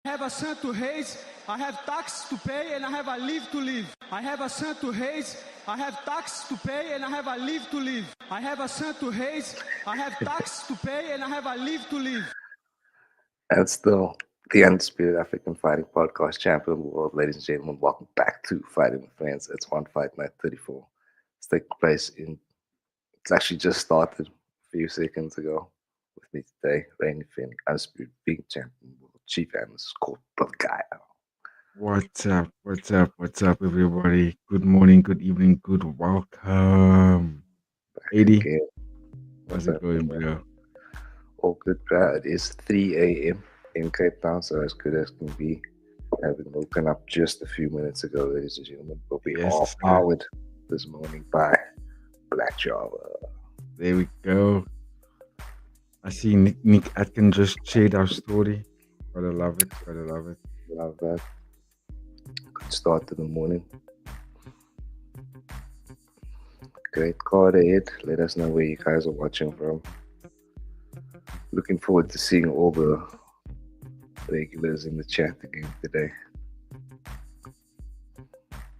I have a son to raise, I have tax to pay, and I have a live to live. I have a son to raise, I have tax to pay, and I have a live to live. I have a son to raise, I have tax to pay, and I have a live to live. And still, the Undisputed African Fighting Podcast champion of the world, ladies and gentlemen, welcome back to Fighting with Friends. It's One Fight Night 34. It's taking place it's actually just started a few seconds ago. With me today, reigning defending Undisputed Big Champion, world chief analyst, called Brother Guy. What's up, everybody? Good morning, good evening, good welcome. 80, how's it going, bro? All good, bro. It is 3 a.m. in Cape Town, so as good as can be. Having woken up just a few minutes ago, ladies and gentlemen, but we all powered this morning by Black Java. There we go. I see Nick Atkin just shared our story. Gotta love it. Gotta love it. Love that. Good start to the morning. Great card ahead. Let us know where you guys are watching from. Looking forward to seeing all the regulars in the chat again today.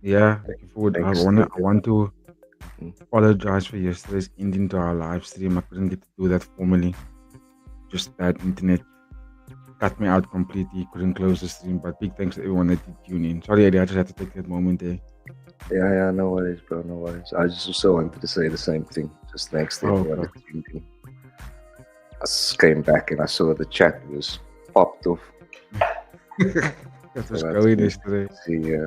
Yeah, looking forward. I want to apologize for yesterday's ending to our live stream. I couldn't get to do that formally. Just that internet cut me out completely. Couldn't close the stream. But big thanks to everyone that did tune in. Sorry, Eddie, I just had to take that moment there. Yeah, no worries, bro. No worries. I just also wanted to say the same thing. Just thanks to everyone that tuned in. I just came back and I saw the chat was popped off. That was going yesterday. See,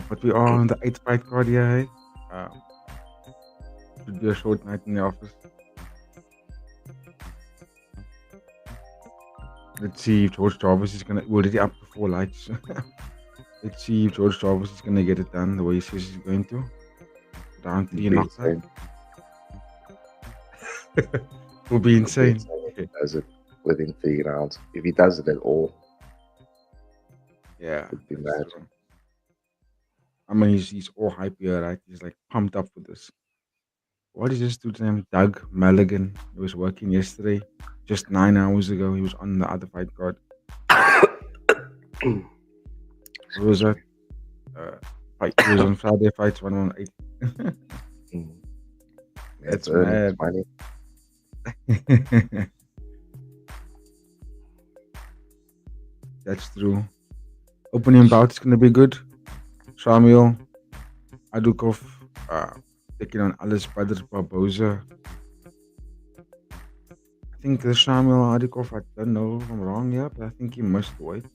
but we are on the 8th fight card here. Should be a short night in the office. Let's see if George Jarvis is gonna. We're already up to 4 likes. Let's see if George Jarvis is gonna get it done the way he says he's going to. Down 3 knockdown. Will be insane. He does it within 3 rounds. If he does it at all, yeah, it'd be mad. I mean, he's all hype here, right? He's like pumped up for this. What is this dude's name? Doug Mulligan. He was working yesterday. Just 9 hours ago, he was on the other fight card. What was that? He was on Friday Fights 118. That's mad. Funny. That's true. Opening bout is gonna be good. Shamil Adukov taking on Alice Badr Barboza. I think the Shamil Adukov, I don't know if I'm wrong here, but I think he must wait.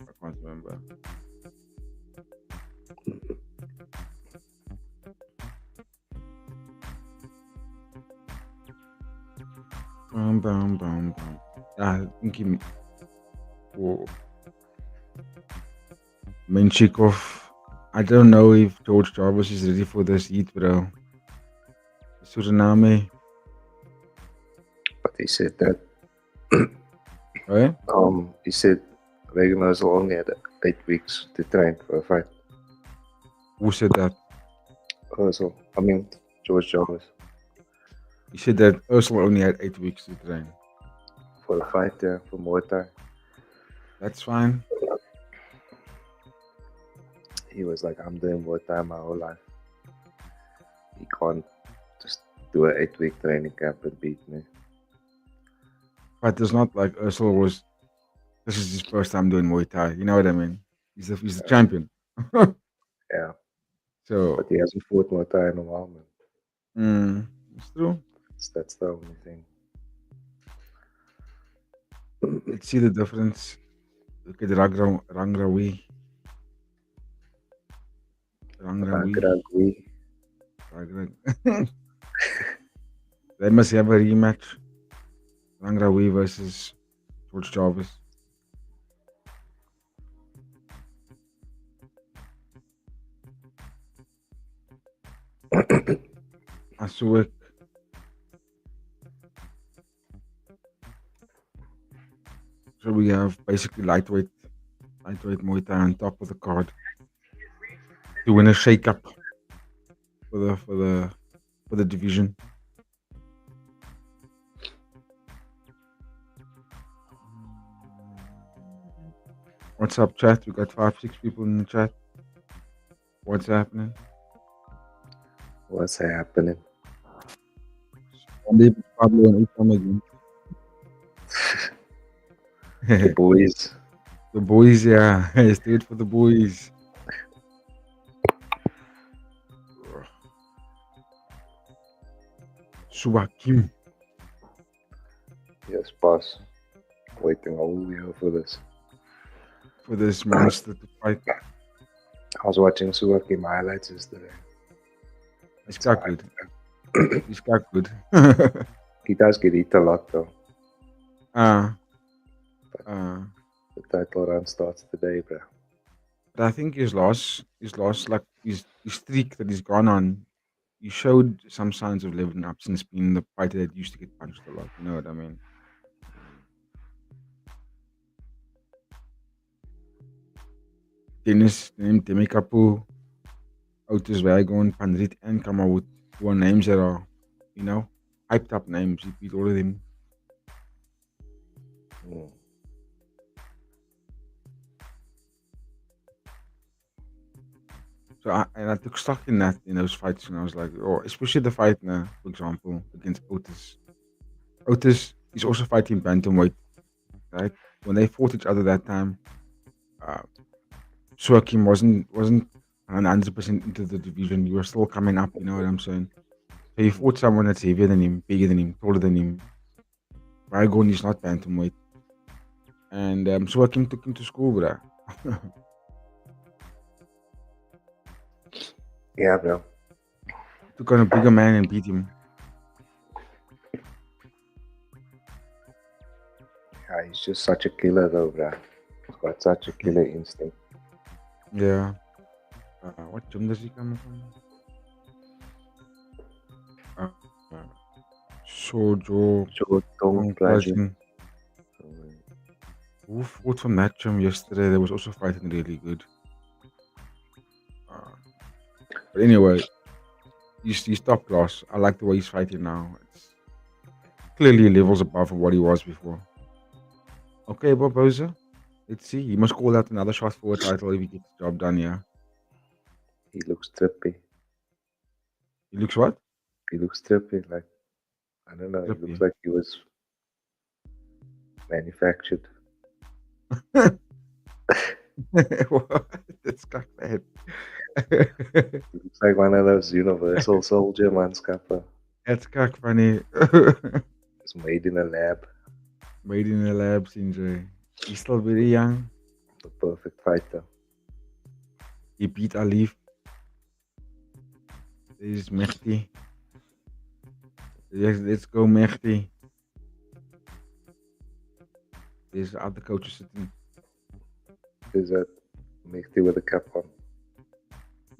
I can't remember. I think he. Oh. Menchikov. I don't know if George Jarvis is ready for this heat, bro. Suriname. But he said that. Right? He said Regian only had 8 weeks to train for a fight. Who said that? George Jarvis. He said that Eersel only had 8 weeks to train. For a fight, yeah, for Muay Thai. That's fine. He was like, I'm doing Muay Thai my whole life. He can't just do an 8-week training camp and beat me. But it's not like Eersel was. This is his first time doing Muay Thai. You know what I mean? He's the champion. Yeah. So. But he hasn't fought Muay Thai in a while, man. It's true. That's the only thing. Let's see the difference. Look at Rungrawee. They must have a rematch. Rungrawee versus George Jarvis. Assouik. So we have basically lightweight Muay Thai on top of the card to win a shake-up for the division. What's up, chat? We got 5-6 people in the chat. What's happening? What's happening? Pablo and Ukam again. The boys. The boys, yeah. Stayed for the boys. Suakim. Yes, boss. Waiting all year for this. For this monster to fight. I was watching Suakim highlights yesterday. He's got good. He's got good. He does get hit a lot, though. The The title run starts today, bro. But I think his loss, like his streak that he's gone on, he showed some signs of leveling up since being the fighter that used to get punched a lot. You know what I mean? Dennis named Demikapu, Otis Wagon, Panrit, and Kamawut, who are names that are, hyped up names. He beat all of them. Mm. So I took stock in that in those fights, and I was like, oh, especially the fight now, for example, against Otis. Otis is also fighting bantamweight, right? When they fought each other that time, Suakim wasn't 100% into the division. You were still coming up, you know what I'm saying? So he fought someone that's heavier than him, bigger than him, taller than him. Ragon is not bantamweight. And Suakim took him to school, bro. Yeah, bro. Took on a bigger man and beat him. Yeah, he's just such a killer, though, bro. He's got such a killer instinct. Yeah. What gym does he come from? Sojo. Who fought from that gym yesterday? That was also fighting really good. But anyway, he's top class. I like the way he's fighting now. It's clearly levels above what he was before. Okay, Barboza. Let's see. He must call out another shot for a title if he gets the job done, yeah. He looks trippy. He looks what? He looks trippy. Like, I don't know. Trippy. He looks like he was manufactured. What? That's kind of bad. Looks like one of those Universal Soldier ones, Kappa. That's kind of funny. It's made in a lab. Made in a lab, Sinjay. He's still very young. The perfect fighter. He beat Alif. This is Mehdi. Yes, let's go, Mehdi. There's the other coaches sitting. Is that Mehdi with a cap on?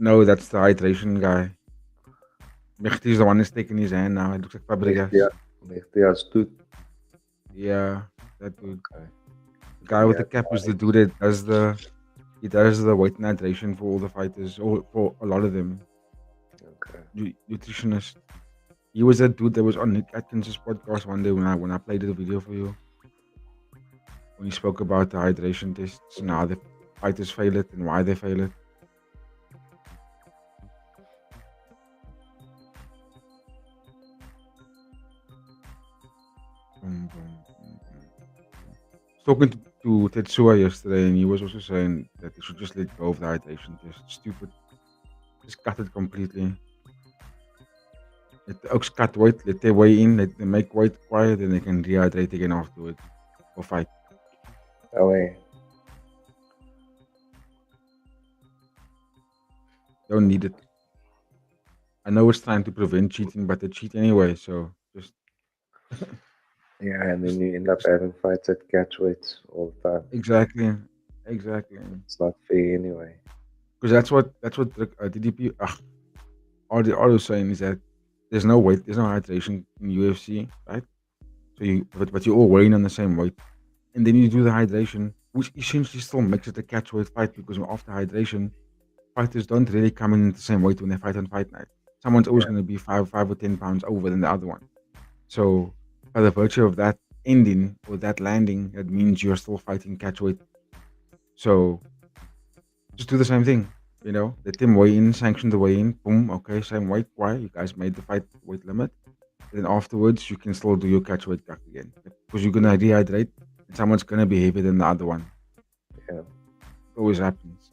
No, that's the hydration guy. Mehdi is the one who's taking his hand now. It looks like Fabregas. Mehdi Astut. Yeah, that dude. Okay. The guy with the cap is the dude that does the weight and hydration for all the fighters, or for a lot of them. Okay. Nutritionist. He was that dude that was on Nick Atkins' podcast one day when I played the video for you. When he spoke about the hydration tests and how the fighters fail it and why they fail it. Talking to Tetsuya yesterday, and he was also saying that they should just let go of the hydration test. It's stupid. Just cut it completely. Let the oaks cut weight, let they weigh in, let them make weight quiet, then they can rehydrate again afterwards or fight. Away. Don't need it. I know it's trying to prevent cheating, but they cheat anyway, so just. Yeah, and then you end up having fights at catch weights all the time. Exactly. It's not fair anyway. Because that's what DDP all was saying is that there's no hydration in UFC, right? So but you're all weighing on the same weight, and then you do the hydration, which essentially still makes it a catch weight fight because after hydration, fighters don't really come in the same weight when they fight on fight night. Someone's always going to be 5 or 10 pounds over than the other one. So by the virtue of that ending or that landing, that means you're still fighting catch weight. So just do the same thing, let them weigh in, sanction the weigh in, boom, okay, same weight. Why? You guys made the fight weight limit. Then afterwards, you can still do your catch weight cut again because you're gonna dehydrate, and someone's gonna be heavier than the other one. Yeah, it always happens.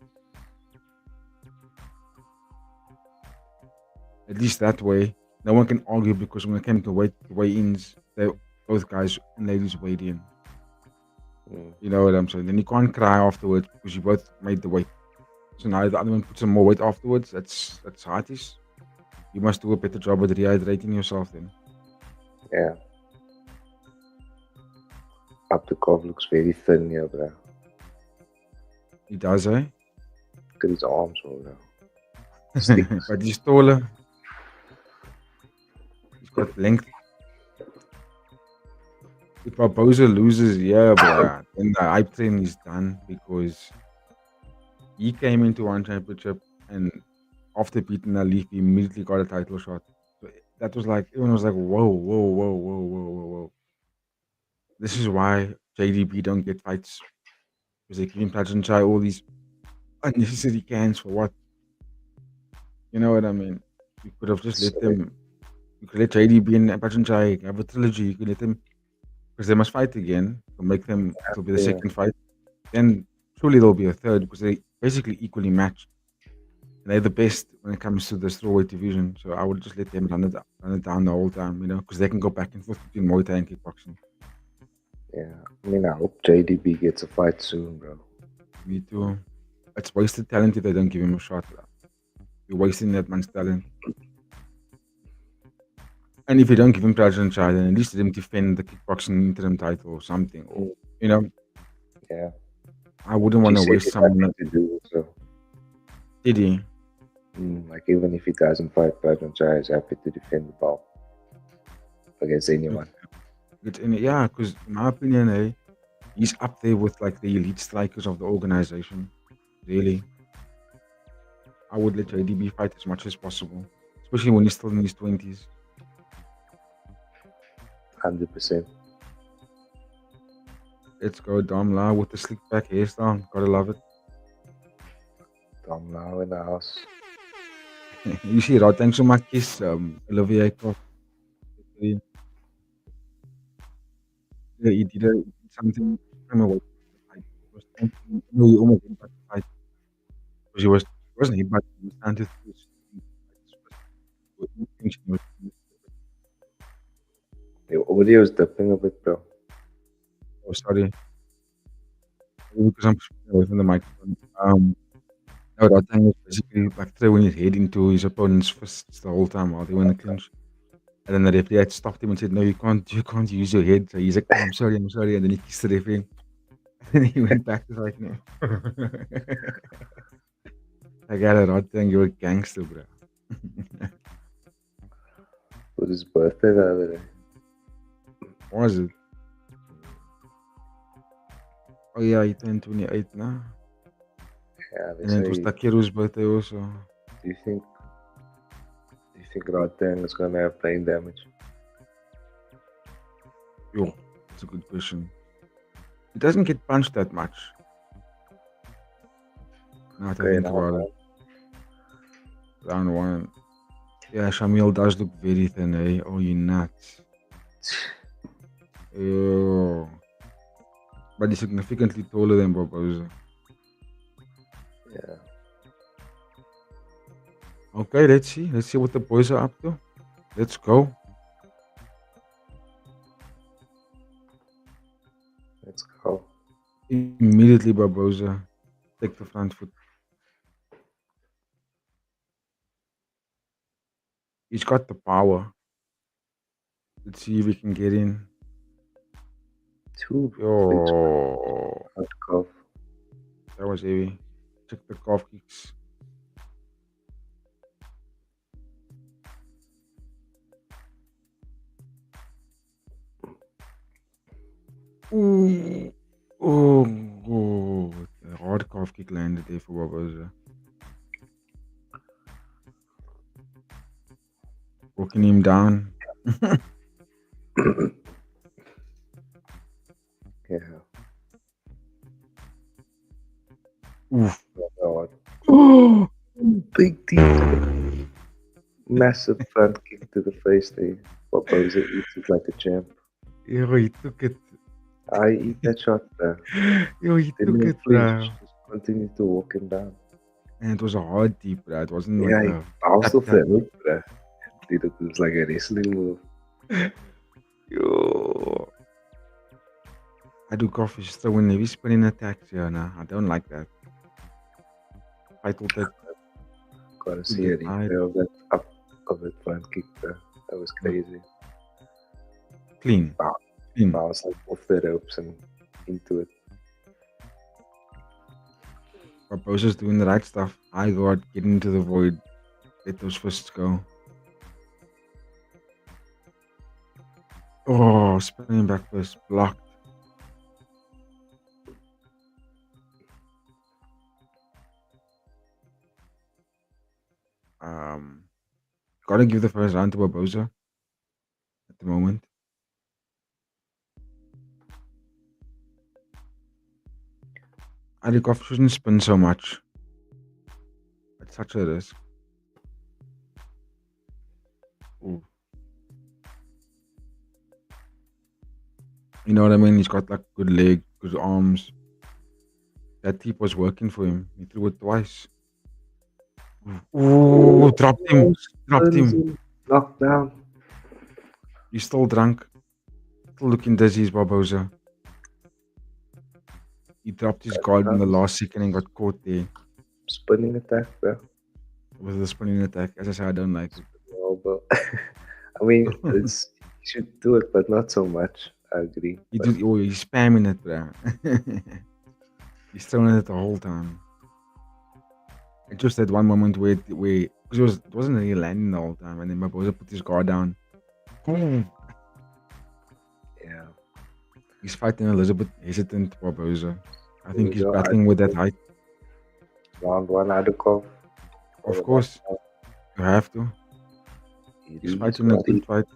At least that way, no one can argue because when it came to weigh-ins, both guys and ladies weighed in. You know what I'm saying? Then you can't cry afterwards because you both made the weight. So now the other one puts some more weight afterwards. That's hearties. You must do a better job at rehydrating yourself then. Yeah. Abdukov looks very thin here, bro. He does, eh? Look at his arms, bro. Sticks. But he's taller. He's got length. If Barboza loses, bro, then the hype train is done because he came into one championship and after beating Alyshov, he immediately got a title shot. So that was like, everyone was like, whoa. This is why JDB don't get fights. Because they give him Pacatiw all these unnecessary cans for what? You know what I mean? You could have just let them. You could let JDB and Pacatiw have a trilogy. You could let them, because they must fight again to make them. It'll be the second fight. Then surely there'll be a third because they basically equally matched. And they're the best when it comes to the strawweight division. So I would just let them run it down the whole time, because they can go back and forth between Muay Thai and kickboxing. Yeah, I mean, I hope JDB gets a fight soon, bro. Me too. It's wasted talent if they don't give him a shot. You're wasting that man's talent. And if you don't give him Pacatiw, then at least let him defend the kickboxing interim title or something. Or, Yeah. I wouldn't want to waste someone. To do so. Did he? Like, even if he doesn't fight Pacatiw, he's happy to defend the belt against anyone. Yeah, because in my opinion, he's up there with like the elite strikers of the organization. Really. I would let JDB fight as much as possible, especially when he's still in his 20s. 100%. Let's go, Dom La with the slick back hairstyle. Gotta love it. Dom La in the house. You see, right? Thanks so much, Kiss. Olivier Koff. Yeah, he did something. He almost didn't fight because he wasn't hit, but he was down to The audio is dipping a bit, bro. Oh, sorry. Because I'm away from the microphone. No, that thing was basically like throwing his head into his opponent's fists the whole time while they were in the clinch. And then the referee had stopped him and said, "No, you can't use your head." So he's like, "Oh, I'm sorry." And then he kissed the referee. And then he went back to like, "No." I got it right thing. You're a gangster, bro. It was his birthday the other day. Was it? Oh yeah, he turned 28 now. Yeah, and then it was Takeuchi's birthday also. Do you think Rodang is gonna have brain damage? Yo, that's a good question. He doesn't get punched that much. Now that I think about it. Round one. Yeah, Shamil does look very thin, eh? Oh, you nuts. Oh. But he's significantly taller than Barboza. Yeah. Okay, let's see. Let's see what the boys are up to. Let's go. Let's go. Immediately, Barboza. Take the front foot. He's got the power. Let's see if we can get in. Yo. Hard cough. That was heavy. Check the calf kicks. Ooh. Oh. The hard calf kick landed there for Barboza. Walking him down. Yeah. Oof. Oh, big deep. Massive front kick to the face there. Barboza eats it like a champ. Yo, he took it. I eat that shot, bro. Yo, he took it, bro. Just continue to walk him down. And it was a hard deep, bro. It wasn't like he bounced off that hook, bro. Dude, it was like a wrestling move. Yo. I do coffee so when heavy spinning attacks, yeah, nah, I don't like that. Fight will take. Gotta see a replay of that of that front kick, bro. That was crazy. Clean. Clean. Bounced like off the ropes and into it. Barbosa's doing the right stuff. High guard, get into the void. Let those fists go. Oh, spinning back fist blocked. Gotta give the first round to Barbosa at the moment. Alyshov shouldn't spin so much. It's such a risk. Ooh. You know what I mean? He's got like good leg, good arms. That tip was working for him. He threw it twice. Ooh, dropped him. Dropped him. Knocked down. He's still drunk. Still looking dizzy, is Barbosa. He dropped his guard in the last second and got caught there. Spinning attack, bro. With the spinning attack. As I said, I don't like it. No, but I mean, you should do it, but not so much. I agree. He's spamming it, bro. He's throwing it the whole time. It just that one moment where because it wasn't really landing the whole time, and then Barbosa put his guard down. Boom. Yeah. He's fighting a little bit hesitant, Barbosa. I think he's battling with that height. Round one, Alyshov. Of course. You have to. He's fighting a good fight.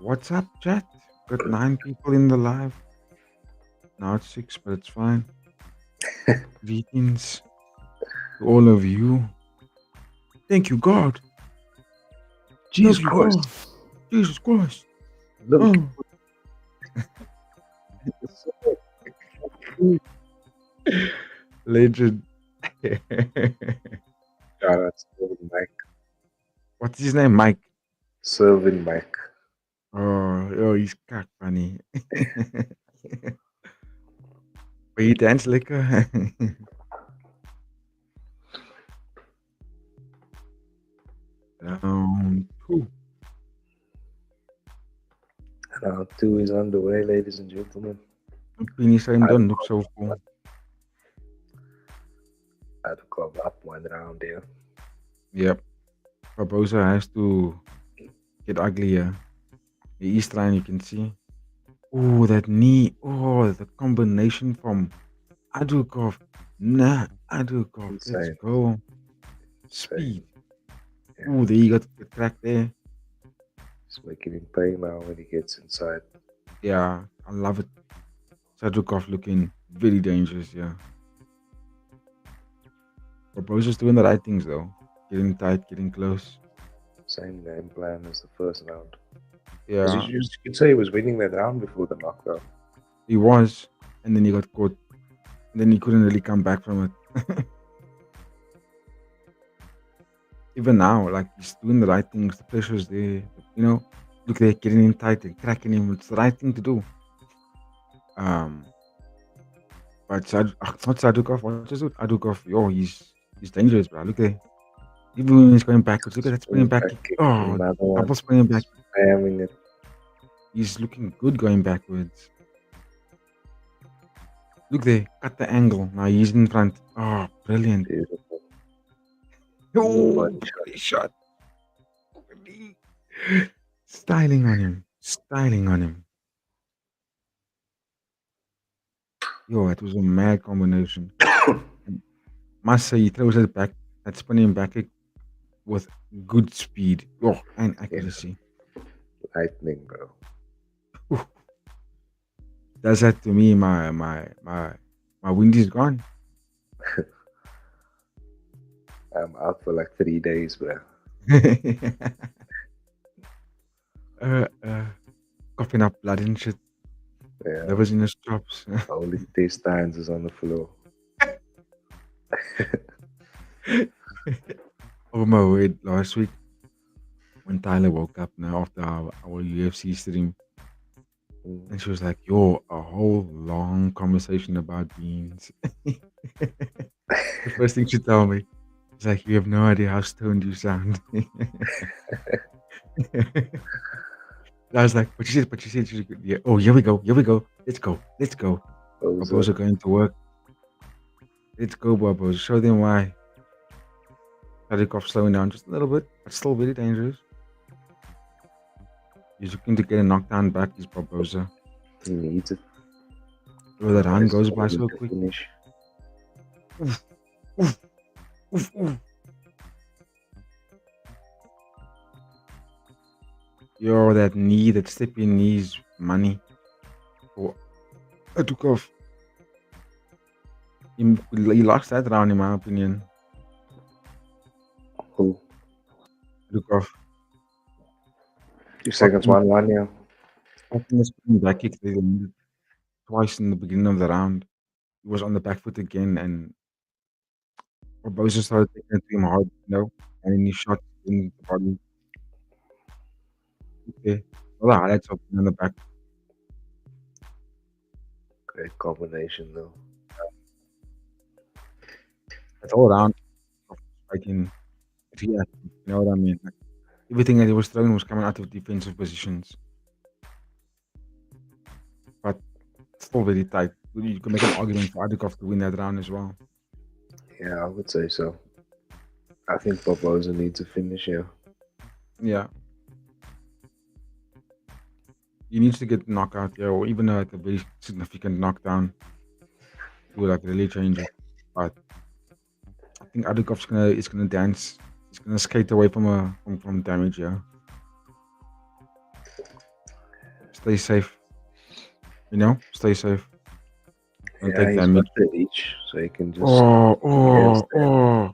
What's up, chat? Got 9 people in the live. Now it's 6, but it's fine. Greetings to all of you. Thank you, God. Jesus Christ. Jesus Christ. Look. Legend. That's Mike. What's his name? Mike. Serving Mike. Oh, he's cock funny. But he dance lekker. Round 2. Round 2 is underway, ladies and gentlemen. Finish him done. Look so cool. Alyshov up 1 round here. Yep. Barbosa has to get uglier. He is trying, you can see. Oh, that knee. Oh, the combination from Alyshov. Nah, Alyshov. Let's go. Speed. Yeah. Oh, there you got the crack there. It's making him pay now when he gets inside. Yeah, I love it. Alyshov looking very dangerous, yeah. Barbosa's doing the right things though. Getting tight, getting close. Same game plan as the first round. Yeah. You could say he was winning that round before the knockdown. He was, and then he got caught. And then he couldn't really come back from it. Even now, like, he's doing the right things. The pressure's there. You know, look, they're getting in tight and cracking him. It's the right thing to do. But it's not Alyshov. What is it? Alyshov. Yo, he's dangerous, bro. Look there. Even when he's going backwards, look at that spinning back. Oh, double spinning back. Spamming it. He's looking good going backwards. Look there, cut the angle. Now he's in front. Oh, brilliant. Beautiful. Oh, good shot. Styling on him. Yo, it was a mad combination. Must say, he throws it back. That spinning back kick with good speed. Oh, and accuracy. Lightning, bro. Does that to me, my wind is gone. I'm out for like 3 days, bro. Coughing up blood and shit. Yeah. That was in his chops. Only intestines is on the floor. Oh my word, last week when Tyler woke up now after our UFC stream, and she was like, yo, a whole long conversation about beans. The first thing she told me, it's like, you have no idea how stoned you sound. I was like, but she said she's good. Yeah. Oh, here we go. Let's go. We're also going to work. Let's go, Barbosa. Show them why. Sadikov slowing down just a little bit, but still very dangerous. He's looking to get a knockdown back, is Barbosa. He needs it. Oh, the round goes by He so needs to quick. finish. Oof. Yo, that knee, that stepping knees, money. Oh, I took off. He lost that round, in my opinion. Who? Took off. 2 seconds, 1-1, yeah. Fucking the spinning back kick they landed twice in the beginning of the round. He was on the back foot again, and Barbosa started taking it to him hard, and then he shot in the body. Okay. All the highlights of him on the back. Great combination, though. That's all around fighting reaction. You know what I mean? Like, everything that he was throwing was coming out of defensive positions. But still very tight. You can make an argument for Adikov to win that round as well. Yeah, I would say so. I think Barbosa needs a finish here. Yeah. He needs to get knockout here, or even like a very significant knockdown to like really change it. But I think Adikov's gonna dance. He's gonna skate away from damage, yeah. Stay safe. Stay safe. Don't take He's damage. got the reach, so he can just. Oh.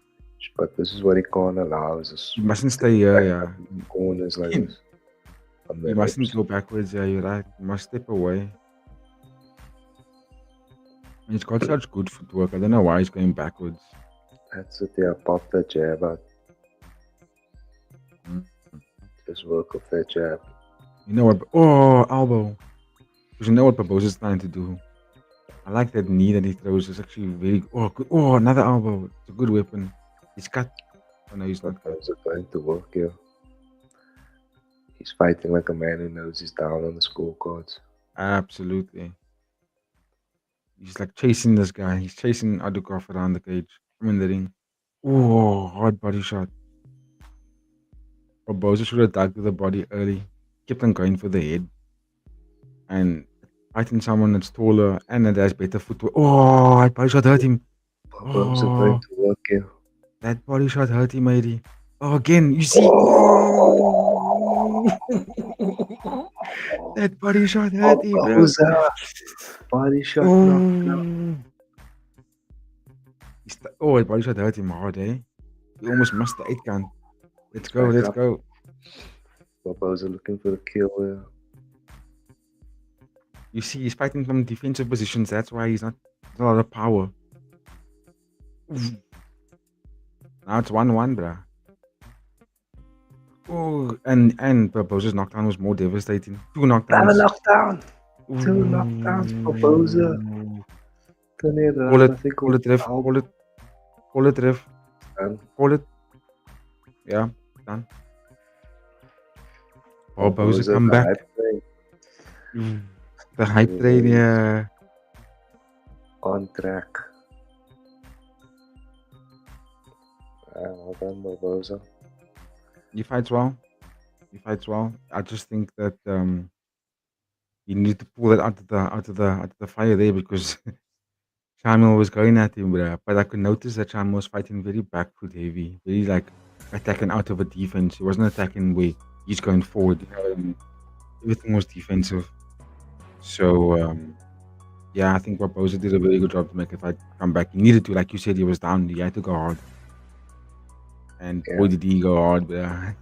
But this is what he can't allow. Is this You mustn't stay here, yeah. corners like this. You mustn't go backwards, yeah, you're right. You must step away. And he's got such good footwork. I don't know why he's going backwards. That's it, yeah. Pop that jab out. Mm. Just work off that jab. You know what? Oh, elbow. Because you know what Barbosa's trying to do. I like that knee that he throws. It's actually very good. Oh, another elbow. It's a good weapon. He's cut. Oh no, he's not cut. Barbosa going to work here. He's fighting like a man who knows he's down on the scorecards. Absolutely. He's like chasing this guy. He's chasing Adukov around the cage. I'm in the ring. Oh, hard body shot. Barbosa should have dug to the body early. Kept on going for the head. And fighting someone that's taller and that has better footwork. Oh, that body shot hurt him. Barbosa going to work here. That body shot hurt him, matey. Oh, again, you see. Oh. That body shot hurt him. Barbosa. Body shot knocked out. Oh, that body shot hurt him hard, eh? He almost missed the 8 count. Let's go, let's go. Barbosa looking for the kill here. You see, he's fighting from defensive positions. That's why he's not a lot of power. Now it's 1-1, bruh. Oh, and Barbosa's knockdown was more devastating. 2 knockdowns. Another knockdown. 2 knockdowns, Barbosa. Call it ref. Call it ref. Call it. Yeah, done. Barbosa come back. The hype train, yeah. On track. Well done, Barbosa. He fights well. I just think that you need to pull it out of the fire there because Shamil was going at him, but I could notice that Shamil was fighting very back foot heavy, very like attacking out of a defense. He wasn't attacking where he's going forward. Everything was defensive. So yeah, I think Barbosa did a very good job to make the fight come back. He needed to, like you said, he was down. He had to go hard. And boy, did he go hard, bruh.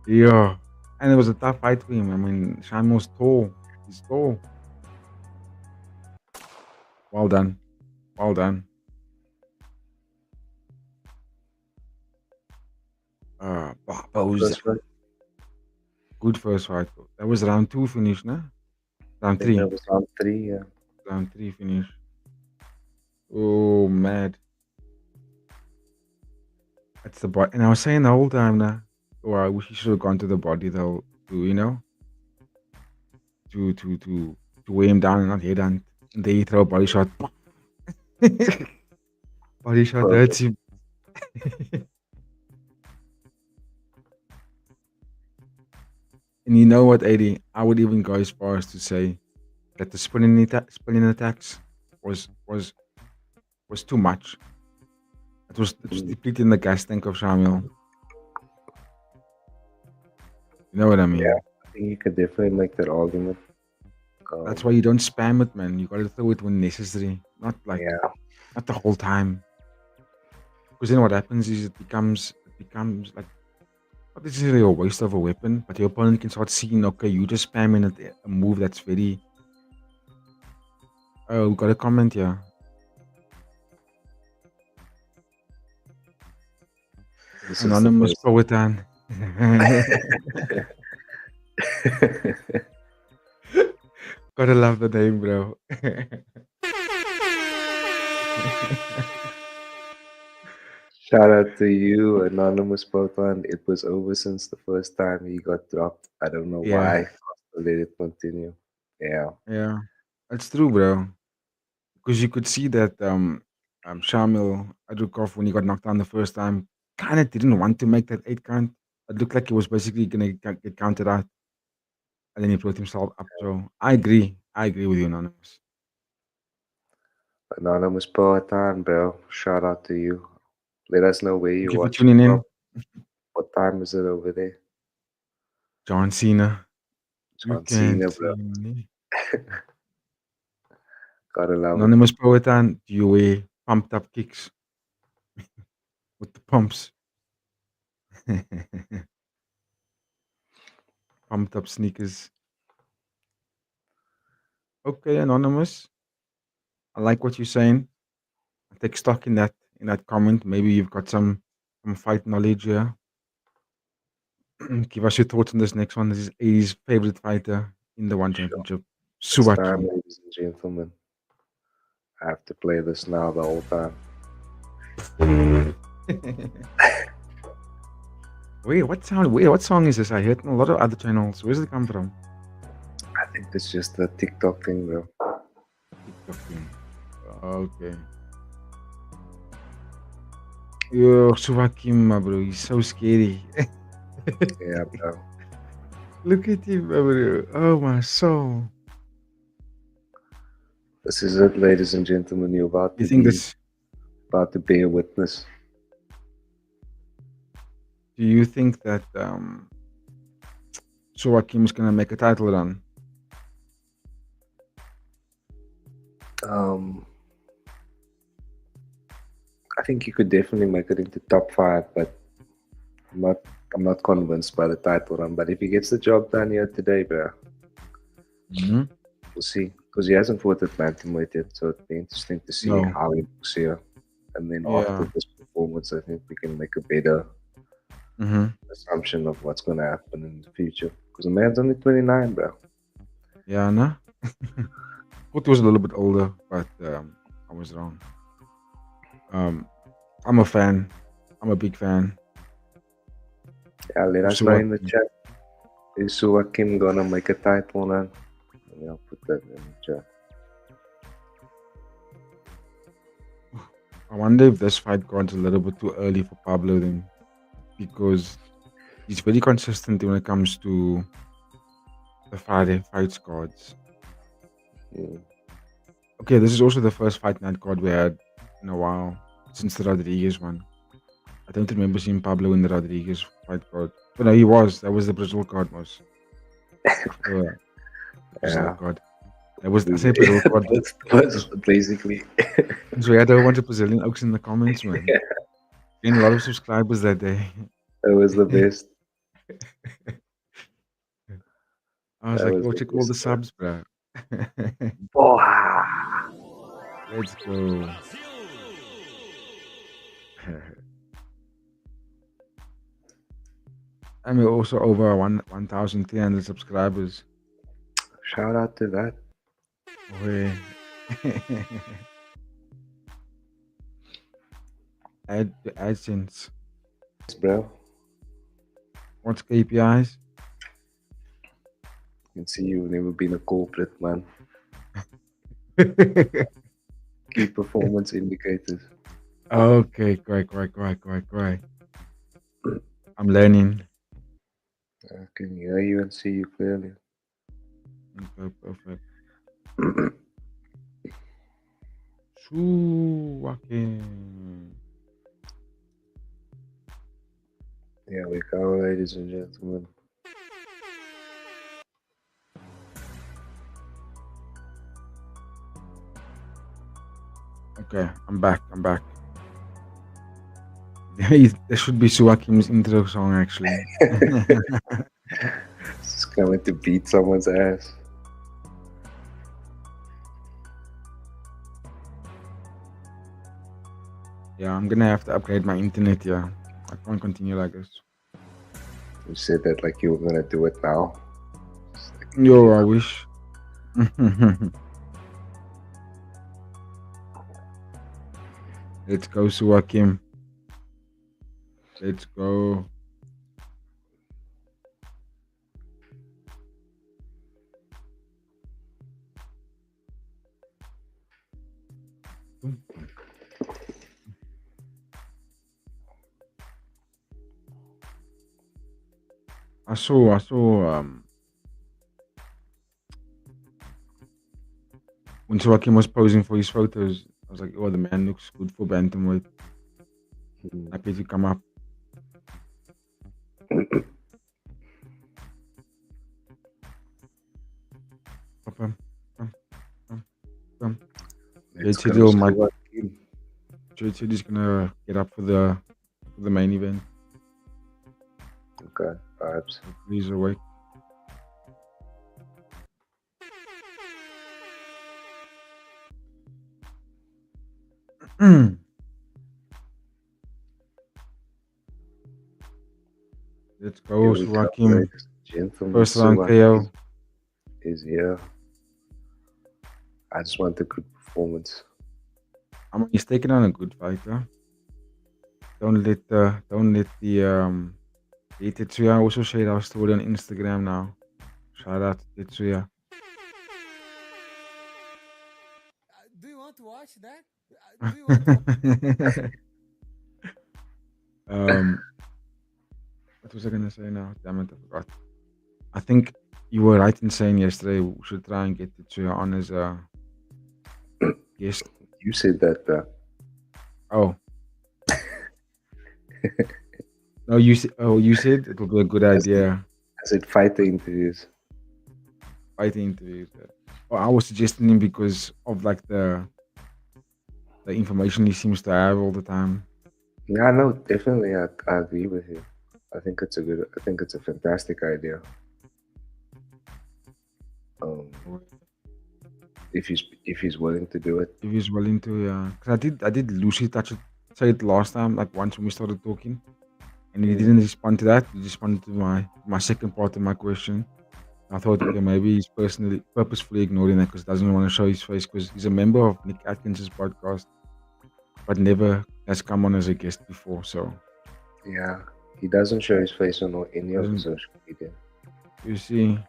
Yeah. And it was a tough fight for him. I mean, Shamil's tall. He's tall. Well done. Barbosa. Good first fight. That was round 2 finish, no? Round 3. That was round 3, yeah. Round 3 finish. Oh, mad. That's the body. And I was saying the whole time now, I wish he should have gone to the body though, to weigh him down and not head on. And then he throw a body shot. Body shot Perfect. hurts him. And you know what, AD? I would even go as far as to say that the spinning attacks was too much. It was depleting the gas tank of Shamil. You know what I mean? Yeah, I think you could definitely make that argument. That's why you don't spam it, man. You gotta throw it when necessary, not not the whole time. Because then what happens is it becomes like not necessarily a waste of a weapon, but your opponent can start seeing, okay, you just spamming a move that's very. Oh, we got a comment here. Anonymous Poetan. Gotta love the name, bro. Shout out to you, Anonymous Proton. It was over since the first time he got dropped. I don't know why. Let it continue. Yeah. Yeah. It's true, bro. Because you could see that Shamil Adrukov, when he got knocked down the first time, kind of didn't want to make that 8 count. It looked like he was basically going to get counted out. And then he brought himself up. So I agree. I agree with you, Anonymous. Anonymous Proton, bro. Shout out to you. Let us know where you're watching tuning in. What time is it over there? John Cena. John Cena, bro. Gotta love Anonymous Poetan, do you wear pumped up kicks? With the pumps. Pumped up sneakers. Okay, Anonymous. I like what you're saying. I take stock in that comment. Maybe you've got some fight knowledge here. Give us your thoughts on this next one. This is A's favorite fighter in the one championship. Suakim. Ladies and gentlemen. I have to play this now the whole time. Wait, what song is this? I heard on a lot of other channels. Where's it come from? I think it's just a TikTok thing, bro. TikTok thing. Okay. Yo, Suakim, bro. He's so scary. Yeah, bro. Look at him, bro. Oh, my soul. This is it, ladies and gentlemen. You're about to bear witness. Do you think that Suakim is going to make a title run? I think you could definitely make it into top 5, but I'm not convinced by the title run. But if he gets the job done here today, bro, we'll see. Because he hasn't fought at bantamweight yet, so it'll be interesting to see how he looks here. And then after this performance, I think we can make a better assumption of what's going to happen in the future. Because the man's only 29, bro. Yeah, no? Thought he was a little bit older, but I was wrong. I'm a fan. I'm a big fan. Yeah, let us know in the chat. Is Suakim gonna make a title run? I'll put that in the chat. I wonder if this fight got a little bit too early for Pablo then, because he's very consistent when it comes to the Friday fight cards. Okay, this is also the first fight night card we had in a while since the Rodriguez one. I don't remember seeing Pablo in the Rodriguez fight card. But no, he was. That was the Brazil card was. Brazil card. That was the same Brazil card. That's basically. So we had a whole bunch of Brazilian oaks in the comments, man. Gained a lot of subscribers that day. That was the best. I was like, go check all the subs, bro. Let's go. And we're also over 1,300 subscribers. Shout out to that. Add the AdSense. Bro. What's KPIs? You can see you've never been a corporate, man. Key performance indicators. Okay, great. I'm learning. I can hear you and see you clearly. Okay, perfect. Suakim. Here we go, ladies and gentlemen. Okay, I'm back. There should be Suakim's intro song actually. It's coming to beat someone's ass. Yeah, I'm gonna have to upgrade my internet. Yeah, I can't continue like this. You said that like you were gonna do it now. Yo, I wish. Let's go, Suakim. Let's go. I saw when Suakim was posing for his photos, I was like, oh, the man looks good for bantamweight. Happy to come up. JT's gonna get up for the main event. Okay, vibes. Please awake. Let's go, Suakim. First round KO is here. I just want a good performance. I mean, he's taking on a good fighter. Don't let the Tetsuya also shared our story on Instagram now. Shout out to Tetsuya. Do you want to watch that? Do you want to watch? What was I gonna say now? Damn it, I forgot. I think you were right in saying yesterday we should try and get Tetsuya on as a guest. You said that, bro. Oh. No, you said it would be a good idea. I said fighter interviews. Yeah. Well, I was suggesting him because of like the information he seems to have all the time. Yeah, no, definitely, I agree with you. I think it's a fantastic idea. If he's willing to do it. If he's willing to, yeah. Because I did loosely say it last time, like once when we started talking, and he didn't respond to that. He responded to my second part of my question. I thought, okay, maybe he's purposefully ignoring that because he doesn't want to show his face because he's a member of Nick Atkins' podcast, but never has come on as a guest before. So yeah, he doesn't show his face on any of the social media. You see.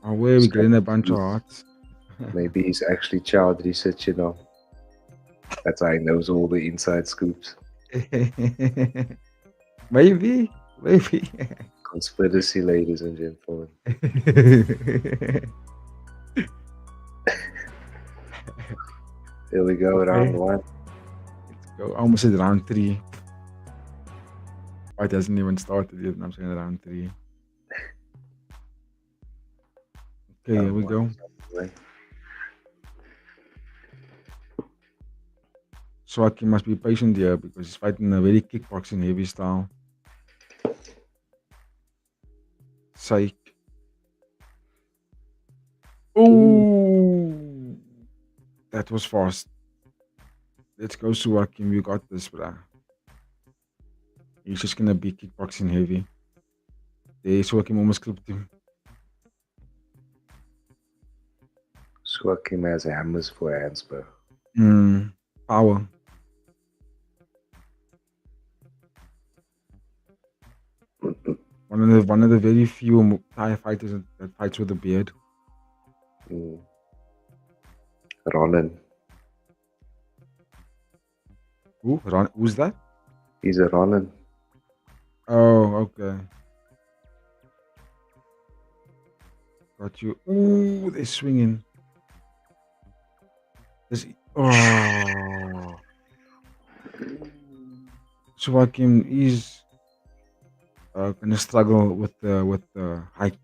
Oh, where we getting a bunch of hearts? Maybe he's actually child research, you know. That's how he knows all the inside scoops. Maybe. Conspiracy, ladies and gentlemen. Here we go, round 1. Let's go. I almost said round 3. Fight hasn't even started yet, and I'm saying round 3. Okay, here we go. Suakim must be patient here because he's fighting in a very kickboxing heavy style. Psych. Ooh. That was fast. Let's go, Suakim. You got this, bruh. He's just gonna be kickboxing heavy. There, Suakim almost clipped him. Suakim has hammers for hands, bro. Power. One of the very few Thai fighters that fights with a beard. Ronan. Who's that? He's a Ronin. Oh, okay. Got you. Ooh, they're swinging. Oh. Suakim is gonna struggle with the height.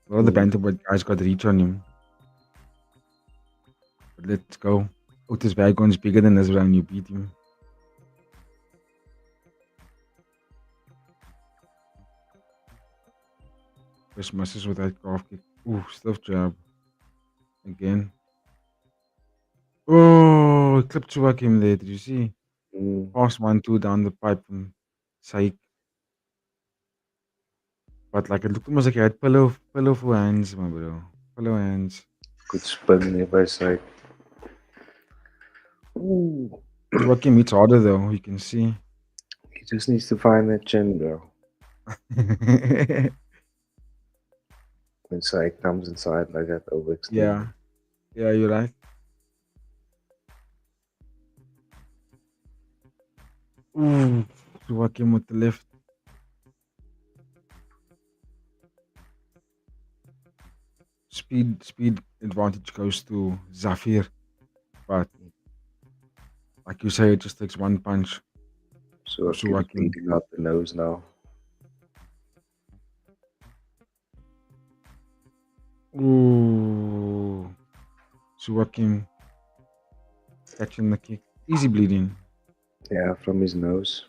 A lot of the bantamweight guys got reach on him. But let's go. Otis Vagon's bigger than this round. You beat him. Chris misses with that calf kick. Ooh, stiff jab. Again. Oh, clipped Suakim there. Did you see? Pass 1-2 down the pipe from Saik. But like it looked almost like he had pillow for hands, my bro. Pillow hands. Good spin there by side. Ooh. Suakim hits harder though, you can see. He just needs to find that chin, bro. When Saik comes inside like that, overextended. Yeah, you're right. Ooh, Suakim with the left. Speed advantage goes to Zafir, but like you say, it just takes one punch. Suakim bleeding out the nose now. Ooh, Suakim catching the kick, easy bleeding. Yeah, from his nose.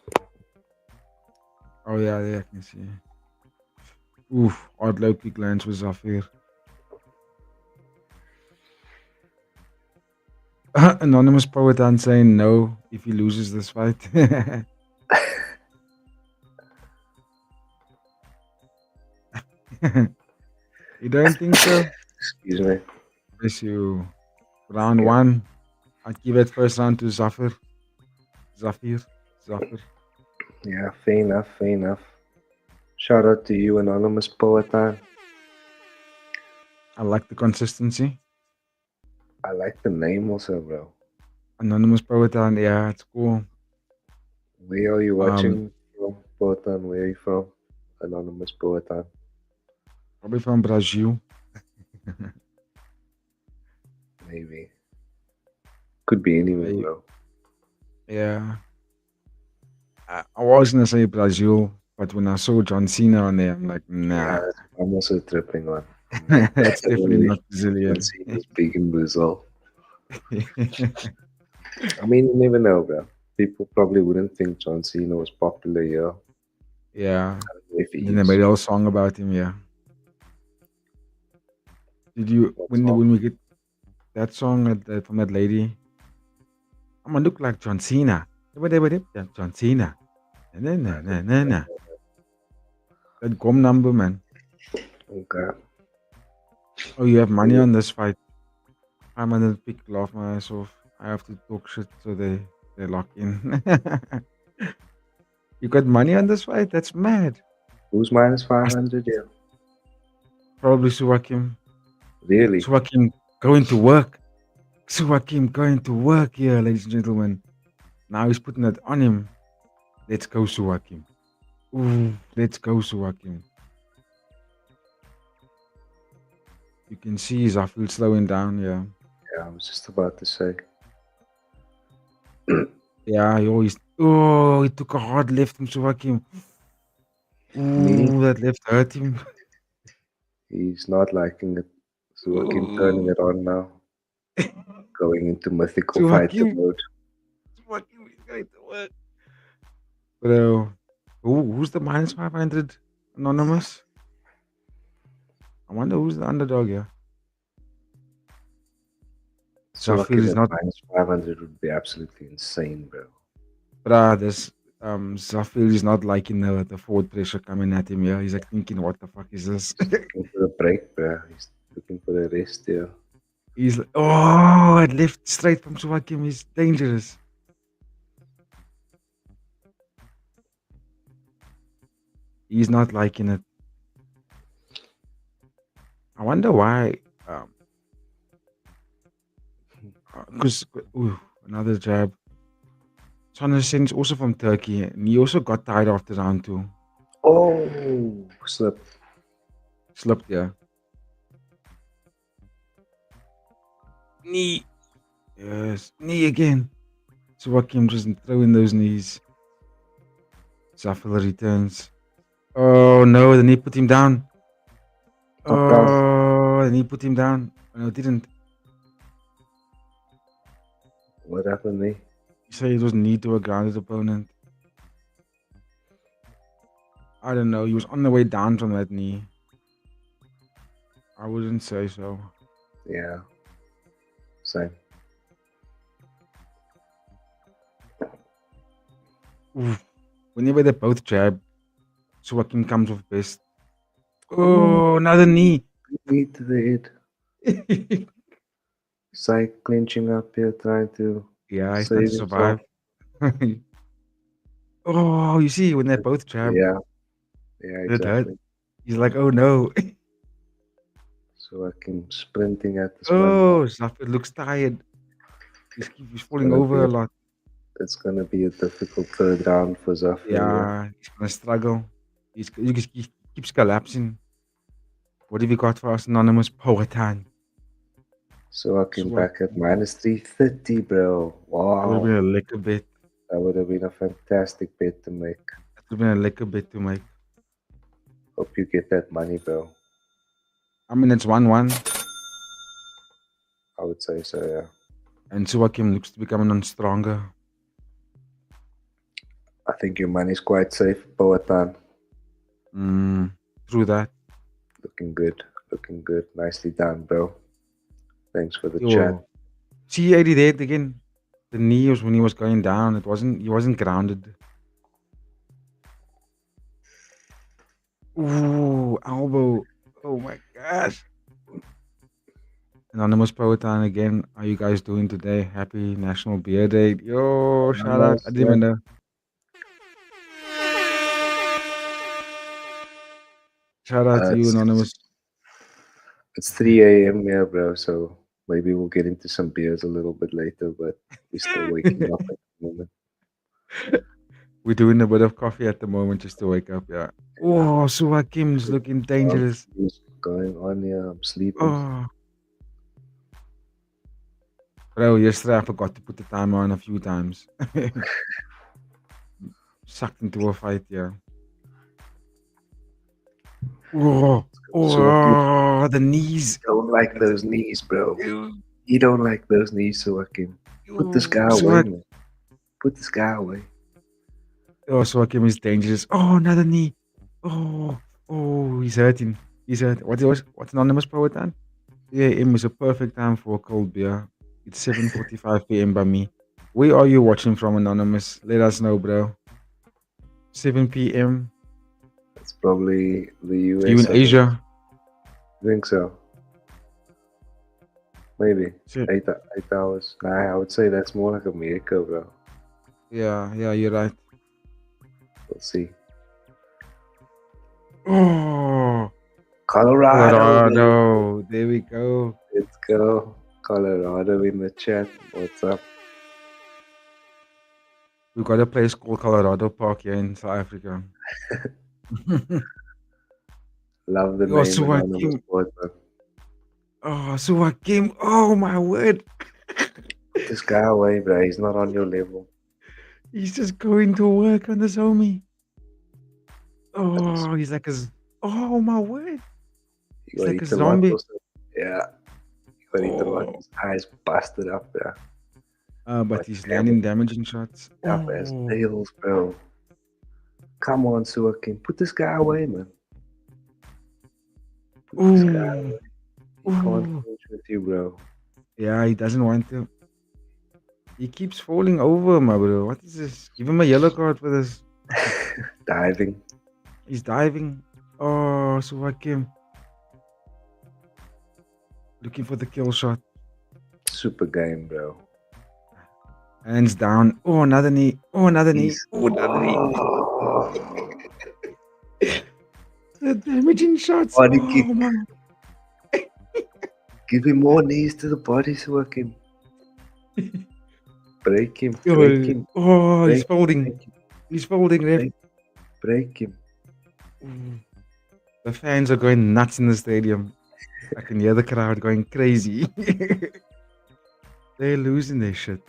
Oh yeah, I can see. Oof, odd low kick lands with Zafir. Anonymous Poetan saying no if he loses this fight. You don't think so? Excuse me. Bless you. Round 1. I'd give it first round to Zafir. Yeah, fair enough. Shout out to you, Anonymous Poetan. I like the consistency. I like the name also, bro. Anonymous Poetan, yeah, it's cool. Where are you watching from, Poetan? Where are you from? Anonymous Poetan. Probably from Brazil. Maybe. Could be anywhere, bro. Yeah. I was gonna say Brazil, but when I saw John Cena on there, I'm like, nah. Yeah, I'm also tripping on. That's definitely not Brazilian. John Cena's big in Brazil. I mean, you never know, bro. People probably wouldn't think John Cena was popular here. Yeah. And then they made a whole song about him, yeah. Did you when we get that song from that lady? I'm gonna look like John Cena. John Cena. Nah. That gum number, man. Okay. Oh, you have money on this fight. I'm gonna laugh my ass off. I have to talk shit so they lock in. You got money on this fight? That's mad. Who's minus 500? Yeah. Probably Suakim. Really? Suakim going to work. Suakim going to work here, ladies and gentlemen. Now he's putting it on him. Let's go, Suakim. Ooh, let's go, Suakim. You can see Zafil slowing down, yeah. Yeah, I was just about to say. Yeah, he took a hard left from Suakim. Ooh, that left hurt him. He's not liking it. Suakim turning it on now. Going into mythical fighter mode. Suakim is going to work. Bro, who's the minus 500 Anonymous? I wonder who's the underdog here. Zafir is not minus 500 would be absolutely insane, bro. Bruh, this Zafir is not liking the forward pressure coming at him here. He's like thinking, what the fuck is this? He's looking for a break, bro. He's looking for a rest here. He's like, oh, it left straight from Suakim. He's dangerous. He's not liking it. I wonder why. Because another jab. Sen is also from Turkey, and he also got tired after round 2. Oh, slip. Slipped, yeah. Knee. Yes, knee again. Suakim just throwing those knees. Zafil returns. Oh no, the knee put him down. Oh, the knee put him down. No, it didn't. What happened there? You say it was knee to a grounded opponent. I don't know. He was on the way down from that knee. I wouldn't say so. Yeah. Same. Oof. Whenever they both jab, Suakim comes off best. Oh, another knee. Knee to the head. Psych clinching up here, trying to Yeah, he's save trying to survive. Oh, you see, when they both jab, Yeah, it exactly. hurt. He's like, oh no. So I can sprinting at this Oh, Zafir looks tired. He's falling over a lot. It's gonna be a difficult third round for Zafir. Yeah, he's gonna struggle. He keeps collapsing. What have you got for us, anonymous Powhatan? So I came back at minus 330, bro. Wow. That would have been a liquor bet. That would have been a fantastic bet to make. That would have been a liquor bet to make. Hope you get that money, bro. I mean, it's 1-1. I would say so, yeah. And Suakim looks to be coming on stronger. I think your money's quite safe, Powhatan. True that. Looking good. Looking good. Nicely done, bro. Thanks for the chat. See, he already did again. The knee was when he was going down. He wasn't grounded. Ooh, elbow. Oh my gosh. Anonymous Powhatan again. How are you guys doing today? Happy National Beer Day. Yo, shout out. I didn't even know. Shout out to you, Anonymous. It's 3 a.m. here, bro, so maybe we'll get into some beers a little bit later, but we're still waking up at the moment. We're doing a bit of coffee at the moment just to wake up, yeah. Oh, Suakim's looking dangerous. What's going on here? I'm sleeping. Oh. Bro, yesterday I forgot to put the timer on a few times. Sucked into a fight, yeah. Oh, the knees. You don't like those knees, bro. You don't like those knees, Suakim. Put this guy away, man. Put this guy away. Oh, Suakim is dangerous. Oh, another knee. Oh, he's hurting. He's hurt. What's anonymous Powhatan? 3 a.m. is a perfect time for a cold beer. It's 7:45 p.m. by me. Where are you watching from, Anonymous? Let us know, bro. 7 p.m. It's probably the US. You in Asia? I think so. Maybe. 8 hours. Nah, I would say that's more like America, bro. Yeah, you're right. Let's see. Oh, Colorado. There we go. Let's go. Colorado in the chat. What's up? We've got a place called Colorado Park here in South Africa. Love the name. Suakim. Suakim. Oh, my word. Put this guy away, bro. He's not on your level. He's just going to work on the homie. Oh, he's like a... Oh, my word. He's like a zombie. Yeah. His eyes busted up there. But he's landing damaging shots. Up as nails, bro. Come on, Suakim. Put this guy away, man. Put this guy away. He can't finish with you, bro. Yeah, he doesn't want to. He keeps falling over, my bro. What is this? Give him a yellow card for this. Diving. He's diving. Oh, Suakim. Looking for the kill shot. Super game, bro. Hands down. Oh, another knee. Oh, another knee. Oh, another knee. The damaging shots. Body kick. Man. Give him more knees to the body, Suakim. Break him. Break him. Oh, he's Break him. folding. Break him. He's folding, ref. Break him. The fans are going nuts in the stadium. I can hear the crowd going crazy. They're losing their shit.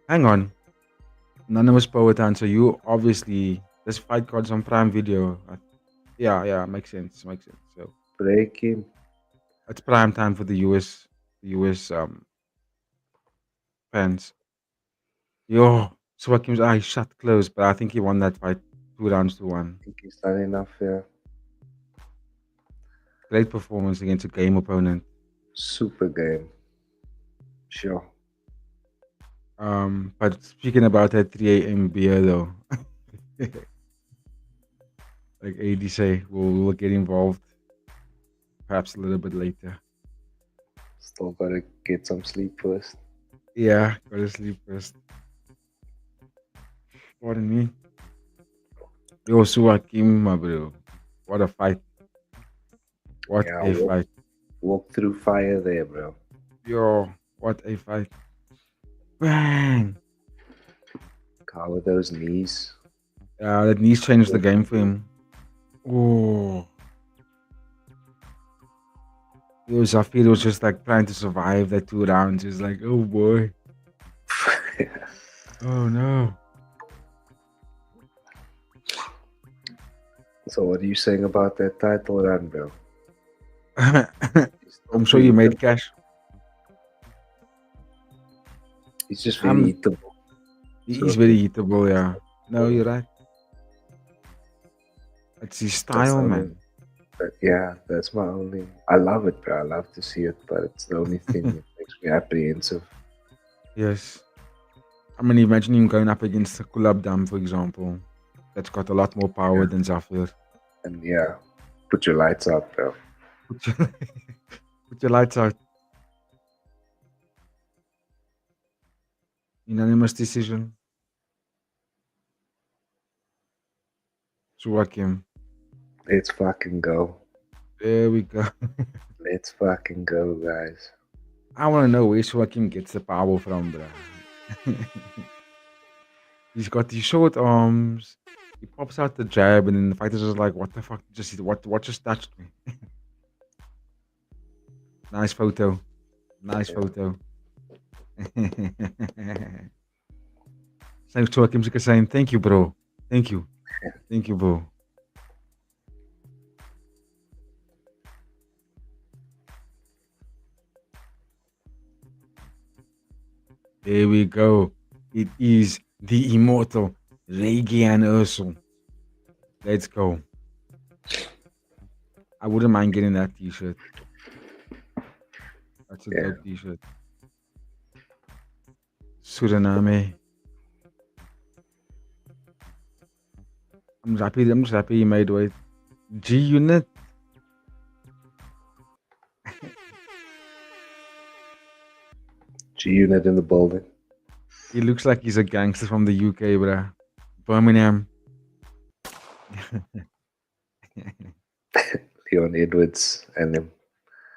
Hang on. Anonymous Powetan, so you obviously, this fight card's on Prime Video. Yeah, makes sense. So Break him. it's prime time for the US fans. Yo, Suakim's eyes shut closed, but I think he won that fight 2-1. I think he's done enough here. Great performance against a game opponent. Super game. Sure. But speaking about that 3 a.m. beer though, like AD say, we'll get involved perhaps a little bit later. Still gotta get some sleep first. Yeah, gotta sleep first. Pardon me. Yo, Suakim, my bro. What a fight. What a fight. Walk through fire there, bro. Yo, what a fight. Bang! Cover those knees. Yeah, that knees changed the game for him. Oh. Yo, Zafir was just like trying to survive that 2 rounds. He's like, oh boy. Oh no. So what are you saying about that title run, bro? I'm sure you made cash. He's just very eatable. He's very eatable, yeah. No, you're right. It's his style, man. Yeah, that's my only. I love it, bro. I love to see it, but it's the only thing that makes me apprehensive. Yes. I mean, imagine him going up against Kulab Dam, for example. That's got a lot more power than Zafir. And yeah, put your lights out, bro. Put your lights out. Unanimous decision. Suakim. Let's fucking go. There we go. Let's fucking go, guys. I want to know where Suakim gets the power from, bro. He's got these short arms. He pops out the jab, and then the fighters are like, "What the fuck? What just touched me?" Nice photo. Nice photo. Thanks to Hakim saying, thank you, bro. Thank you. Thank you, bro. There we go. It is the Immortal Regian Eersel. Let's go. I wouldn't mind getting that t-shirt. That's a dope t-shirt. Suriname. I'm just happy he made weight. G-Unit. G-Unit in the building. He looks like he's a gangster from the UK, bruh. Birmingham. Leon Edwards and him.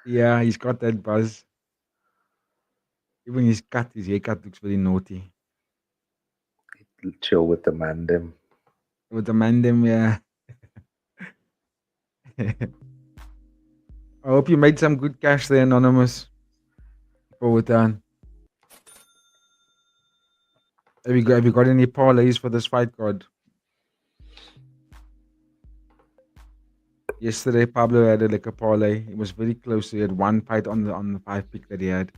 Yeah, he's got that buzz. Even his haircut looks very naughty. Chill with the mandem. With the mandem, yeah. I hope you made some good cash there, Anonymous. Forward down. Have you got any parlays for this fight card? Yesterday, Pablo had a parlay. It was very close. He had one fight on the 5 pick that he had.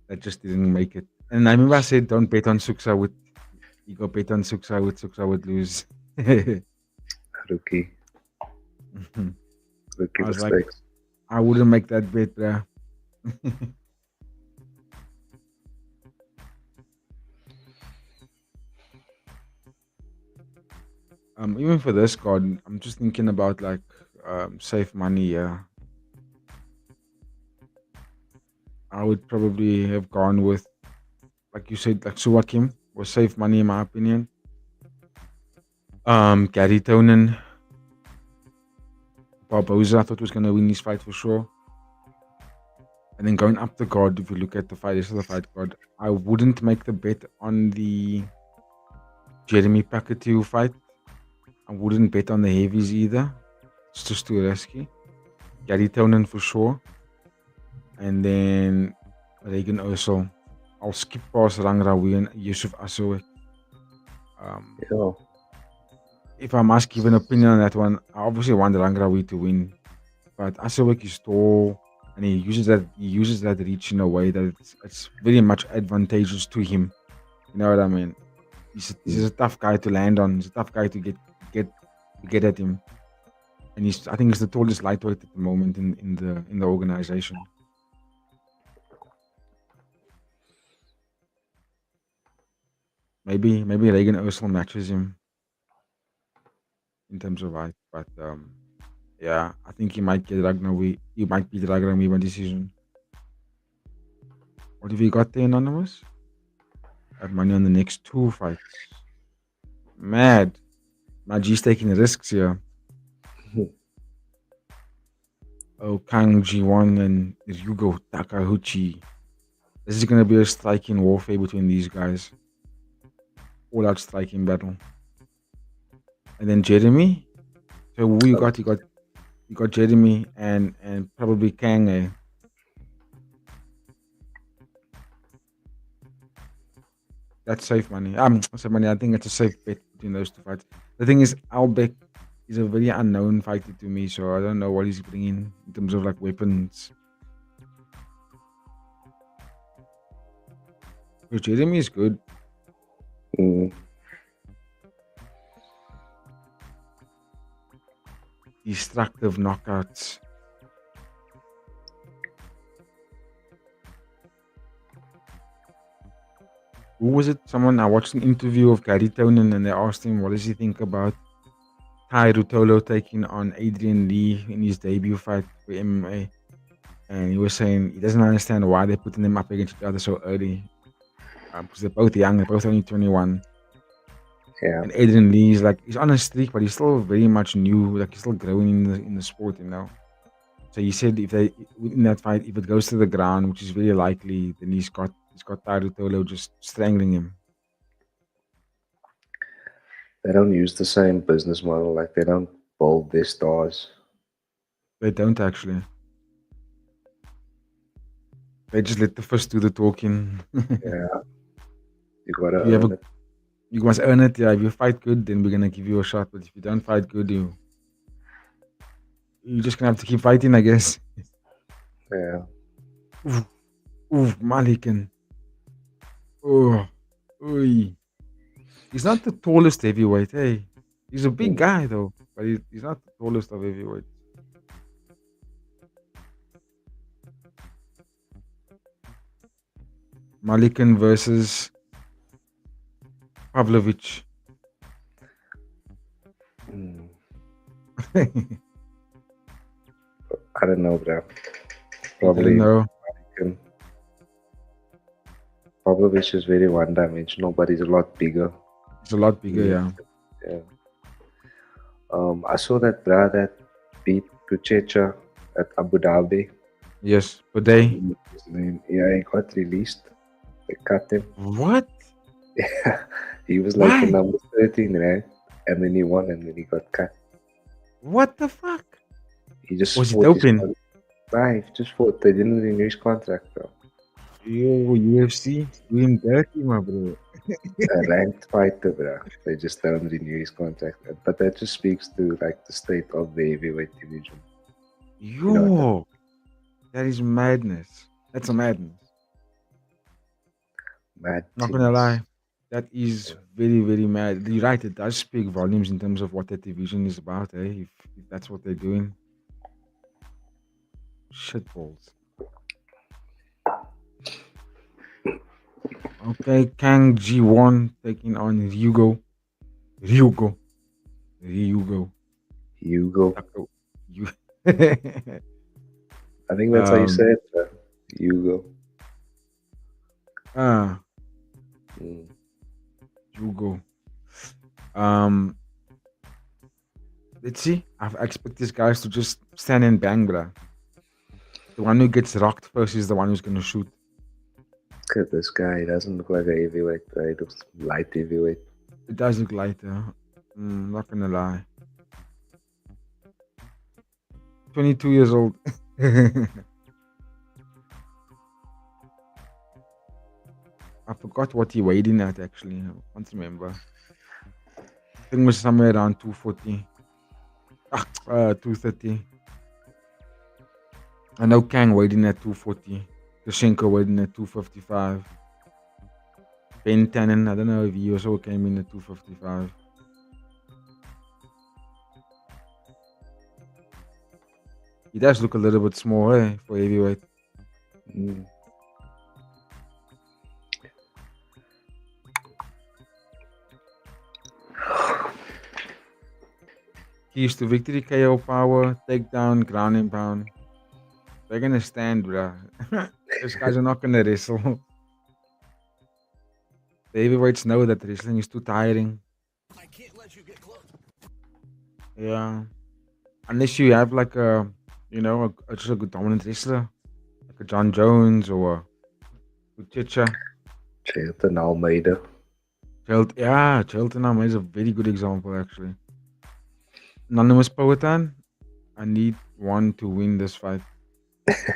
That just didn't make it. And I remember I said, don't bet on Suksa. You go bet on Suksa would lose. Rookie. Rookie I was mistakes. like, I wouldn't make that bet, bruh. Even for this card, I'm just thinking about like safe money. Yeah, I would probably have gone with, like you said, like Suakim was safe money in my opinion. Garry Tonon, Barboza, I thought was gonna win this fight for sure. And then going up the card, if you look at the rest of the fight card, I wouldn't make the bet on the Jeremy Pacatiw fight. I wouldn't bet on the heavies either. It's just too risky. Garry Tonon for sure. And then Regian Eersel. I'll skip past Rungrawee and Youssef Assouik. Yeah. If I must give an opinion on that one, I obviously want Rungrawee to win. But Assouik is tall and he uses that reach in a way that it's very much advantageous to him. You know what I mean? He's a tough guy to land on. He's a tough guy to get at him. And I think he's the tallest lightweight at the moment in the organization. Maybe Regian Eersel matches him in terms of height, but yeah, I think he might get Rungrawee. He might beat Rungrawee by decision. What have you got there, Anonymous? I have money on the next 2 fights. Mad. Maji's taking risks here. Kang G1 and Ryugo Takeuchi. This is going to be a striking warfare between these guys. All out striking battle. And then Jeremy. So who you got? You got Jeremy and probably Kang. That's safe money. I think it's a safe bet between those 2 fights. The thing is, Albeck is a very unknown fighter to me, so I don't know what he's bringing in terms of like weapons. But Jeremy is good. Destructive knockouts. Who was it? I watched an interview of Garry Tonon and they asked him what does he think about Tai Rutolo taking on Adrian Lee in his debut fight for MMA. And he was saying he doesn't understand why they're putting them up against each other so early. Because they're both young, they're both only 21. Yeah. And Adrian Lee is he's on a streak, but he's still very much new. He's still growing in the sport, you know. So he said in that fight, if it goes to the ground, which is very likely, then he's got Tai Rutolo just strangling him. They don't use the same business model. They don't build their stars. They don't actually. They just let the fist do the talking. Yeah. You gotta earn it. You must earn it. Yeah, if you fight good, then we're gonna give you a shot. But if you don't fight good, you're just gonna have to keep fighting, I guess. Yeah. Oof, Malikan. Oh, oy. He's not the tallest heavyweight, hey. He's a big guy though, but he's not the tallest of heavyweights. Malikan versus Pavlovich. I don't know, bro. Probably Malikan. Pavlovich is very one-dimensional, but he's a lot bigger. He's a lot bigger, yeah. Yeah. I saw that bro that beat Grishenko at Abu Dhabi. Yes, but they. His name. Yeah, he got released. They cut him. What? Yeah, he was the number 13, right? And then he won, and then he got cut. What the fuck? He just was it open? Nah, he just fought. They didn't renew his contract, bro. Yo, UFC, doing dirty, my bro. A ranked fighter, bro. They just don't renew his contract. But that just speaks to the state of the heavyweight division. Yo, that is madness. That's a madness. Mad. Not gonna lie, that is very, very mad. You're right. It does speak volumes in terms of what that division is about, eh? If that's what they're doing. Shitballs. Okay, Kang G1 taking on Ryugo. I think that's how you say it, sir. Hugo. Hugo. Let's see. I expect these guys to just stand and bang, bruh. The one who gets rocked first is the one who's gonna shoot. Look at this guy. He doesn't look like a heavyweight, right? He looks light heavyweight. It does look lighter. Not gonna lie. 22 years old. I forgot what he weighed in at actually. I can't remember. I think it was somewhere around 240. 230. I know Kang weighed in at 240. Grishenko weighed in at 255. Tynan, I don't know if he also came in at 255. He does look a little bit small, for heavyweight. Keys to victory: KO, power, takedown, ground and pound. They're gonna stand, bruh. Those guys are not gonna wrestle. The heavyweights know that wrestling is too tiring. I can't let you get close. Yeah. Unless you have like just a good dominant wrestler. Like a John Jones or a Chicha. Chelton Almeida. Chelton Almeida is a very good example actually. Anonymous Powhatan, I need one to win this fight.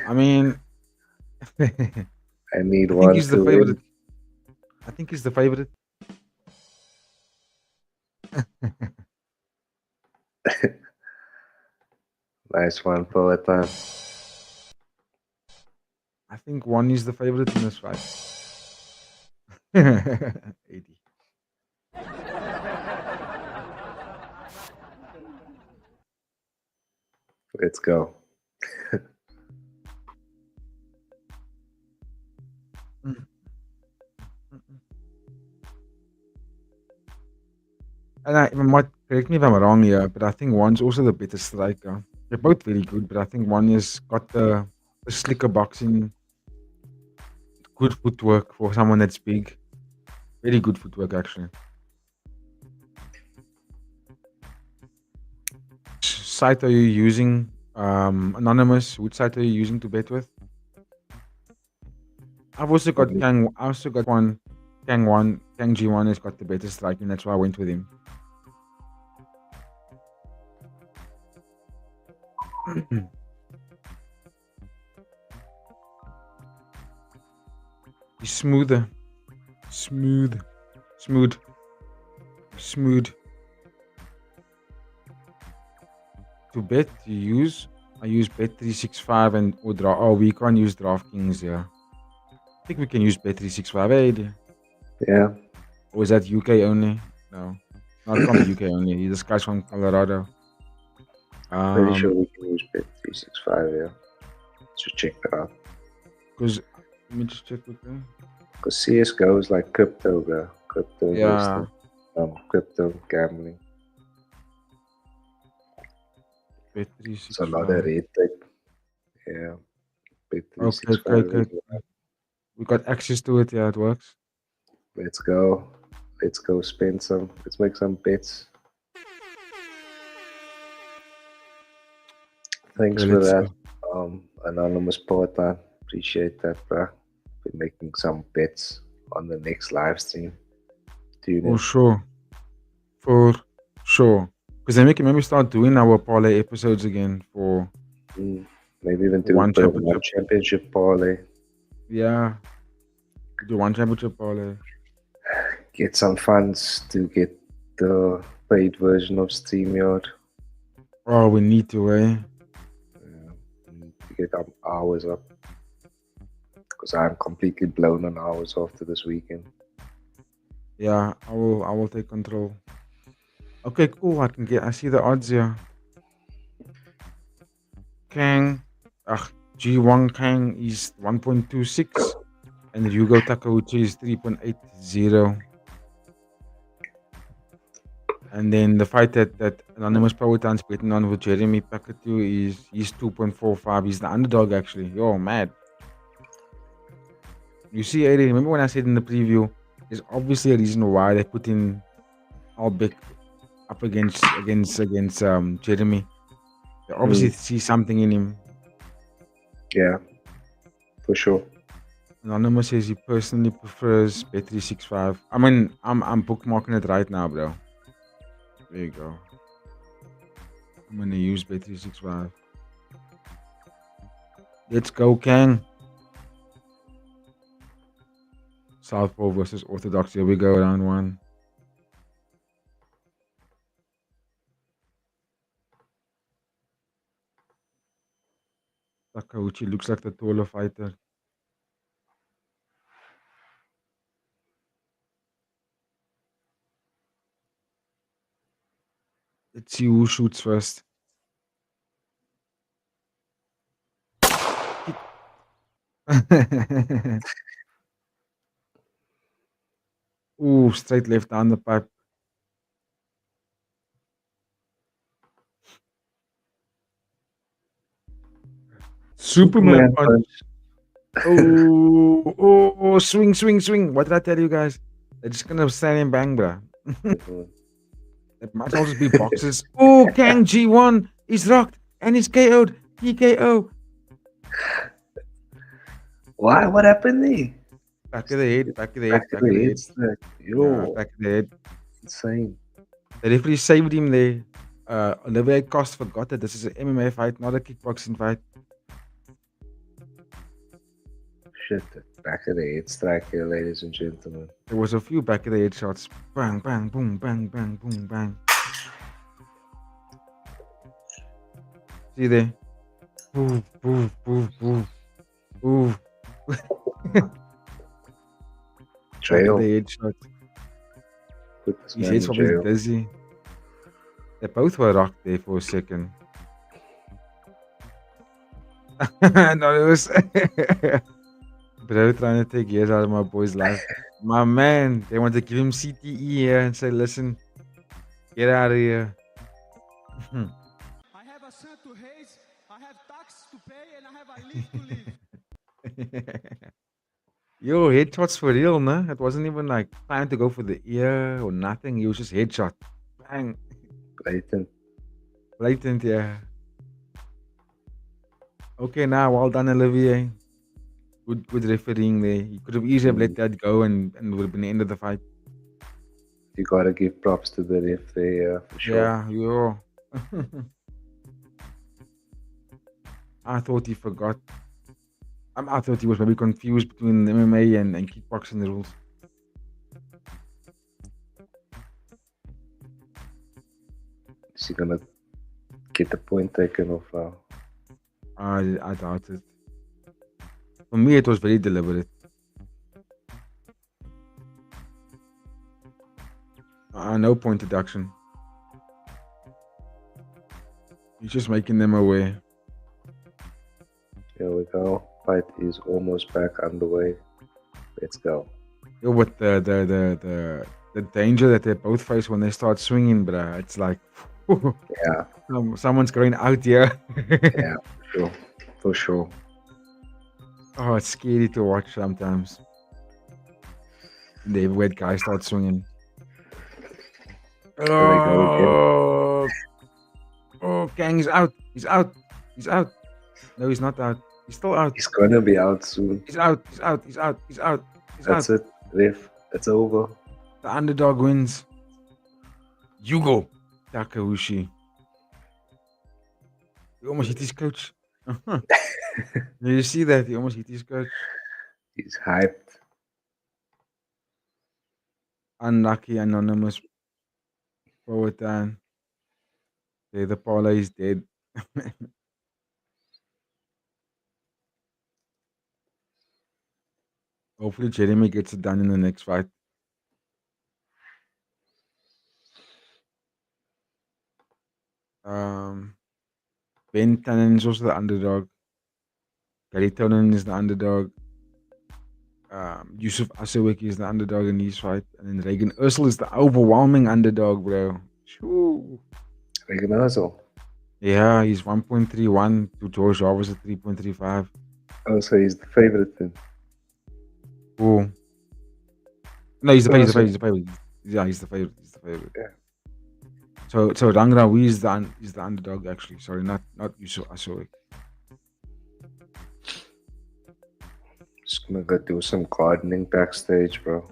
I mean, I need one he's to the favorite. win. I think he's the favorite. Nice one, Powhatan. I think one is the favorite in this fight. 80. Let's go. And correct me if I'm wrong here, but I think one's also the better striker. They're both very good, but I think one has got the slicker boxing, good footwork for someone that's big. Very good footwork, actually. Site are you using? Anonymous, which site are you using to bet with? I've also got Kang. I also got one. Kang G1 has got the better striking. That's why I went with him. He's smoother. Smooth. To bet, I use Bet365 and or draw. Oh, we can't use DraftKings here. I think we can use Bet365. Yeah. Or is that UK only? No, it can't be UK only. This guy's from Colorado. Pretty sure we can use Bet365, yeah. Just check that out. Because, let me just check quickly. Because CSGO is like crypto, bro. Crypto Yeah. crypto gambling. Bet365. It's a lot of red tape. Yeah. Bet365. Okay. We got access to it. Yeah, it works. Let's go. Let's go spend some. Let's make some bets. Thanks for that, Anonymous Powhatan. Appreciate that, bro. Been making some bets on the next live stream. Tune in. For sure. Because then we can maybe start doing our parlay episodes again for maybe even do one one championship parlay. Yeah. Do one championship parlay. Get some funds to get the paid version of StreamYard. Oh, we need to, To get hours up. Because I'm completely blown on hours after this weekend. Yeah, I will take control. Okay, cool. I see the odds here. G1 Kang is 1.26 and Ryugo Takeuchi is 3.80. And then the fight that Anonymous Powhatan's betting on with Jeremy Pacatiw is 2.45. He's the underdog actually. Yo, mad. You see, Eddie, remember when I said in the preview, there's obviously a reason why they put in Albeck up against Jeremy. They obviously see something in him. Yeah, for sure. Anonymous says he personally prefers Bet365. I mean, I'm bookmarking it right now, bro. There you go. I'm gonna use Bet365. Let's go, Kang. Southpaw versus Orthodox. Here we go, round one. Takeuchi looks like the taller fighter. Let's see who shoots first. Ooh, straight left down the pipe. Superman punch. Oh, swing. What did I tell you guys? They're just gonna stand and bang, bruh. It might all just be boxes. Oh, Kang G1 is rocked and he's KO'd. TKO. Why? What happened there? Back of the head. Back of the head. Yo, back of the head. Insane. The referee saved him there. Olivier Cost forgot that this is an MMA fight, not a kickboxing fight. Shit, back of the head strike here, ladies and gentlemen. There was a few back of the head shots. Bang, bang, boom, bang, bang, boom, bang. See there? Ooh. Jail. The head shot. His head's probably dizzy. They both were rocked there for a second. No, it was bro trying to take years out of my boy's life. My man, they want to give him CTE here and say, listen, get out of here. I have a son to raise, I have tax to pay, and I have a live to live. Yo, headshots for real, no? It wasn't even like trying to go for the ear or nothing. He was just headshot. Bang. Blatant, yeah. Okay, now, well done, Olivier. Good refereeing there. You could have easily let that go and it would have been the end of the fight. You gotta give props to the ref there, for sure. Yeah, yo. I thought he forgot. I thought he was maybe confused between MMA and kickboxing rules. Is he gonna get the point taken off now? I doubt it. For me, it was very deliberate. No point deduction. He's just making them aware. Here we go. Fight is almost back underway. Let's go. Yo, but the danger that they both face when they start swinging, bruh, it's like, yeah, someone's going out here. Yeah, for sure. Oh, it's scary to watch sometimes. The heavyweight guy starts swinging. Oh, Kang is out. He's out. No, he's not out. He's still out. He's gonna be out soon. He's out. That's it, ref. It's over. The underdog wins. You go, Takeuchi. He almost hit his coach. Did you see that? He almost hit his coach. He's hyped. Unlucky, anonymous. Forward down. The parlay is dead. Hopefully Jeremy gets it done in the next fight. Ben Tynan is also the underdog. Garry Tonon is the underdog. Youssef Assouik is the underdog in his fight. And then Regian Eersel is the overwhelming underdog, bro. Shoo. Regian Eersel? Yeah, he's 1.31 to George Jarvis at 3.35. Oh, so he's the favorite then? Oh. No, he's the favorite. Yeah, he's the favorite. Yeah. So Rungrawee is the underdog actually. Sorry, not Youssef Assouik. I'm gonna go do some gardening backstage, bro.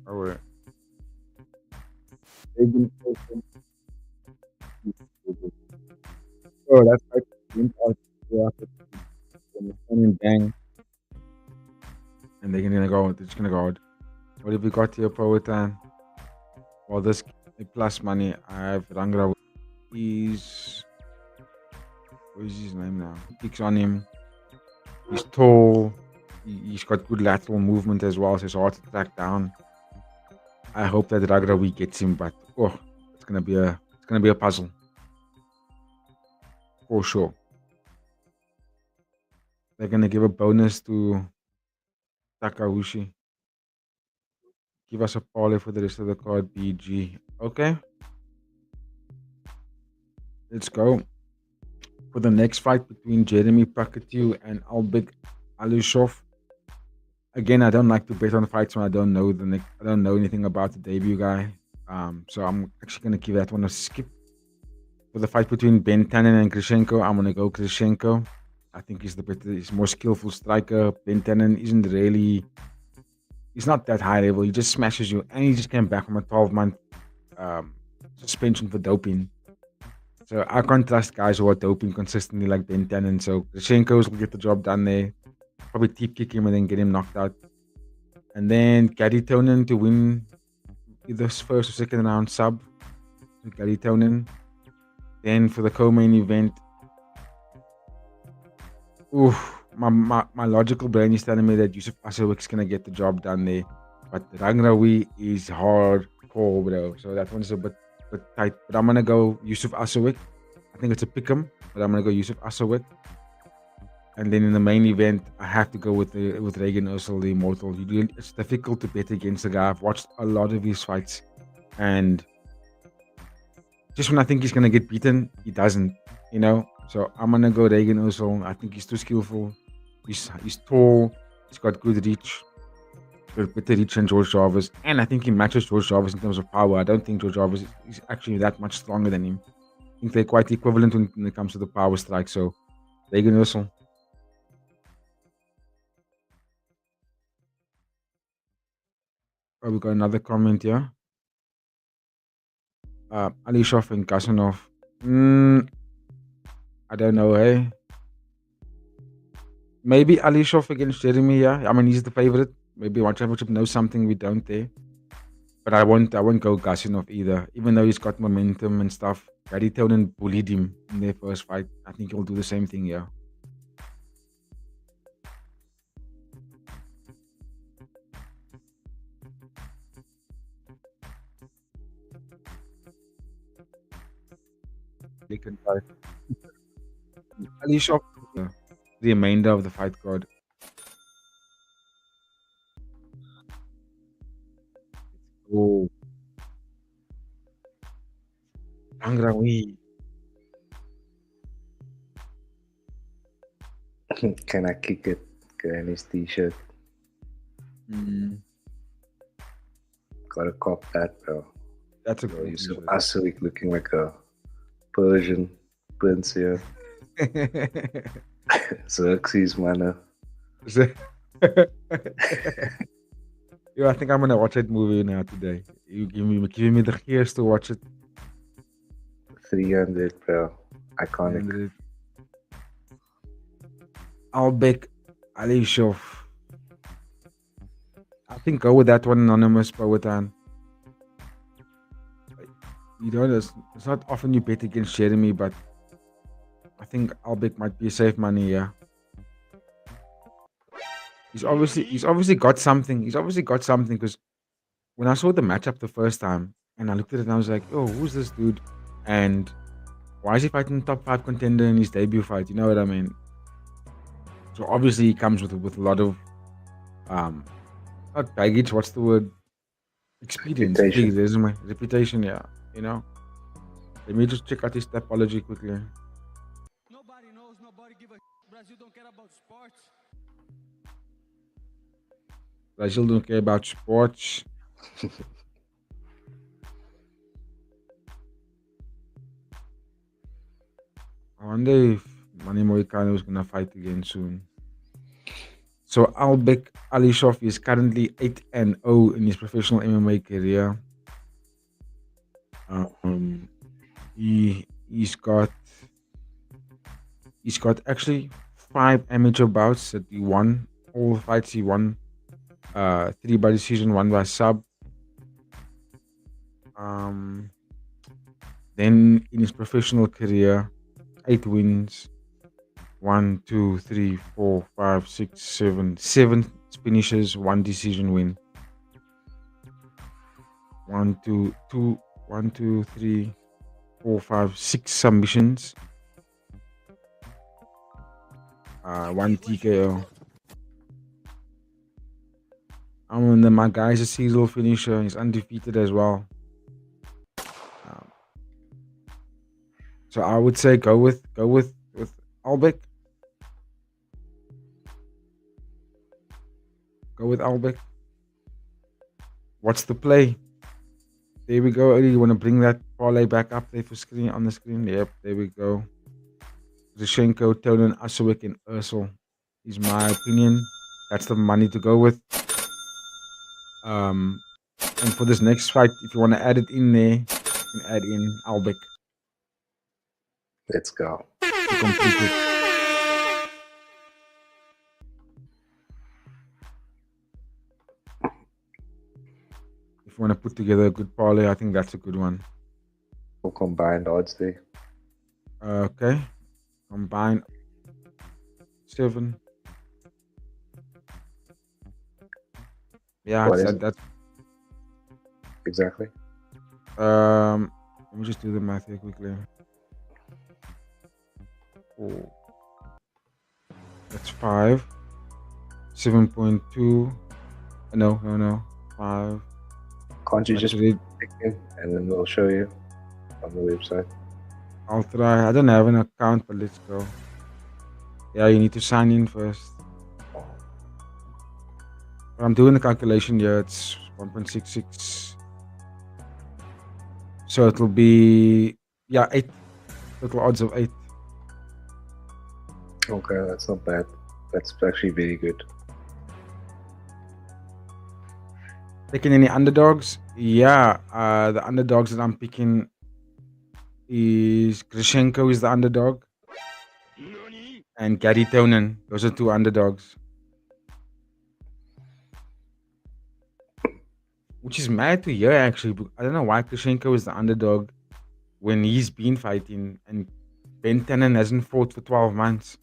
Oh, wait. Oh, that's like went out and bang, and they're gonna go. They're just gonna go out. What have we got here, Poetan? Well, this plus money. I have Rungrawee. He's what is his name now? He kicks on him. He's tall. He's got good lateral movement as well, so it's hard to track down. I hope that Rungrawee gets him, but it's gonna be a puzzle for sure. They're gonna give a bonus to Takeuchi. Give us a parlay for the rest of the card, BG. Okay. Let's go. For the next fight between Jeremy Pacatiw and Albek Alyshov. Again, I don't like to bet on fights when I don't know anything about the debut guy. So I'm actually gonna give that one a skip. For the fight between Tynan and Grishenko, I'm gonna go Grishenko. I think he's more skillful striker. Tynan isn't really. He's not that high level. He just smashes you, and he just came back from a 12-month suspension for doping. So I can't trust guys who are doping consistently like Tynan. So Grishenko's will get the job done there. Probably deep kick him and then get him knocked out. And then Garry Tonon to win either first or second round sub. Garry Tonon. Then for the co-main event, my logical brain is telling me that Youssef Assouik is gonna get the job done there, but Rungrawee is hardcore, bro. So that one's a bit tight. But I'm gonna go Youssef Assouik. I think it's a pick'em, but I'm gonna go Youssef Assouik. And then in the main event, I have to go with Regian, Eersel, the Immortal. It's difficult to bet against the guy. I've watched a lot of his fights, and just when I think he's gonna get beaten, he doesn't. So I'm gonna go Regian Eersel. I think he's too skillful. He's tall. He's got good reach. He's got better reach than George Jarvis, and I think he matches George Jarvis in terms of power. I don't think George Jarvis is actually that much stronger than him. I think they're quite equivalent when it comes to the power strike. So Regian Eersel. Oh, we got another comment here. Alyshov and Gasanov. I don't know, hey. Maybe Alyshov against Jeremy, yeah. I mean, he's the favorite. Maybe One Championship knows something we don't there. But I won't go Gasanov either. Even though he's got momentum and stuff. Garry Tonon bullied him in their first fight. I think he'll do the same thing, yeah. They can fight. Alyshov, the remainder of the fight card. Oh, Rungrawee. Can I kick it? Granny's t-shirt. Gotta cop that, bro. That's a good Youssef Assouik looking like a Persian prince here. Xerxes manner. I think I'm gonna watch that movie now today. You giving me the gears to watch it. 300, bro. Iconic. Albek Alyshov. I think go with that one, Anonymous Poetan. It's not often you bet against Jeremy, but I think Albek might be safe money, yeah. He's obviously got something. He's obviously got something because when I saw the matchup the first time and I looked at it and I was like, oh, who's this dude? And why is he fighting top 5 contender in his debut fight? You know what I mean? So obviously he comes with a lot of not baggage, what's the word? Experience, reputation, yeah. Let me just check out his topology quickly. Nobody knows, nobody give a Brazil don't care about sports. Brazil don't care about sports. I wonder if Manny Moicano is gonna fight again soon. So Albek Alyshov is currently 8-0 in his professional MMA career. He's got actually 5 amateur bouts that he won. All fights he won. 3 by decision, 1 by sub. Then in his professional career, 8 wins. 1, 2, 3, 4, 5, 6, 7. 7 finishes, 1 decision win. 1, 2, 3, 4, 5, 6 submissions. 1 TKO. And then my guy's a serial finisher. He's undefeated as well. So I would say go with Albek. Go with Albek. What's the play? There we go. You want to bring that parlay back up there on the screen? Yep, there we go. Grishenko, Tonon, Assouik, and Eersel is my opinion. That's the money to go with. And for this next fight, if you want to add it in there, you can add in Albek. Let's go. To complete it. If you want to put together a good parlay, I think that's a good one. For combined odds there. Okay. Combined 7. Yeah, that's exactly. Let me just do the math here quickly. 4. That's 5. 7.2. No. 5. Can't you just pick in and then we'll show you on the website? I'll try. I don't have an account, but let's go. Yeah, you need to sign in first. But I'm doing the calculation here. It's 1.66. So it'll be 8. Total odds of 8. Okay, that's not bad. That's actually very good. Picking any underdogs? Yeah, the underdogs that I'm picking is Grishenko is the underdog, and Garry Tonon. Those are 2 underdogs. Which is mad to hear, actually. I don't know why Grishenko is the underdog when he's been fighting, and Ben Tynan hasn't fought for 12 months.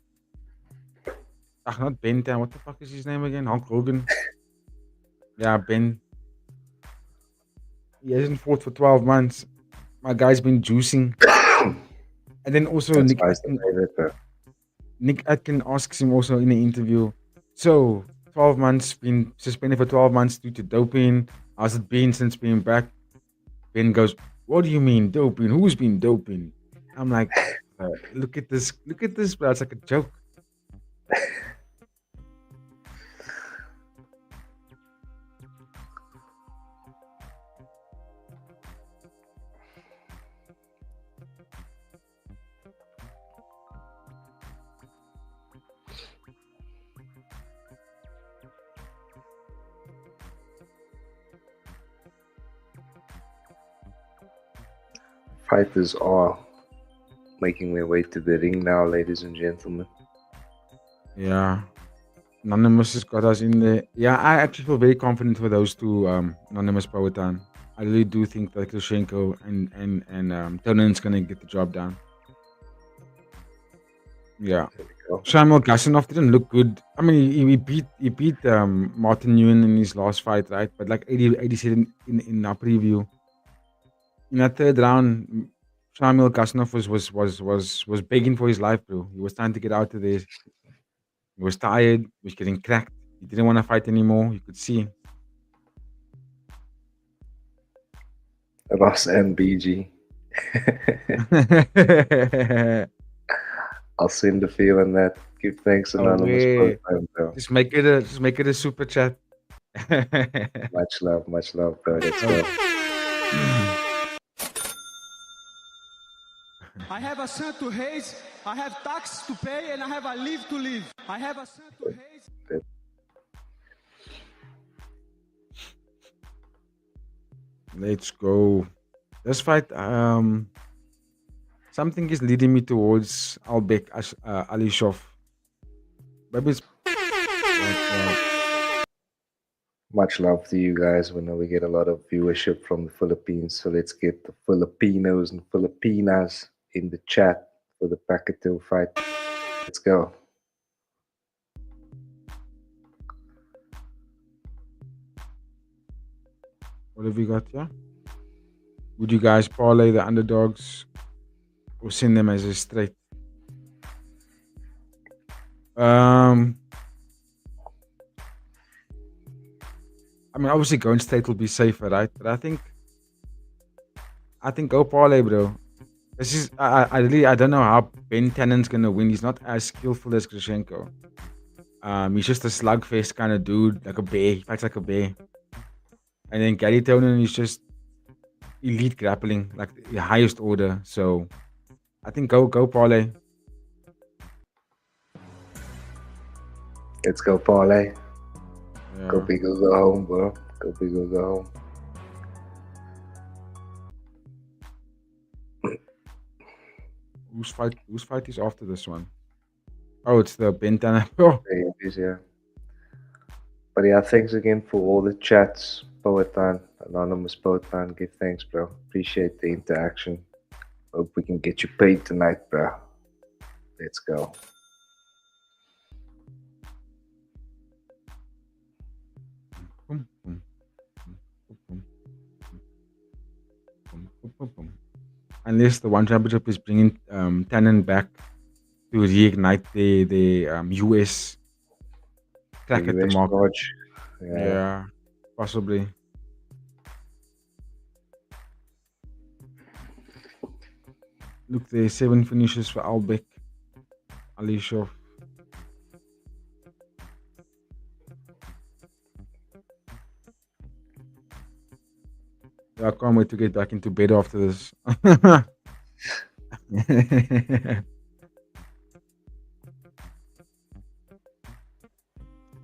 Not Ben Tynan. What the fuck is his name again? Hulk Hogan. Yeah, Ben. He hasn't fought for 12 months. My guy's been juicing. And then also Nick Atkin asks him also in the interview, so 12 months, been suspended for 12 months due to doping. How's it been since being back? Ben goes, what do you mean doping? Who's been doping? I'm like, look at this, bro. It's like a joke. Fighters are making their way to the ring now, ladies and gentlemen. Yeah. Anonymous has got us in there. Yeah, I actually feel very confident for those 2 Anonymous Powhatan. I really do think that Grishenko and Tonon's gonna get the job done. Yeah. Shamil Gasanov didn't look good. I mean, he beat Martin Nguyen in his last fight, right? But like 80 said in our preview, in that 3rd round, Shamil Gasanov was begging for his life, bro. He was trying to get out of there. He was tired. He was getting cracked. He didn't want to fight anymore. You could see. Ross and BG. I'll send a feel on that. Give thanks, Anonymous. Just make it a super chat. Much love, bro. Let's go. I have a son to raise, I have tax to pay, and I have a live to live. I have a son to raise. Let's go. This fight, something is leading me towards Alyshov. Maybe it's Much love to you guys. We know we get a lot of viewership from the Philippines, so let's get the Filipinos and Filipinas in the chat for the Pacatiw fight. Let's go. What have we got here? Would you guys parlay the underdogs or send them as a straight? I mean, obviously going straight will be safer, right? But I think go parlay, bro. This is I don't know how Ben Tannen's gonna win. He's not as skillful as Grishenko. He's just a slugfest kind of dude, like a bear. He fights like a bear. And then Garry Tonon is just elite grappling, like the highest order. So I think go parlay. Let's go parlay. Yeah. Go big or go home, bro. Go big or go home. Whose fight is after this one? Oh, it's the Ben Tannen. Oh. There it is, yeah. But yeah, thanks again for all the chats, Poetan, Anonymous Poetan. Give thanks, bro. Appreciate the interaction. Hope we can get you paid tonight, bro. Let's go. Unless the one championship is bringing Tannen back to reignite the US crack at the market. Yeah, possibly. Look, there 7 finishes for Albeck, Alyshov. I can't wait to get back into bed after this.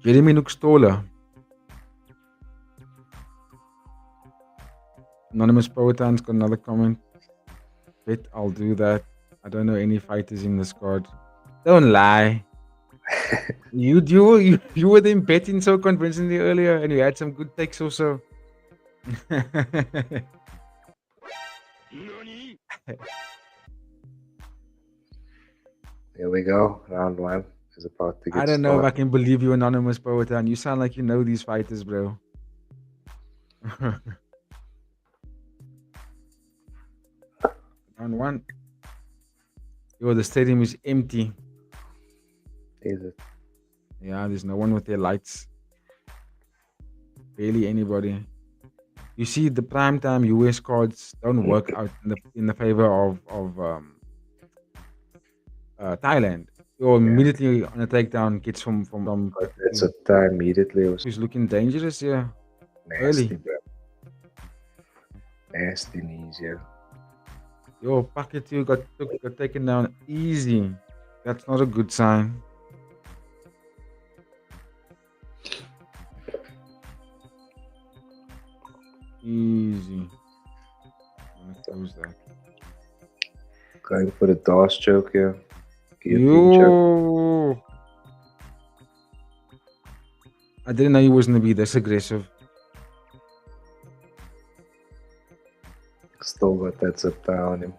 Jeremy looks taller. Anonymous Poetan's got another comment. Bet I'll do that. I don't know any fighters in this card. Don't lie. You were then betting so convincingly earlier, and you had some good takes also. Here we go. Round 1 is about to get I don't know if started. I can believe you, Anonymous Poetan. You sound like you know these fighters, bro. Round 1. Yo, the stadium is empty. Is it? Yeah, there's no one with their lights. Barely anybody. You see, the primetime US cards don't work out in the favor of Thailand. You're immediately on a takedown, gets from That's a time immediately. He's looking dangerous here. Nasty, Early. bro. Nasty knees, yeah. Yo, Pacatiw got taken down easy. That's not a good sign. Easy. I'm gonna close that. Going for the DOS choke here. Guillotine choke. Yo! I didn't know he was gonna be this aggressive. Still got that zip tie on him.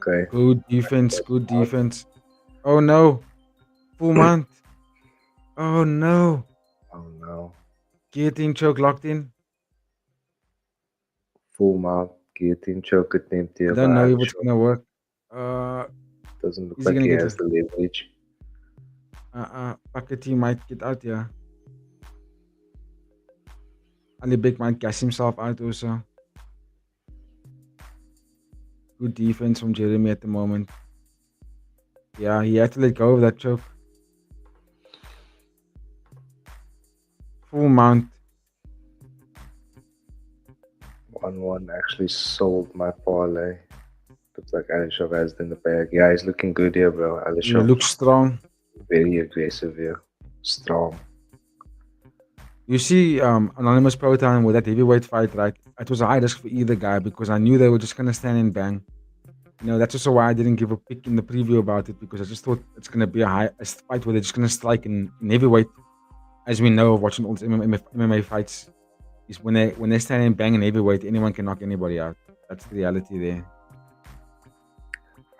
Okay. Good defense, good defense. Oh no. Full mount. Oh no. Oh no. Guillotine choke locked in. Full mount. Guillotine choke attempt here. I don't know if by it's gonna work. Doesn't look is he like gonna he get has the leverage. Pacatiw might get out here. Alibek might gas himself out also. Good defense from Jeremy at the moment. Yeah, he had to let go of that choke. Full mount. 1-1 actually sold my parlay. Looks like Alyshov has it in the bag. Yeah, he's looking good here, bro. He Alyshov looks strong. very aggressive here. Strong. You see, Anonymous Proton with that heavyweight fight, right? It was a high risk for either guy because I knew they were just gonna stand and bang. That's also why I didn't give a pick in the preview about it because I just thought it's gonna be a fight where they're just gonna strike in heavyweight. As we know of watching all these MMA fights, is when they stand and bang in heavyweight, anyone can knock anybody out. That's the reality there.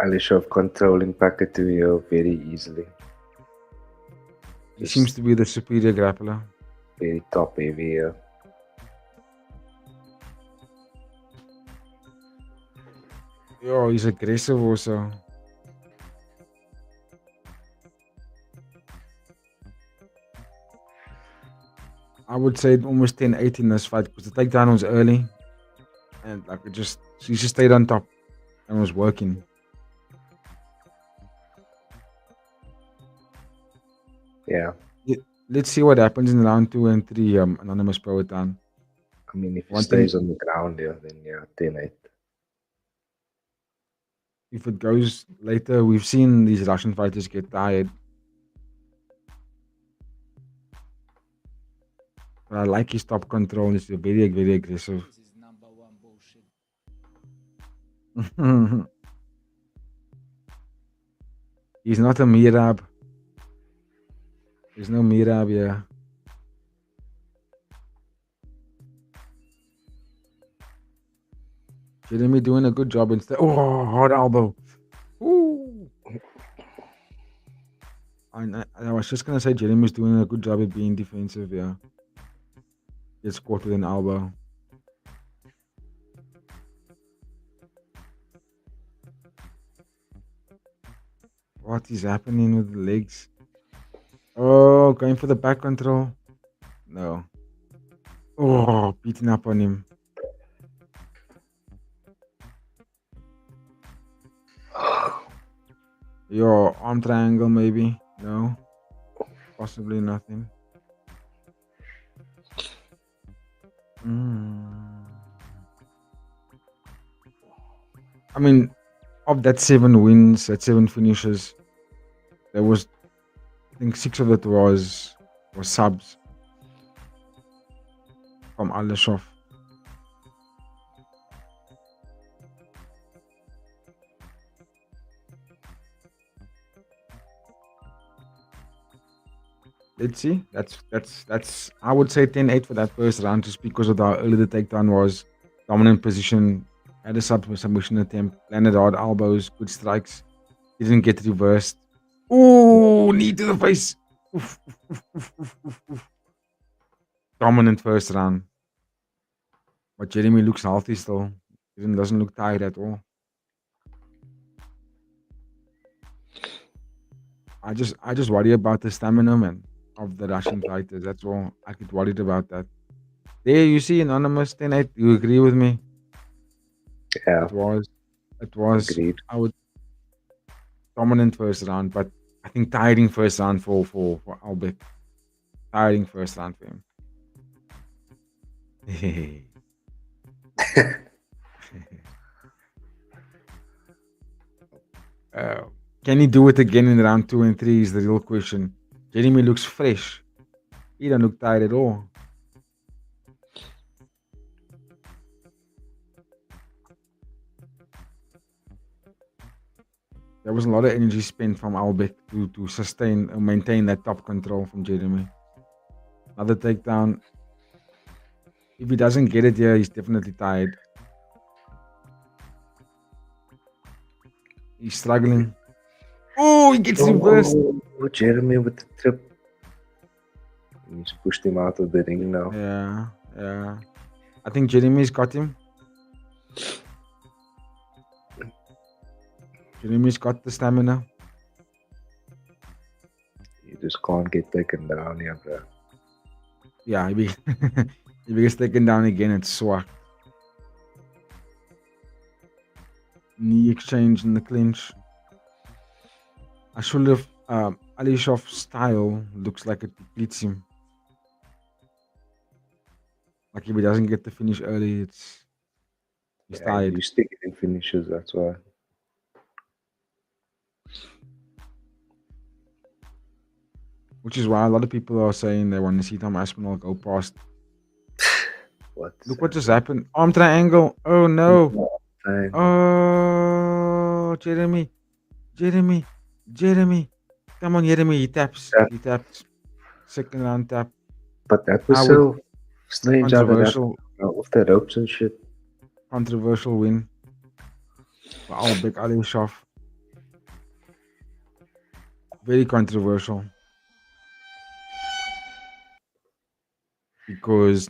Alyshov controlling Pacatiw very easily. He seems to be the superior grappler. Very top heavy here. Yo, he's aggressive also. I would say almost 10-8 in this fight because the takedown was early. And like he just stayed on top and was working. Yeah. Let's see what happens in round 2 and 3, Anonymous Proton. I mean, if he stays on the ground here, then yeah, 10-8. If it goes later, we've seen these Russian fighters get tired. But I like his top control. It's very, very aggressive. This is number one bullshit. He's not a Mirab. There's no Mirab here. Jeremy doing a good job instead. Oh, hard elbow. Ooh. I was just going to say Jeremy's doing a good job at being defensive, yeah. Gets caught with an elbow. What is happening with the legs? Oh, going for the back control. No. Oh, beating up on him. Your arm triangle, maybe? No. Possibly nothing. I mean, of that 7 wins, that 7 finishes, there was, I think 6 of it was subs from Alyshov. Let's see. That's I would say 10-8 for that first round just because of how early the takedown was. Dominant position, had a submission attempt, landed hard elbows, good strikes. Didn't get reversed. Ooh, knee to the face. Oof. Dominant first round. But Jeremy looks healthy still. He doesn't look tired at all. I just worry about the stamina, man, of the Russian fighters. That's all. I get worried about that. There you see Anonymous 10-8. You agree with me? Yeah. It was Agreed. I would dominant first round, but I think tiring first round for Albert. Tiring first round for him. Can he do it again in round 2 and 3 is the real question. Jeremy looks fresh. He don't look tired at all. There was a lot of energy spent from Albert to sustain and maintain that top control from Jeremy. Another takedown. If he doesn't get it here, he's definitely tired. He's struggling. Oh, he gets reversed. Oh, Jeremy with the trip. He's pushed him out of the ring now. Yeah. I think Jeremy's got him. Jeremy's got the stamina. You just can't get taken down here, bro. Yeah, if he gets taken down again, it's swag. Knee exchange in the clinch. I should have. Alyshov's style looks like it depletes him. Like if he doesn't get the finish early, he's tired. You stick it in finishes, that's why. which is why a lot of people are saying they want to see Tom Aspinall go past. Look what just happened. Arm triangle. Oh no. Oh, Jeremy. Jeremy. Come on, Jeremy. He taps. Second round tap. But that was so strange how that controversial. With the ropes and shit. Controversial win. Wow, big Alyshov. Very controversial. Because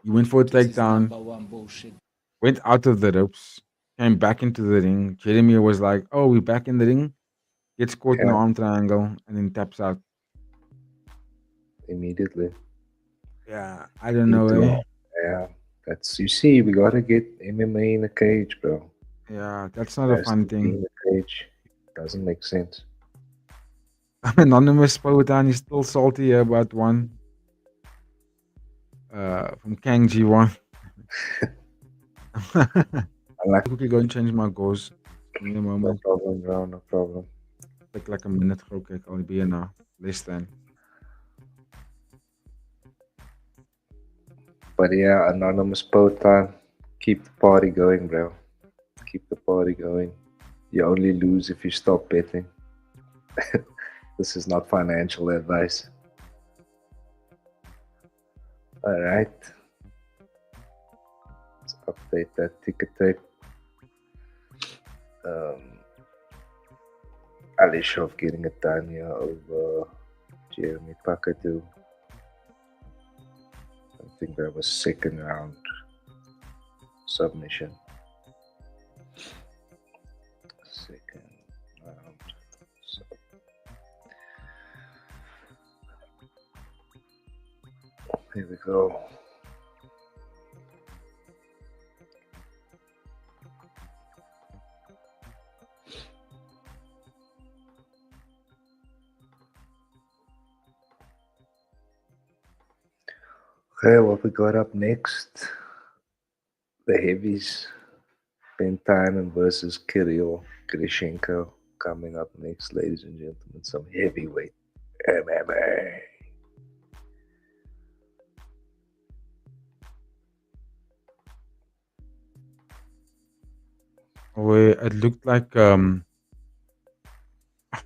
he went for a takedown, went out of the ropes, came back into the ring. Jeremy was like, oh, we're back in the ring. Gets caught in the arm triangle and then taps out. Immediately. Yeah, I don't know, eh? Yeah, that's, you see, we gotta get MMA in a cage, bro. Yeah, that's not a fun thing. In a cage. Doesn't make sense. Anonymous Potan is still salty about one. From Kang G1. I'll quickly go and change my goals. Give me a moment. No problem, bro. No problem. Take like a minute. Okay, I'll be here now. Less than. But yeah, Anonymous Potan, keep the party going, bro. Keep the party going. You only lose if you stop betting. This is not financial advice. All right. Let's update that ticket tape. Alyshov getting it done here over Jeremy Pacatiw. I think that was second round submission. Second round sub. Here we go. Okay, what we got up next? The heavies. Tynan versus Kirill Grishenko coming up next, ladies and gentlemen. Some heavyweight MMA. Where it looked like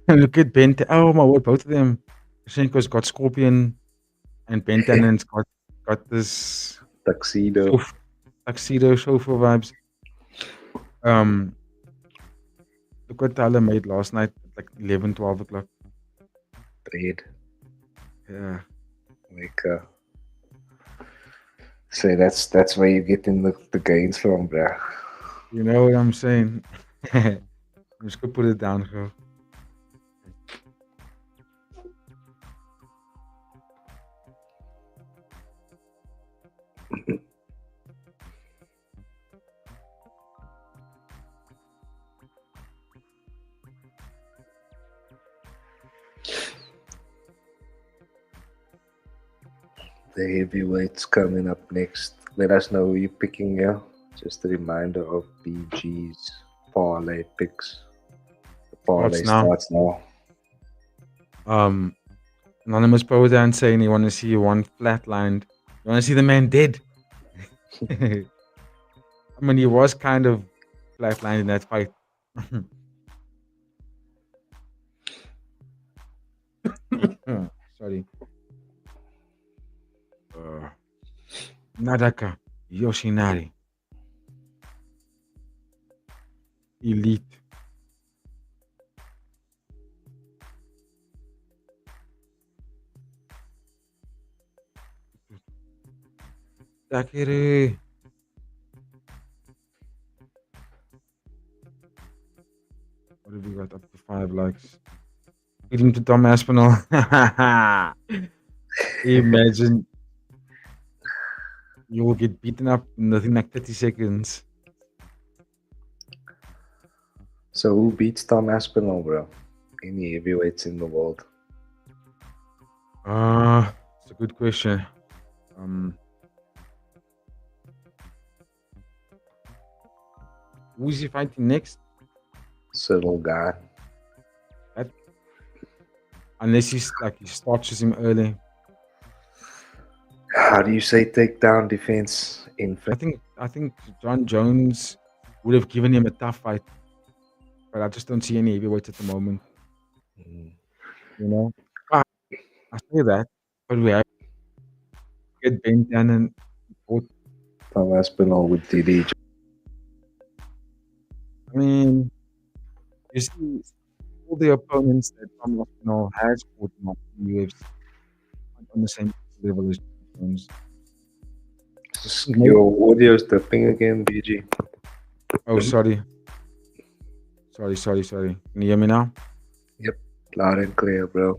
look at Ben. Oh my word, both of them. Grishenko's got Scorpion, and Ben Tannen's got this tuxedo chauffeur vibes. Look what Tyler made last night at like 11, 12 o'clock. Bread. Yeah. Like say that's where you're getting the gains from, bro. You know what I'm saying? I'm just gonna put it down, bro. The heavyweights coming up next. Let us know who you're picking here. Just a reminder of BG's parlay picks. The parlay starts now. Anonymous Podan saying you want to see one flatlined. You want to see the man dead. I mean, he was kind of flatlined in that fight. Sorry. Nadaka Yoshinari. Elite. Takeuchi. What have we got? Up to 5 likes. Leading to Tom Aspinall. Imagine you will get beaten up in nothing like 30 seconds. So who beats Tom Aspinall, bro? Any heavyweights in the world? It's a good question. Who's he fighting next? Cyril Gane. unless he starches him early. How do you say takedown defense in I think John Jones would have given him a tough fight, but I just don't see any heavyweights at the moment. Mm. You know, but I say that, but we have to get Ben Tannen. Tom Aspinall with DD. I mean, you see, all the opponents that Tom Aspinall has fought in the UFC aren't on the same level as John Jones. Your audio's dipping again, BG. Oh, sorry. Sorry. Can you hear me now? Yep, loud and clear, bro.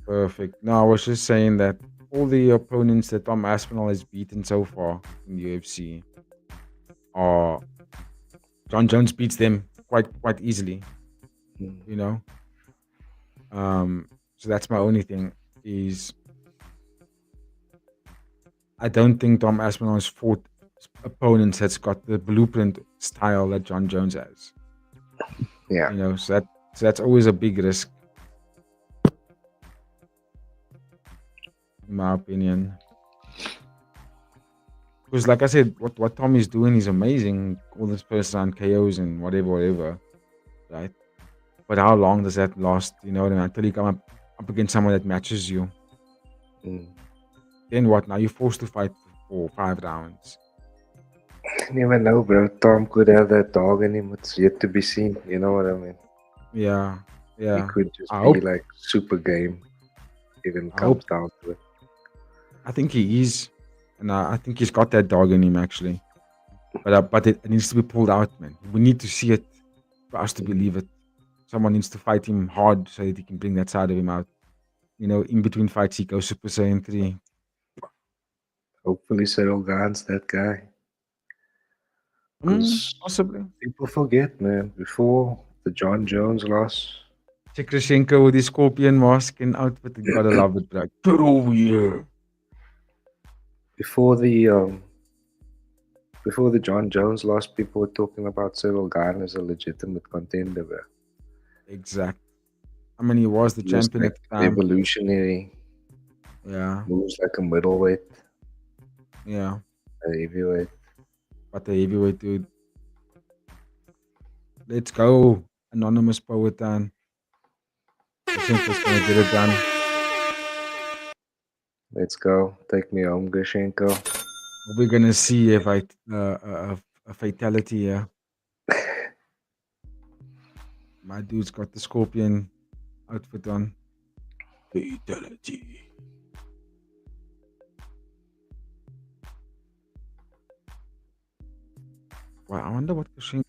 Perfect. No, I was just saying that all the opponents that Tom Aspinall has beaten so far in the UFC are John Jones beats them quite easily. You know? So that's my only thing is I don't think Tom Aspinall has fought opponents that's got the blueprint style that John Jones has. Yeah. You know, so that's always a big risk. In my opinion. Because like I said, what Tom is doing is amazing. All this first round KOs and whatever. Right? But how long does that last? You know what I mean? Until you come up against someone that matches you. Then what? Now you're forced to fight for 5 rounds. You never know, bro. Tom could have that dog in him. It's yet to be seen. You know what I mean? Yeah. He could just be like super game. Even comes down to it. I think he is. And I think he's got that dog in him, actually. But it needs to be pulled out, man. We need to see it for us to believe it. Someone needs to fight him hard so that he can bring that side of him out. You know, in between fights, he goes Super Saiyan 3. Hopefully, Cyril Gahn's that guy. Possibly. People forget, man. Before the John Jones loss, Grishenko with his scorpion mask and outfit, you gotta love it, bro. Get over here. Before the John Jones loss, people were talking about Cyril Gahn as a legitimate contender, bro. Exact. I mean, he was the champion at the time. Revolutionary. Yeah. Moves like a middleweight. Yeah. A heavyweight. But the heavyweight, dude. Let's go. Anonymous Poetan. Grishenko's gonna get it done. Let's go. Take me home, Grishenko. We're gonna see a fatality here. My dude's got the scorpion outfit on. Fatality. Wow, I wonder what Grishenko.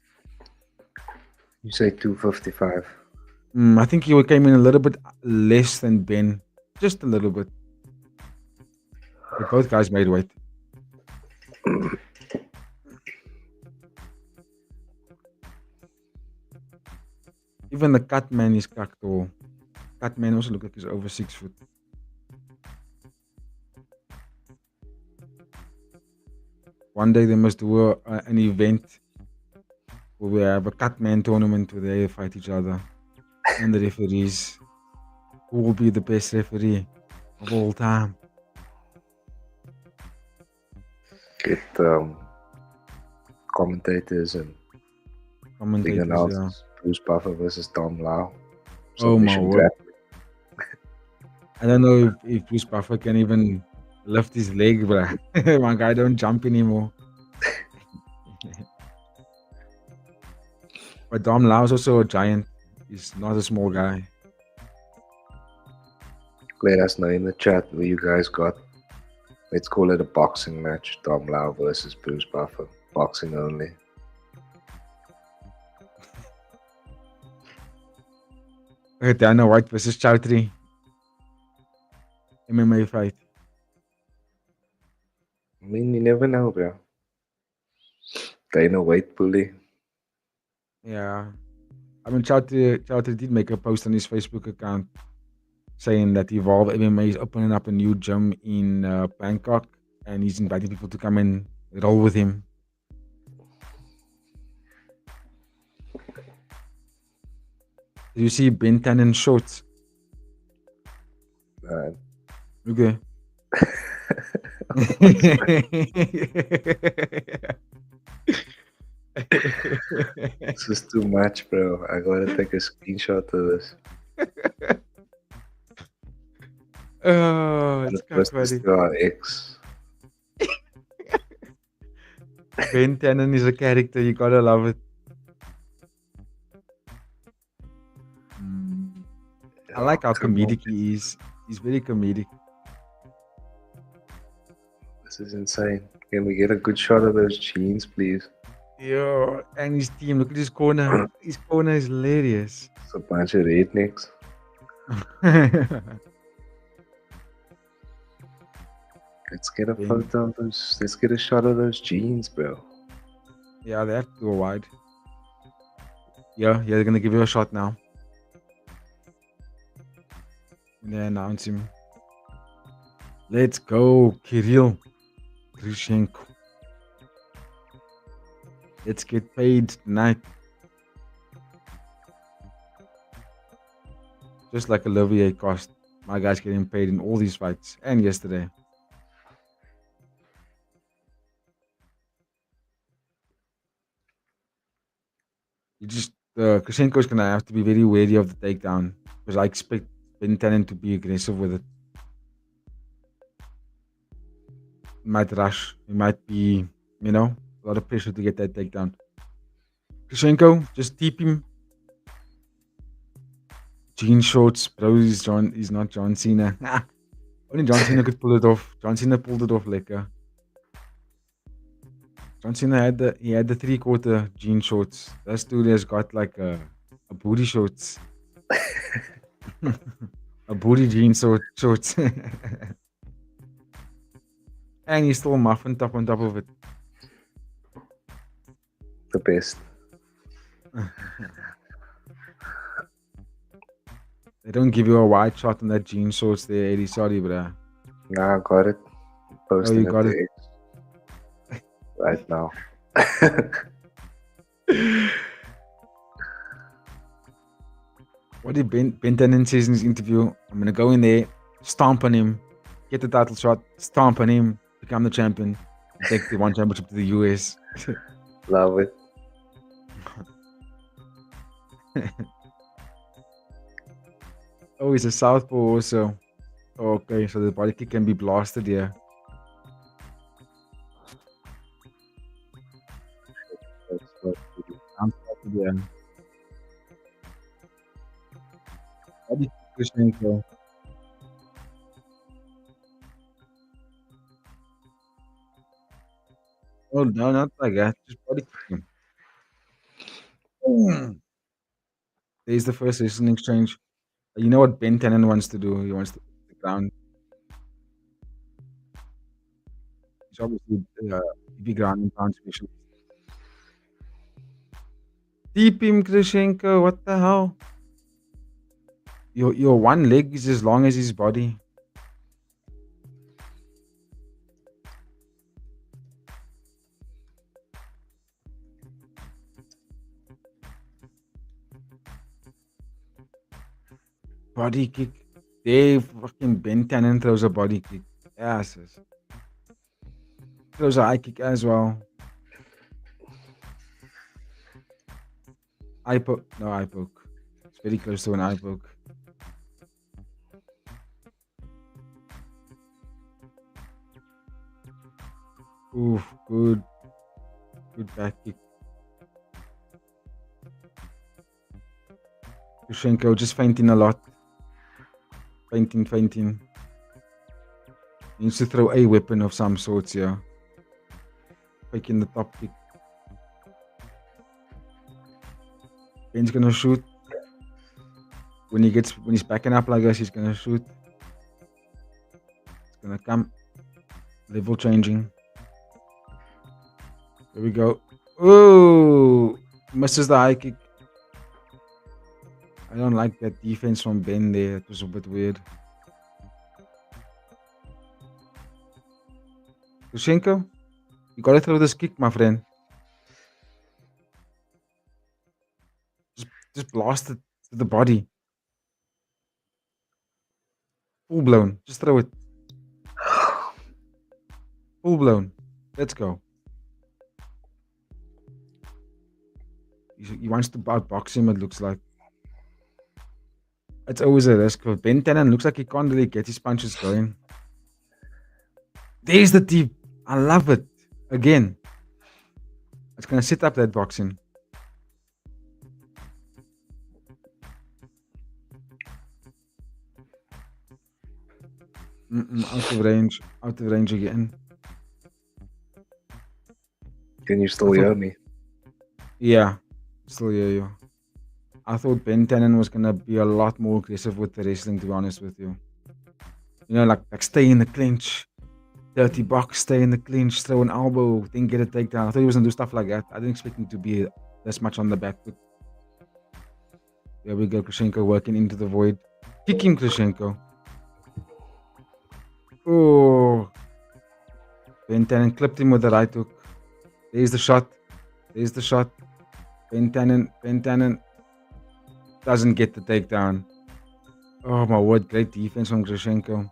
You say 255. I think he came in a little bit less than Ben. Just a little bit. But both guys made weight. Even the cut man is Kakto. Cut man also looks like he's over 6 foot. One day they must do an event where we have a cut man tournament where they fight each other. And the referees. Who will be the best referee of all time? Get commentators and big announcers. Yeah. Bruce Buffer versus Tom Lau. Oh my word. I don't know if Bruce Buffer can even lift his leg, bro. My guy don't jump anymore. But Tom Lau is also a giant. He's not a small guy. Let us know in the chat who you guys got. Let's call it a boxing match. Tom Lau versus Bruce Buffer. Boxing only. Dana White versus Chowdhury. MMA fight. I mean, you never know, bro. Dana White bully. Yeah. I mean, Chowdhury did make a post on his Facebook account saying that Evolve MMA is opening up a new gym in Bangkok and he's inviting people to come and roll with him. Do you see Ben Tannen shorts? Okay. This is too much, bro. I gotta take a screenshot of this. Oh, And it's post this buddy. to our ex. Ben Tannen is a character. You gotta love it. I like how come on. comedic he is. He's very comedic. This is insane. Can we get a good shot of those jeans, please? Yeah, and his team. Look at his corner. His corner is hilarious. It's a bunch of rednecks. Let's get a photo of those. Let's get a shot of those jeans, bro. Yeah, they have to go wide. Yeah, they're gonna give you a shot now. And they announce him. Let's go, Kirill. Grishenko. Let's get paid tonight. Just like Olivier Cost. My guy's getting paid in all these fights. And yesterday. Grishenko is gonna have to be very wary of the takedown. Because I expect Ben Tannen to be aggressive with it. He might rush. He might be, a lot of pressure to get that takedown. Grishenko, just deep him. Jean shorts, bro. He's not John Cena. Only John Cena could pull it off. John Cena pulled it off lekker. John Cena had the 3/4 jean shorts. That dude has got like a booty shorts. A booty jean shorts. And he's still muffin top on top of it. The best. They don't give you a wide shot on that jean shorts there, Eddie. Sorry, bruh. Nah, I got it. Posting you got it. Right now. What did Ben Tannen says in his interview? I'm gonna go in there, stomp on him, get the title shot, stomp on him, become the champion, and take the one championship to the US. Love it. Oh, he's a southpaw also. Oh, okay, so the body kick can be blasted here. I'm started here. Body kick Grishenko. Oh no, not like that. Just body kick him. There's the first wrestling exchange. You know what Ben Tannen wants to do? He wants to hit the ground. He's obviously big ground and pound specialist. Deep him, Grishenko. What the hell? Your one leg is as long as his body. Body kick. They fucking Ben Tannen throws a body kick. Yes. Throws a high kick as well. Eye poke. No eye poke. It's very close to an eye poke. Oof, good. Good back kick. Grishenko just fainting a lot. Fainting. Needs to throw a weapon of some sorts here. Taking the top kick. Ben's gonna shoot. When he's backing up like this, he's gonna shoot. It's gonna come. Level changing. Here we go. Oh, misses the high kick. I don't like that defense from Ben there. It was a bit weird. Grishenko, you gotta throw this kick, my friend. Just blast it to the body. Full blown. Just throw it. Full blown. Let's go. He wants to outbox him, it looks like. It's always a risk. For Ben Tannen looks like he can't really get his punches going. There's the deep. I love it. Again. It's going to set up that boxing. Out of range. Out of range again. Can you still hear me? Yeah. Still hear you. I thought Ben Tannen was going to be a lot more aggressive with the wrestling, to be honest with you. You know, like stay in the clinch. Dirty box, stay in the clinch, throw an elbow, then get a takedown. I thought he was going to do stuff like that. I didn't expect him to be this much on the back foot. There we go, Grishenko working into the void. Kicking Grishenko. Oh. Ben Tannen clipped him with the right hook. There's the shot. There's the shot. Ben Tannen doesn't get the takedown. Oh my word, great defense from Grishenko.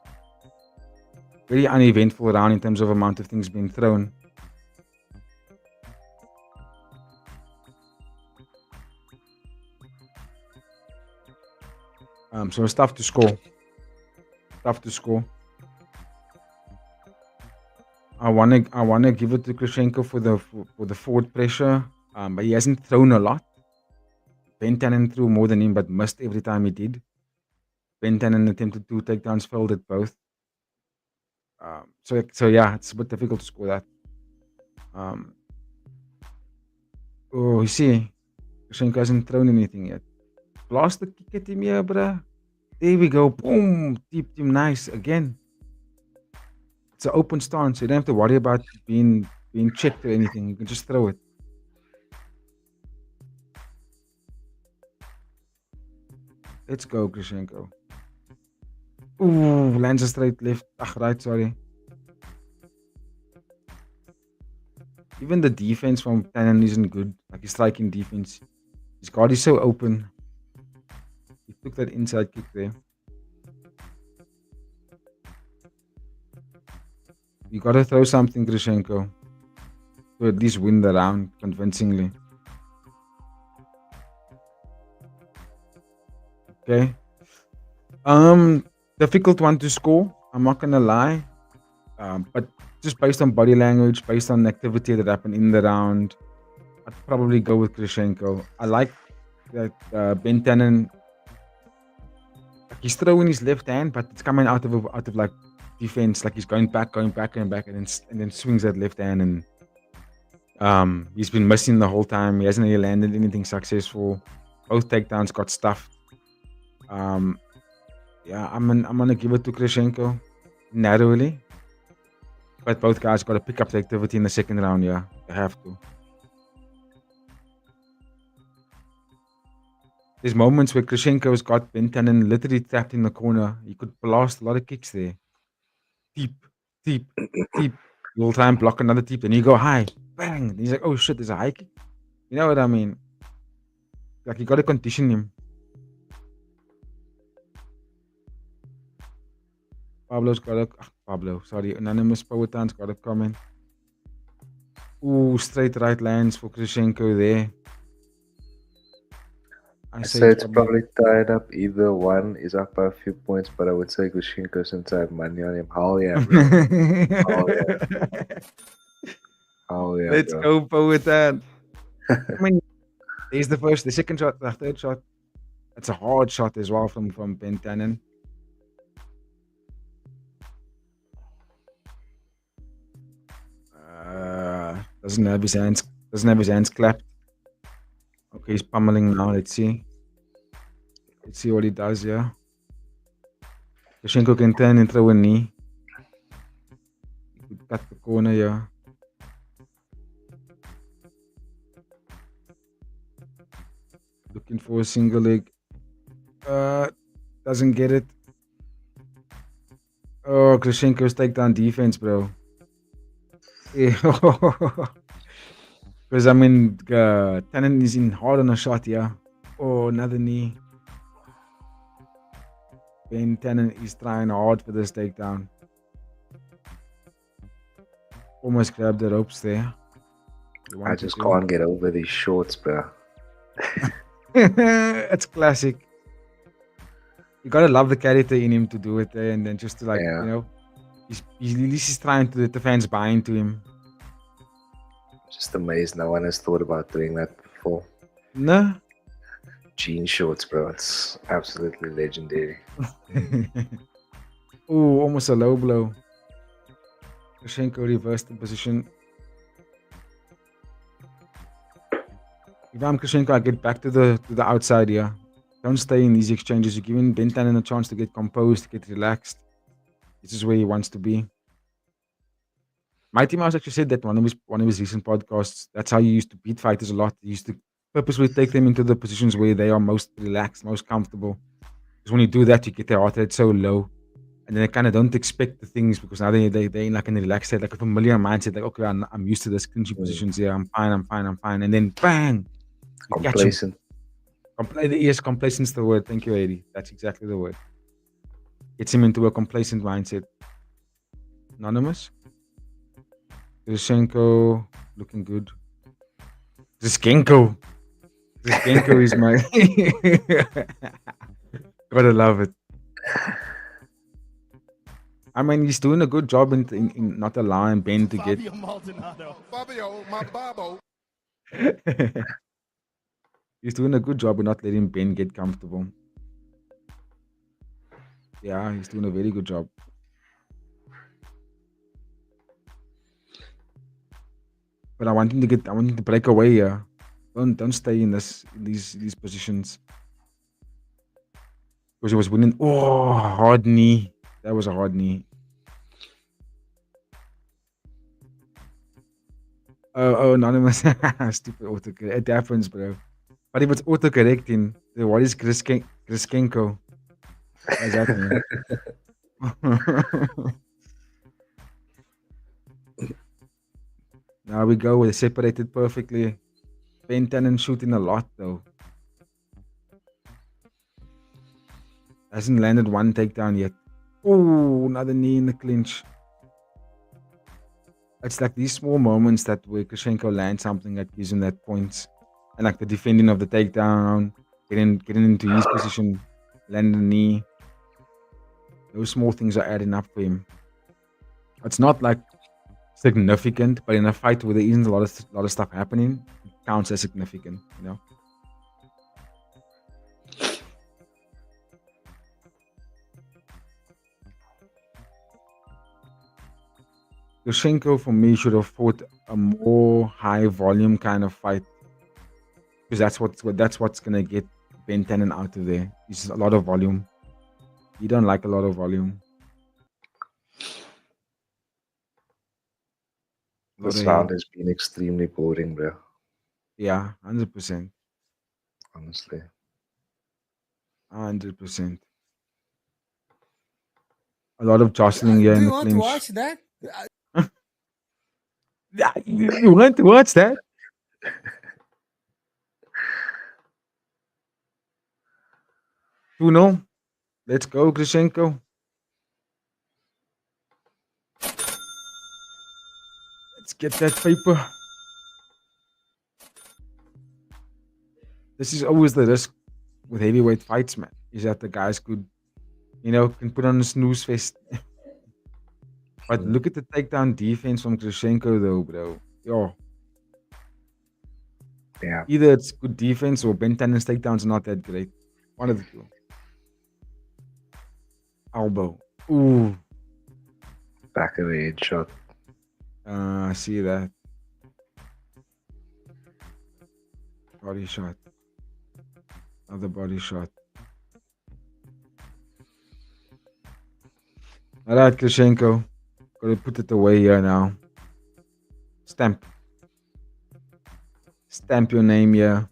Very uneventful round in terms of amount of things being thrown. So it's tough to score. Tough to score. I wanna give it to Grishenko for the forward pressure. But he hasn't thrown a lot. Ben Tannen threw more than him, but missed every time he did. Ben Tannen attempted 2 takedowns, failed at both. So yeah, it's a bit difficult to score that. Oh, you see, Grishenko hasn't thrown anything yet. Blast the kick at him here, bruh. There we go. Boom. Tipped him nice again. It's an open stance. You don't have to worry about being checked or anything. You can just throw it. Let's go, Grishenko. Ooh, lands a straight left. Right, sorry. Even the defense from Tynan isn't good. Like his striking defense. His guard is so open. He took that inside kick there. You gotta throw something, Grishenko, to at least win the round convincingly. Okay. Difficult one to score. I'm not gonna lie. But just based on body language, based on activity that happened in the round, I'd probably go with Grishenko. I like that Ben Tannen. He's throwing his left hand, but it's coming out of like defense. Like he's going back, and then swings that left hand, and he's been missing the whole time. He hasn't really landed anything successful. Both takedowns got stuffed. Yeah, I'm gonna give it to Grishenko narrowly. But both guys got to pick up the activity in the second round, yeah. They have to. There's moments where Grishenko's got Ben Tannen literally trapped in the corner. He could blast a lot of kicks there. Deep. You'll try and block another deep, and you go high. Bang! And he's like, oh shit, there's a high kick. You know what I mean? Like, you got to condition him. Anonymous Powerhouse got a comment. Ooh, straight right lands for Grishenko there. I say it's probably tied up. Either one is up by a few points, but I would say Grishenko since I have money on him. Hell yeah, bro. Oh yeah. Let's go, Powerhouse. I mean, there's the second shot, the third shot. It's a hard shot as well from Ben Tannen. Doesn't have his hands clapped. Okay, he's pummeling now. Let's see what he does here. Grishenko can turn and throw a knee. He could cut the corner here. Looking for a single leg. Doesn't get it. Oh, Grishenko's takedown defense, bro. Because I mean, Tynan is in hard on a shot here. Oh, another knee. Ben Tynan is trying hard for this takedown. Almost grabbed the ropes there. I just can't get over these shorts, bro. It's classic. You gotta love the character in him to do it there, and then just to like, Yeah. you know, at least he's trying to let the fans buy into him. Just amazed no one has thought about doing that before. No. Jean shorts, bro. It's absolutely legendary. Oh, almost a low blow. Grishenko reversed the position. If I'm Grishenko, I get back to the outside here. Don't stay in these exchanges. You're giving Ben Tynan a chance to get composed, get relaxed. This is where he wants to be. Mighty Mouse actually said that one of his recent podcasts. That's how he used to beat fighters a lot. He used to purposely take them into the positions where they are most relaxed, most comfortable. Because when you do that, you get their heart rate so low, and then they kind of don't expect the things because now they're in like in a relaxed state, like a familiar mindset. Like, okay, I'm used to this clinchy positions here. I'm fine, and then bang, you catch him. Complacent. Yes, complacent's the word. Thank you, Eddie. That's exactly the word. Gets him into a complacent mindset. Anonymous. Grishenko looking good. Grishenko is my. Gotta love it. I mean, he's doing a good job in not allowing Ben to get. Fabio, my babo. He's doing a good job in not letting Ben get comfortable. Yeah, he's doing a very good job. But I want him to break away here. Don't stay in these positions. Because he was winning. Oh, hard knee. That was a hard knee. Oh, anonymous. Stupid autocorrect. It happens, bro. But if it's autocorrecting, then what is Grishenko? What does that mean? Now we go. We're separated perfectly. Ben Tynan shooting a lot, though. Hasn't landed one takedown yet. Oh, another knee in the clinch. It's like these small moments that where Grishenko lands something that gives him that points. And like the defending of the takedown, getting into his position, landing a knee. Those small things are adding up for him. It's not like significant, but in a fight where there isn't a lot of stuff happening, it counts as significant, you know. Grishenko for me should have fought a more high volume kind of fight, because that's what's gonna get Ben Tynan out of there. It's a lot of volume. You don't like a lot of volume. This round has been extremely boring, bro. Yeah, 100%. Honestly. 100%. A lot of jostling here in the clinch. Do you want to watch that? You want to watch that? Tuno, let's go, Grishenko. Let's get that paper. This is always the risk with heavyweight fights, man. Is that the guys could, can put on a snooze fest. But look at the takedown defense from Grishenko, though, bro. Yo. Yeah. Either it's good defense or Ben Tynan's takedowns are not that great. One of the two. Elbow. Ooh. Back of the head shot. I see that. Body shot. Another body shot. All right, Grishenko. Gotta put it away here now. Stamp. Stamp your name here.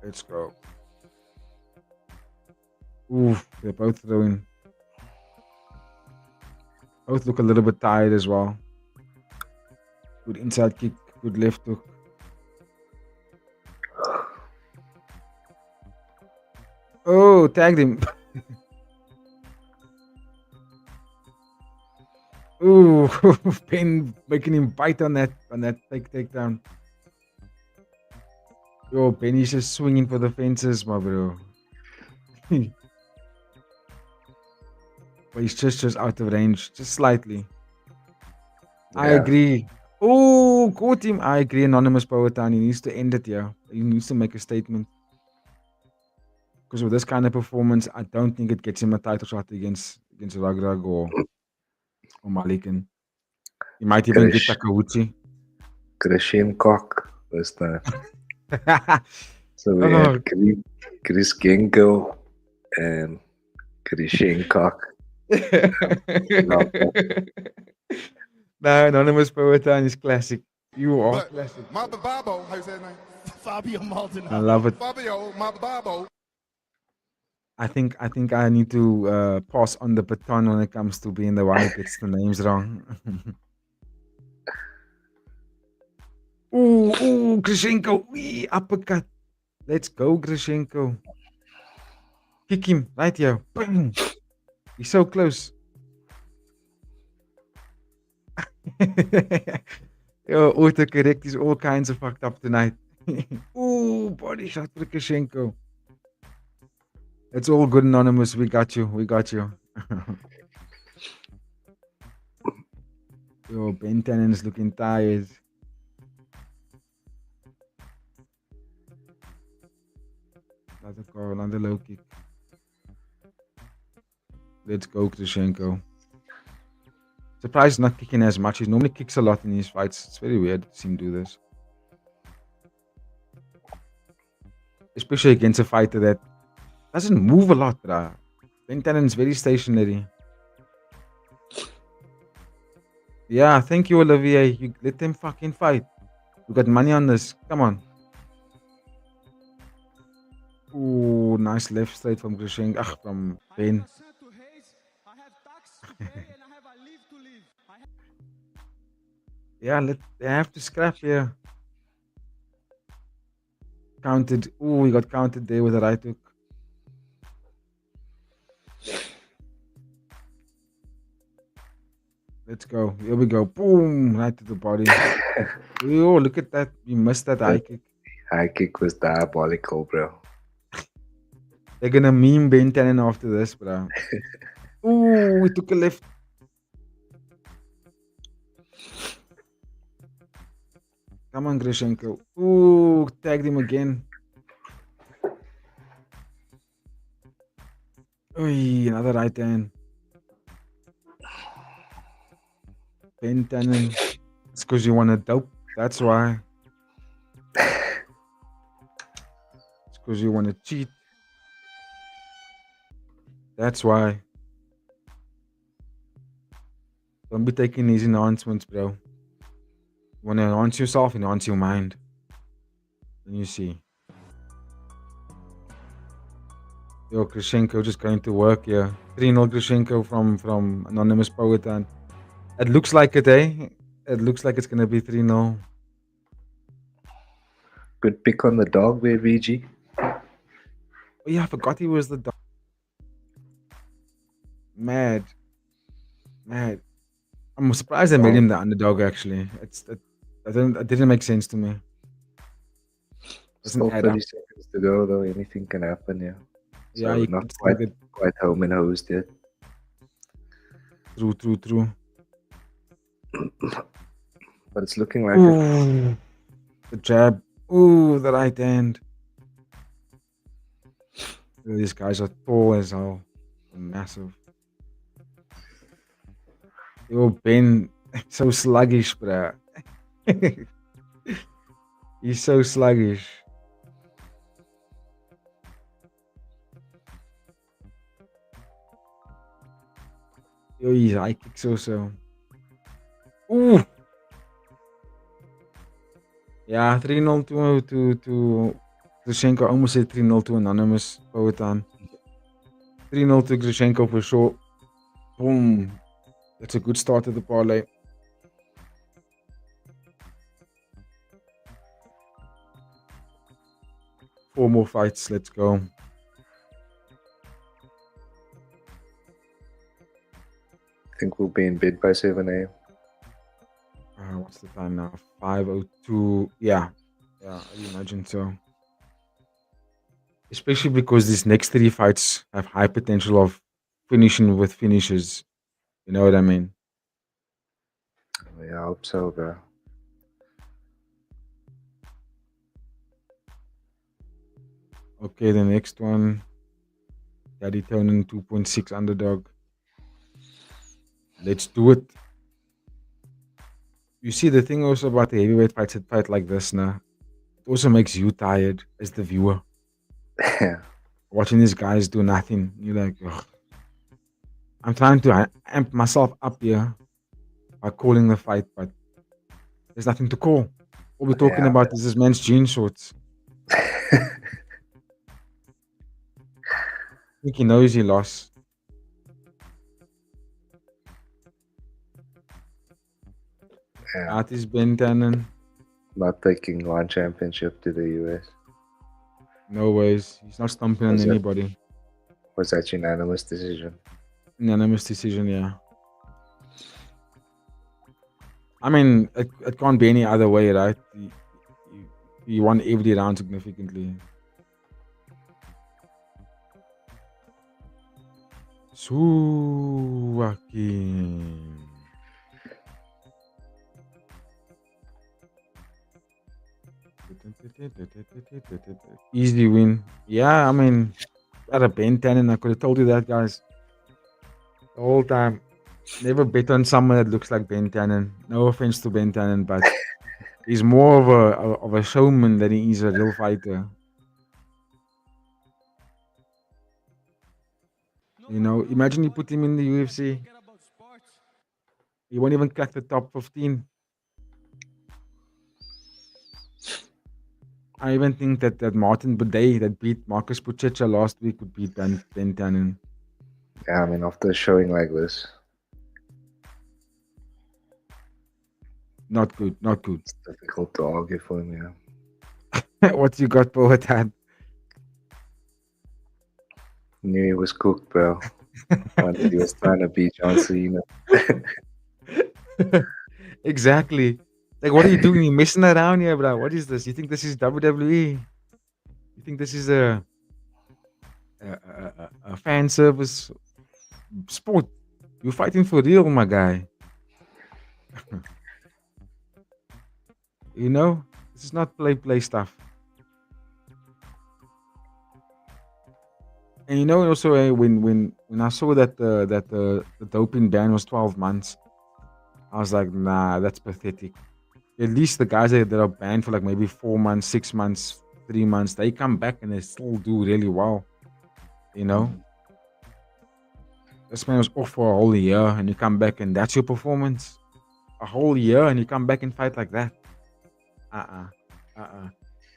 Let's go. Oof, they're both throwing. Both look a little bit tired as well. Good inside kick, good left hook. Oh, tagged him. Ooh, Ben making him bite on that takedown. Yo, Benny's just swinging for the fences, my bro. But he's just out of range, just slightly. I agree. Oh, caught him. I agree. Anonymous Powhatan. He needs to end it here. He needs to make a statement. Because with this kind of performance, I don't think it gets him a title shot against Rug or Malikan. He might even get Takeuchi. Grishenko was the. So we had Grishenko and Grishenko. No, Anonymous Powhatan is classic. You are classic. Mababo, how's that name? Fabio Maldonado. I love it. Fabio Mababo. I think I need to pass on the baton when it comes to being the one who gets the names wrong. Ooh, Grishenko. Wee, uppercut. Let's go, Grishenko. Kick him right here. Bang. He's so close. Yo, autocorrect is all kinds of fucked up tonight. Ooh, body shot for Grishenko. It's all good, Anonymous. We got you. Yo, Ben Tannen is looking tired. Another low kick. Let's go, Grishenko. Surprised not kicking as much. He normally kicks a lot in his fights. It's very weird to see him do this. Especially against a fighter that doesn't move a lot, bruh. Ben Tannen's very stationary. Yeah, thank you, Olivier. You let them fucking fight. We got money on this. Come on. Ooh, nice left straight from Grishenko. From Ben. Yeah, they have to scrap here. Counted. Ooh, we got counted there with a right hook. Let's go. Here we go. Boom. Right to the body. Oh, look at that. You missed that high kick. High kick was diabolical, bro. They're gonna meme Ben Tannen after this, bro. Ooh, we took a left. Come on, Grishenko. Ooh, tagged him again. Oy, another right hand. Ben Tannen. It's because you want to dope. That's why. It's because you want to cheat. That's why. Don't be taking these enhancements, bro. You want to enhance yourself, enhance your mind. Then you see. Yo, Grishenko just going to work here. 3-0 Grishenko from Anonymous Powhatan. It looks like it, eh? It looks like it's going to be 3-0. Good pick on the dog there, VG. Oh, yeah, I forgot he was the dog. Mad. I'm surprised they made him the underdog, actually. It didn't make sense to me. Still 30 seconds to go, though. Anything can happen, yeah. So yeah, not quite home and hosed yet. True. But it's looking like the jab. Ooh, the right hand. These guys are tall as hell. Massive. Yo, Ben, so sluggish, bruh. He's so sluggish. Yo, his high kicks also. Ooh. Yeah, 3-0 to Grishenko. Almost said 3-0 to Anonymous Powhatan. 3-0 to Grishenko for sure. Boom. That's a good start to the parlay. Four more fights. Let's go. think we'll be in bed by 7 a.m. What's the time now? 5:02. Yeah, I imagine so. Especially because these next 3 fights have high potential of finishing with finishes. You know what I mean? Yeah, I hope so, bro. Okay, the next one. Garry Tonon 2.6 underdog. Let's do it. You see, the thing also about the heavyweight fight like this now, it also makes you tired as the viewer. Yeah. Watching these guys do nothing. You're like, ugh. I'm trying to amp myself up here by calling the fight, but there's nothing to call. All we're talking about is this man's jean shorts. I think he knows he lost. That is Ben Tynan. Not taking one championship to the US. No ways. He's not stomping on anybody. Was that unanimous decision? Unanimous decision, yeah. I mean, it can't be any other way, right? He won every round significantly. Suakim. Easy win. Yeah, I mean, at a Ben Tynan, I could have told you that, guys. The whole time. Never bet on someone that looks like Ben Tynan. No offense to Ben Tynan, but he's more of a showman than he is a real fighter. You know, imagine you put him in the UFC. He won't even crack the top 15. I even think that Martin Buday that beat Marcus Puchecha last week would beat Ben Tynan. Yeah, I mean, after showing like this. Not good. It's difficult to argue for him, yeah. What you got for that? Knew he was cooked, bro. He was trying to beat John Cena. Exactly. Like, what are you doing? You're messing around here, bro. What is this? You think this is WWE? You think this is a fan service sport? You're fighting for real, my guy. You know, this is not play stuff. And you know, also when I saw that the doping ban was 12 months, I was like, nah, that's pathetic. At least the guys that are banned for like maybe 4 months, 6 months, 3 months, they come back and they still do really well. You know, this man was off for a whole year and you come back and that's your performance. A whole year and you come back and fight like that.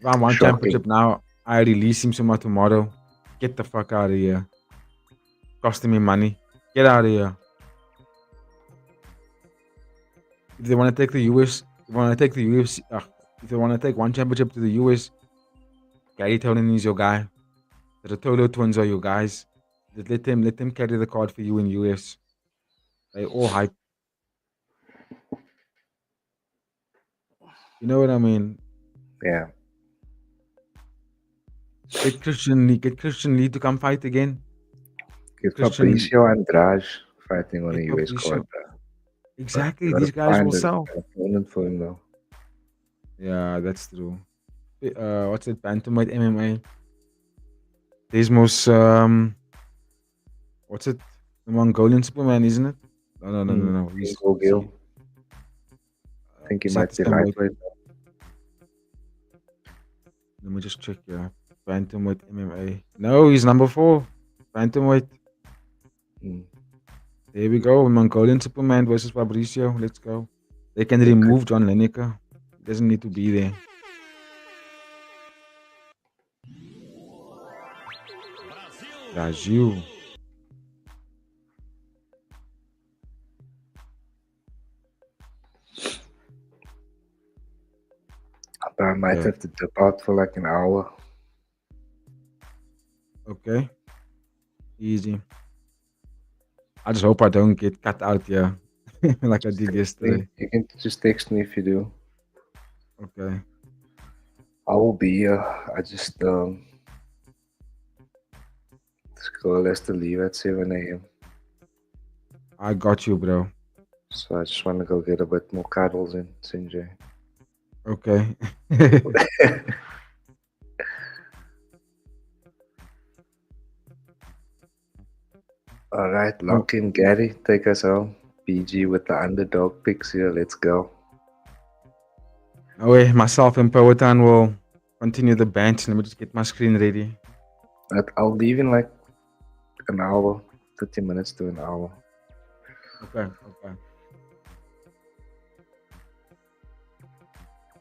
Round one championship now. I release him tomorrow. Get the fuck out of here. Costing me money. Get out of here. If they want to take the US, if they want to take the UFC, if they want to take one championship to the US, Garry Tonon is your guy. The Tolo twins are your guys. Let them carry the card for you in US. They all hype. You know what I mean? Yeah. Get Christian Lee to come fight again. Get Fabricio Andrade fighting on a US card, bro. Exactly, these guys will sell. Opponent for him though. Yeah, that's true. What's it? Bantamweight MMA. There's most what's it? The Mongolian Superman, isn't it? No. He's Gil. I think he might be lightweight. Let me just check. Yeah, Bantamweight MMA. No, he's number 4. Bantamweight. There we go. Mongolian Superman versus Fabricio. Let's go. They can remove John Lineker. He doesn't need to be there. Brazil. I might have to dip out for like an hour. Okay. Easy. I just hope I don't get cut out here like I did yesterday. You can just text me if you do. Okay. I will be here. I just school has to leave at 7 a.m. I got you, bro. So I just want to go get a bit more cuddles in Sinjay. Okay. All right, lock in Garry. Take us home. PG with the underdog picks here. Let's go. Away, myself and Powhatan will continue the bench. Let me just get my screen ready. I'll leave in like an hour, 30 minutes to an hour. Okay.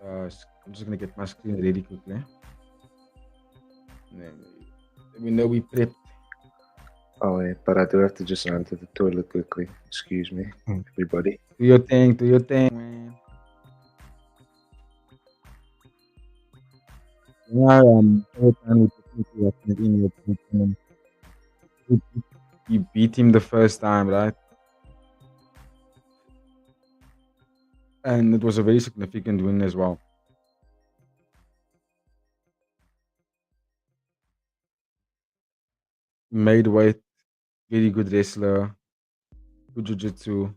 I'm just gonna get my screen ready quickly. And then let me know we prepped. Oh, wait, but I do have to just run to the toilet quickly. Excuse me, everybody. Do your thing, man. Yeah, Powhatan will definitely have in your team. You beat him the first time, right? And it was a very significant win as well. Made weight, very good wrestler, good jiu-jitsu.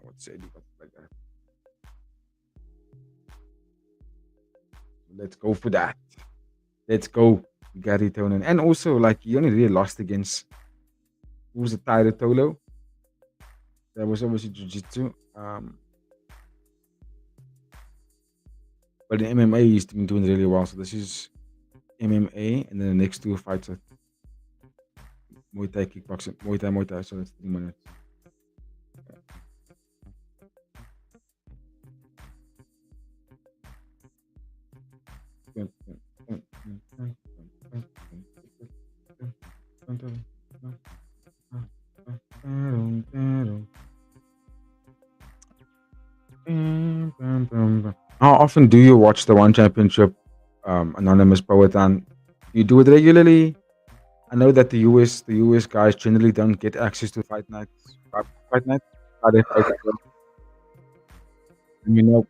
What's it like that? Let's go for that. Let's go, Garry Tonon. And also, like, he only really lost against who was the Tyler Tolo. That was obviously jiu-jitsu. But in MMA, he's been doing really well. So this is MMA, and then the next two fights are Muay Thai, kickboxing, Muay Thai. So that's 3 minutes. How often do you watch the One Championship, Anonymous Powhatan? Do you do it regularly? I know that the US guys generally don't get access to fight nights. Fight nights? How they fight as well. And you know,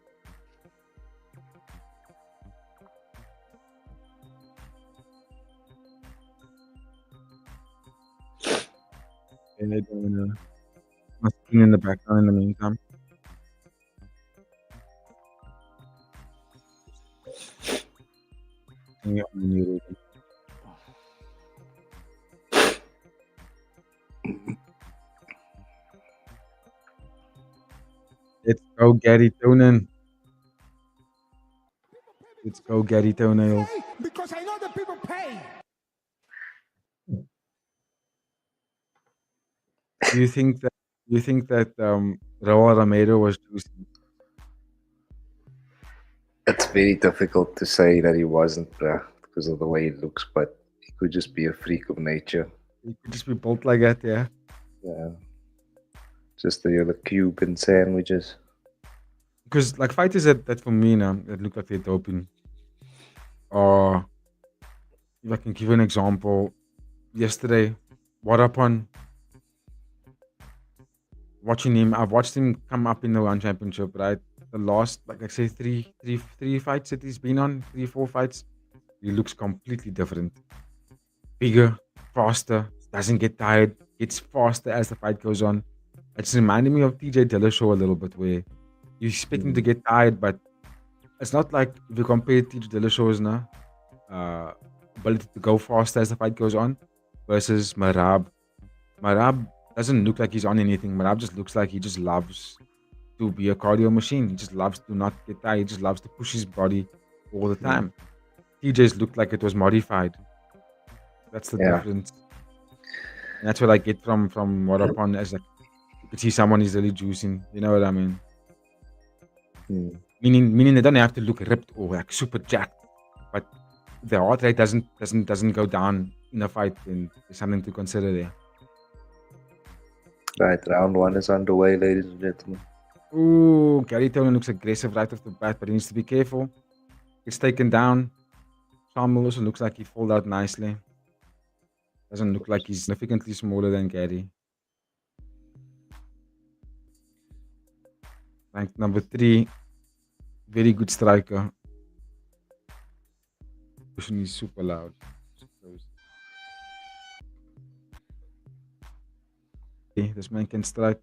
and they doing my screen in the background in the meantime. Yeah, let's go, Garry Tonon. Let's go, Garry Tonon. Because I know the people pay. Do you think that Raul Romero was juicy? It's very difficult to say that he wasn't, because of the way he looks, but he could just be a freak of nature. He could just be built like that, yeah. Yeah. Just the Cuban sandwiches. Because like fighters that for me now that look like they're doping. Or if I can give you an example, yesterday, Warapon, watching him, I've watched him come up in the One Championship, right? The last, like I say, three fights that he's been on, 4 fights, he looks completely different. Bigger, faster, doesn't get tired, gets faster as the fight goes on. It's reminding me of TJ Dillashaw a little bit, where you expect him to get tired, but it's not like if you compare TJ Dillashaw's now ability to go faster as the fight goes on versus Marab. Marab doesn't look like he's on anything. Marab just looks like he just loves to be a cardio machine. He just loves to not get tired. He just loves to push his body all the time. TJ's looked like it was modified. That's the difference. And that's what I get from Warapon, as like you could see someone is really juicing. You know what I mean? Meaning they don't have to look ripped or like super jacked, but the heart rate doesn't go down in a fight, and there's something to consider there. Right, round 1 is underway, ladies and gentlemen. Ooh, Garry Tonon looks aggressive right off the bat, but he needs to be careful. Gets taken down. Shamil also looks like he pulled out nicely. Doesn't look like he's significantly smaller than Garry. Ranked number 3. Very good striker. He's super loud. This man can strike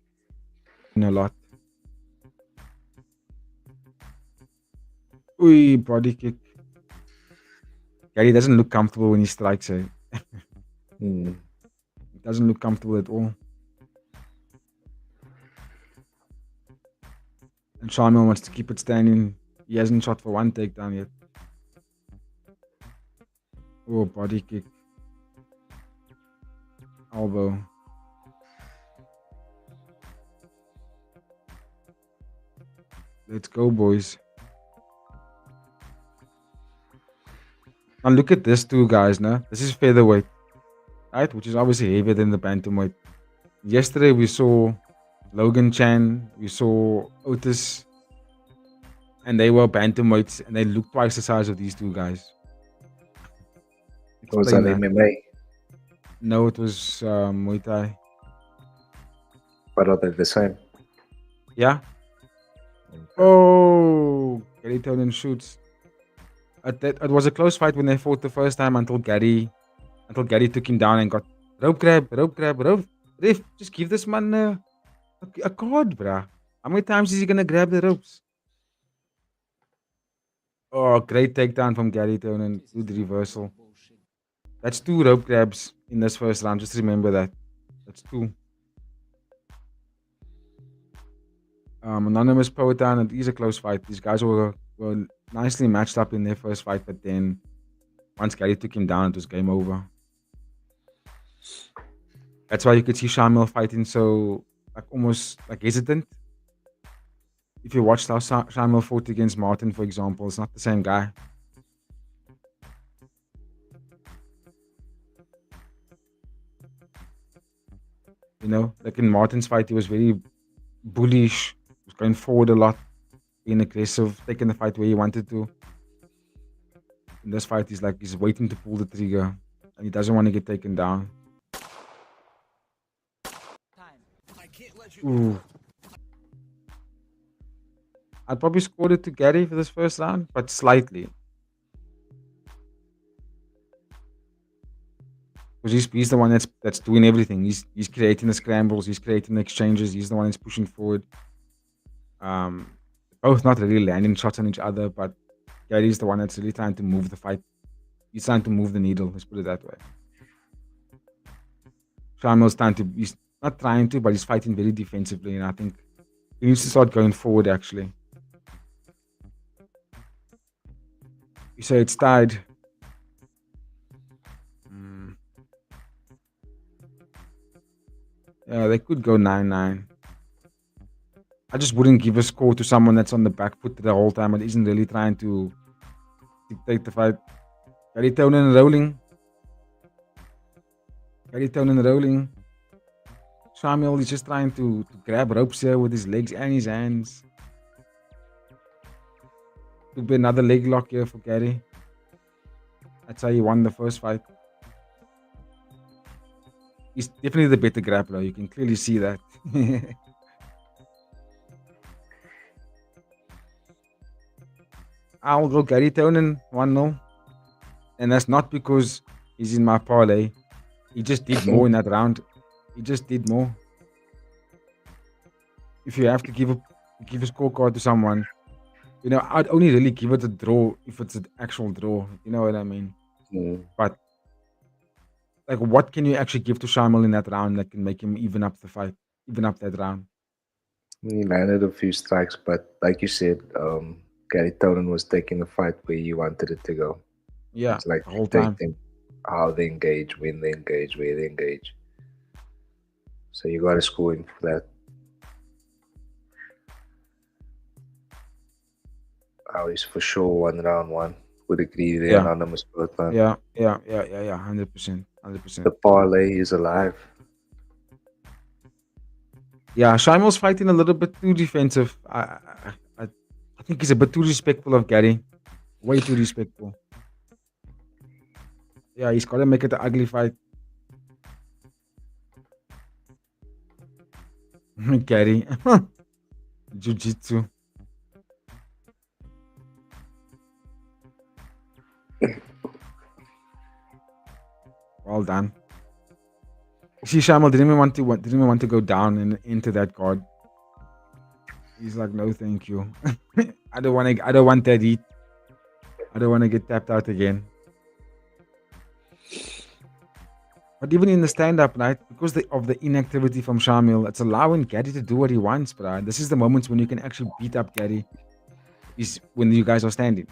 in a lot. Ui, body kick. Garry doesn't look comfortable when he strikes. It doesn't look comfortable at all. And Shamil wants to keep it standing. He hasn't shot for one takedown yet. Oh, body kick. Elbow. Let's go, boys. Now look at this too, guys. Now this is featherweight, right? Which is obviously heavier than the bantamweight. Yesterday we saw Logan Chan, we saw Otis, and they were bantamweights, and they looked twice the size of these two guys. Was that MMA? No, it was Muay Thai. But are they the same? Yeah. Oh, Garry Tonon shoots. It was a close fight when they fought the first time until Garry took him down and got rope grab. Ref, just give this man a card, bruh. How many times is he gonna grab the ropes? Oh, great takedown from Garry Tonon. Good reversal. That's 2 rope grabs in this first round. Just remember that. That's 2. Anonymous Powerhouse, and it is a close fight. These guys were nicely matched up in their first fight, but then once Garry took him down, it was game over. That's why you could see Shamil fighting so almost hesitant. If you watched how Shamil fought against Martin, for example, it's not the same guy. You know, like in Martin's fight, he was very bullish, was going forward a lot, being aggressive, taking the fight where he wanted to. In this fight, he's waiting to pull the trigger, and he doesn't want to get taken down. Ooh. I'd probably scored it to Garry for this first round, but slightly. Because he's the one that's doing everything. He's creating the scrambles, he's creating the exchanges, he's the one that's pushing forward. Both not really landing shots on each other, but Garry's the one that's really trying to move the fight. He's trying to move the needle, let's put it that way. Shamil's he's not trying to, but he's fighting very defensively, and I think he needs to start going forward, actually. You say it's tied. Yeah, they could go 9-9. I just wouldn't give a score to someone that's on the back foot the whole time and isn't really trying to dictate the fight. Garry Tonon rolling. Shamil is just trying to grab ropes here with his legs and his hands. Could be another leg lock here for Garry. That's how he won the first fight. He's definitely the better grappler. You can clearly see that. I'll go Garry Tonon 1-0. And that's not because he's in my parlay. He just did more in that round. He just did more. If you have to give a scorecard to someone, you know, I'd only really give it a draw if it's an actual draw. You know what I mean? But like, what can you actually give to Shamil in that round that can make him even up the fight, even up that round? He landed a few strikes, but like you said, Garry Tonon was taking the fight where you wanted it to go. Yeah, it's like the whole time. How they engage, when they engage, where they engage. So you got to score in for that. He's for sure won round 1. Would agree there. Anonymous both man. Yeah, 100%. The parlay is alive. Yeah, Shamil's fighting a little bit too defensive. I think he's a bit too respectful of Garry. Way too respectful. Yeah, he's got to make it an ugly fight. Garry. Jiu-jitsu. Well done. See, Shamil didn't even want to go down and into that guard. He's like, no, thank you. I don't want that heat. I don't want to get tapped out again. But even in the stand-up, right, because of the inactivity from Shamil, it's allowing Garry to do what he wants, bro. This is the moments when you can actually beat up Garry, is when you guys are standing.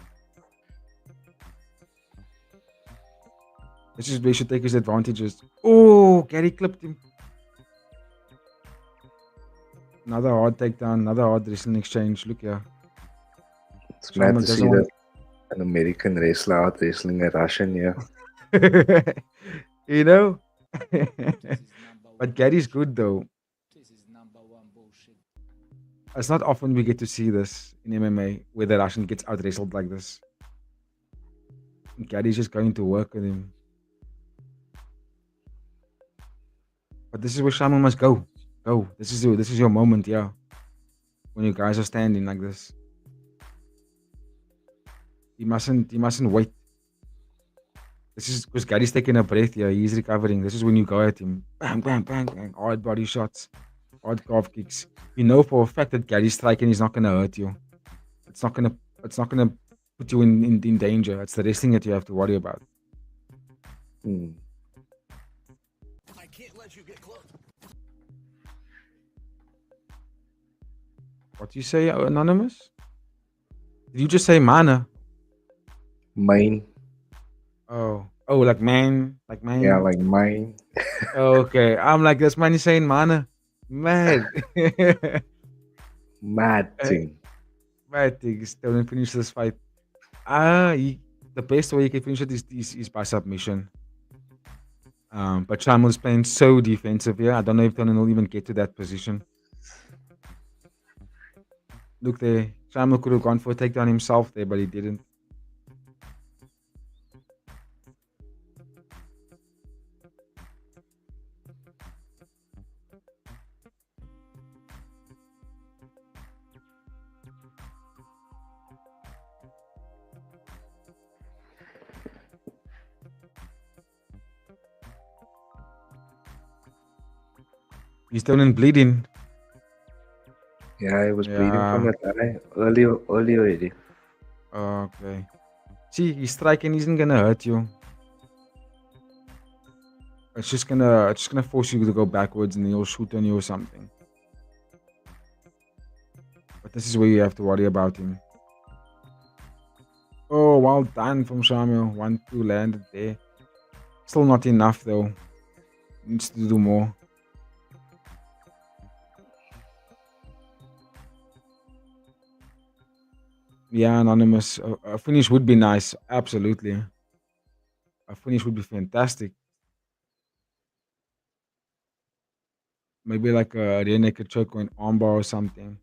This is where he should take his advantages. Oh, Garry clipped him. Another hard takedown, another hard wrestling exchange. Look here. It's mad to see that an American wrestler out wrestling a Russian, yeah. You know? But Garry's good though. It's not often we get to see this in MMA where the Russian gets out wrestled like this. Garry's just going to work with him. But this is where Shamil must go. Go. This is your moment, yeah. When you guys are standing like this. He mustn't wait. This is because Garry's taking a breath here. He's recovering. This is when you go at him. Bang, bang, bang, bang. Hard body shots. Hard calf kicks. You know for a fact that Garry's striking is not gonna hurt you. It's not gonna put you in danger. It's the wrestling that you have to worry about. I can't let you get close. What you say, Anonymous? Did you just say mana? Mine. Oh, like man. Yeah, like mine. Okay, I'm like, this man is saying mana. Mad. Mad thing. Mad thing. Still didn't finish this fight. The best way you can finish it is by submission. But Shamil's playing so defensive here. I don't know if Tynan will even get to that position. Look there. Shamil could have gone for a takedown himself there, but he didn't. He's down and bleeding. Yeah, he was bleeding from that eye early already. Okay. See, his striking isn't gonna hurt you. It's just gonna force you to go backwards and then he'll shoot on you or something. But this is where you have to worry about him. Oh, well done from Shamil. 1-2 landed there. Still not enough though. Needs to do more. Yeah, Anonymous. A finish would be nice. Absolutely. A finish would be fantastic. Maybe like a rear naked choke or an armbar or something.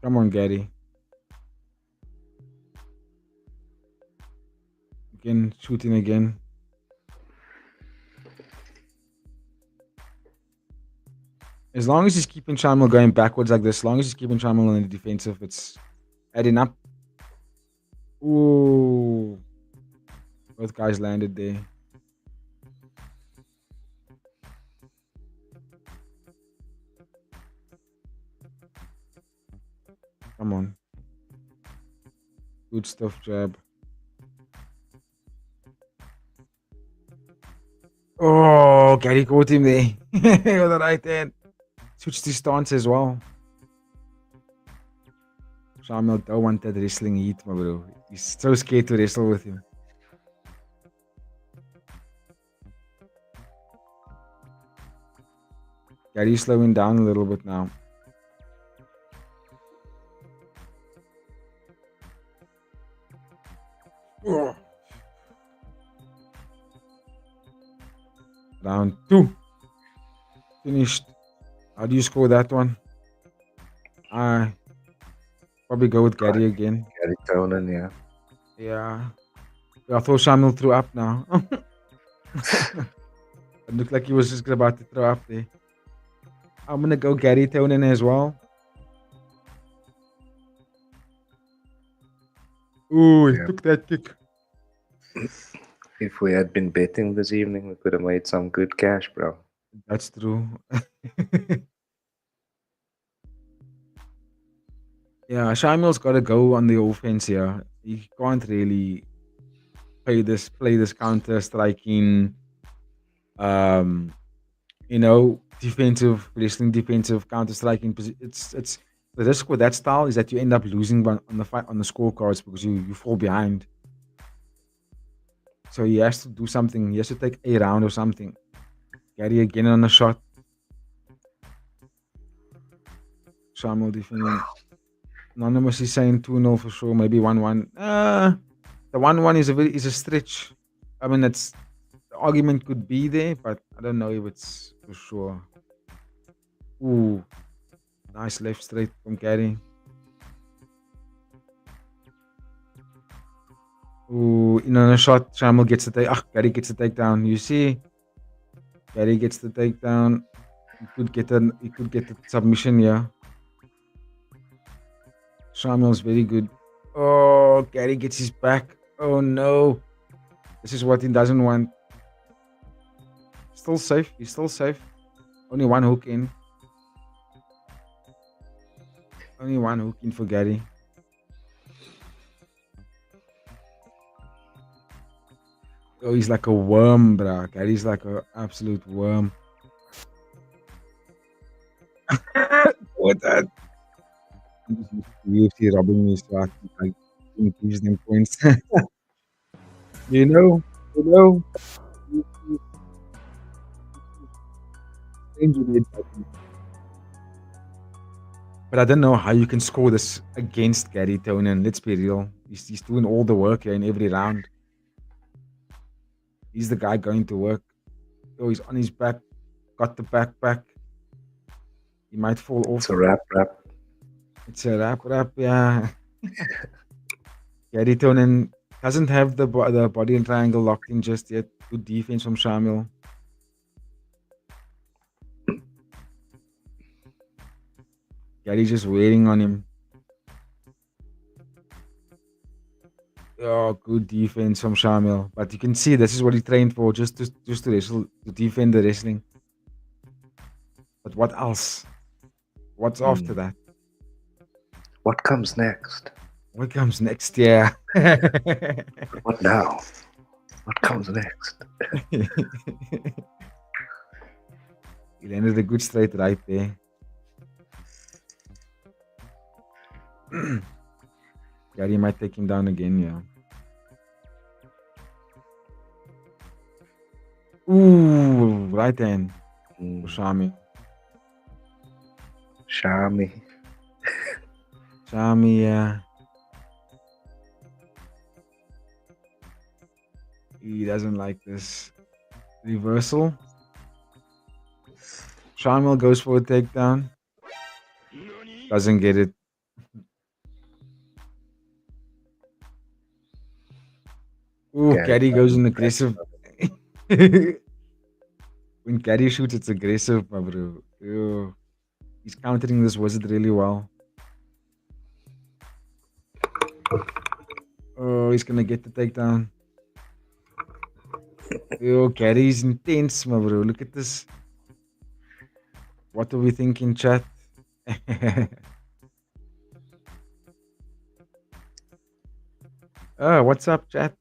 Come on, Garry. Again, shooting again. As long as he's keeping Shamil going backwards like this, as long as he's keeping Shamil on the defensive, it's adding up. Ooh. Both guys landed there. Come on. Good stuff, jab. Oh, Garry caught him there. With the right hand. Switched his stance as well. Shamil don't want that wrestling heat, my bro. He's so scared to wrestle with him. Garry's slowing down a little bit now. Oh. Round 2. Finished. How do you score that one? I probably go with Garry again. Garry Tonon, yeah. Yeah. I thought Shamil threw up now. It looked like he was just about to throw up there. I'm gonna go Garry Tonon as well. Ooh, he took that kick. If we had been betting this evening, we could have made some good cash, bro. That's true. Yeah, Shamil's got to go on the offense here. He can't really play this counter striking, defensive wrestling, defensive counter striking. It's the risk with that style is that you end up losing on the fight on the scorecards because you fall behind. So he has to do something. He has to take a round or something. Garry again on the shot. Shamil defending. Anonymous is saying 2-0 for sure, maybe 1-1. The 1-1 is a stretch. I mean, the argument could be there, but I don't know if it's for sure. Ooh, nice left straight from Garry. Ooh, in on a shot, Shamil gets the Garry gets the takedown. You see, Garry gets the takedown. He could get the submission here. Shamil's very good. Oh, Garry gets his back. Oh no. This is what he doesn't want. Still safe. He's still safe. Only one hook in. Only one hook in for Garry. Oh, he's like a worm, bro. Garry's like an absolute worm. What that? UFC robbing me so I can give them points. you know. But I don't know how you can score this against Garry Tonon. Let's be real. He's doing all the work here in every round. He's the guy going to work. Oh, he's on his back. Got the backpack. He might fall off. It's a wrap. It's a wrap, yeah. Garry Tonon doesn't have the body and triangle locked in just yet. Good defense from Shamil. Garry's just waiting on him. Oh, good defense from Shamil. But you can see this is what he trained for, just to wrestle, to defend the wrestling. But what else? What's after that? What comes next? What comes next? Yeah. What now? What comes next? He landed a good straight right there. Garry might take him down again, yeah. Ooh, right hand for Shami. Shami, yeah. He doesn't like this. Reversal. Shamil goes for a takedown. Doesn't get it. Ooh, Garry goes in aggressive. When Garry shoots, it's aggressive, my bro. Ew. He's countering this wizard really well. Oh, he's gonna get the takedown. Yo, Garry's intense, my bro. Look at this. What are we thinking, chat? What's up, chat?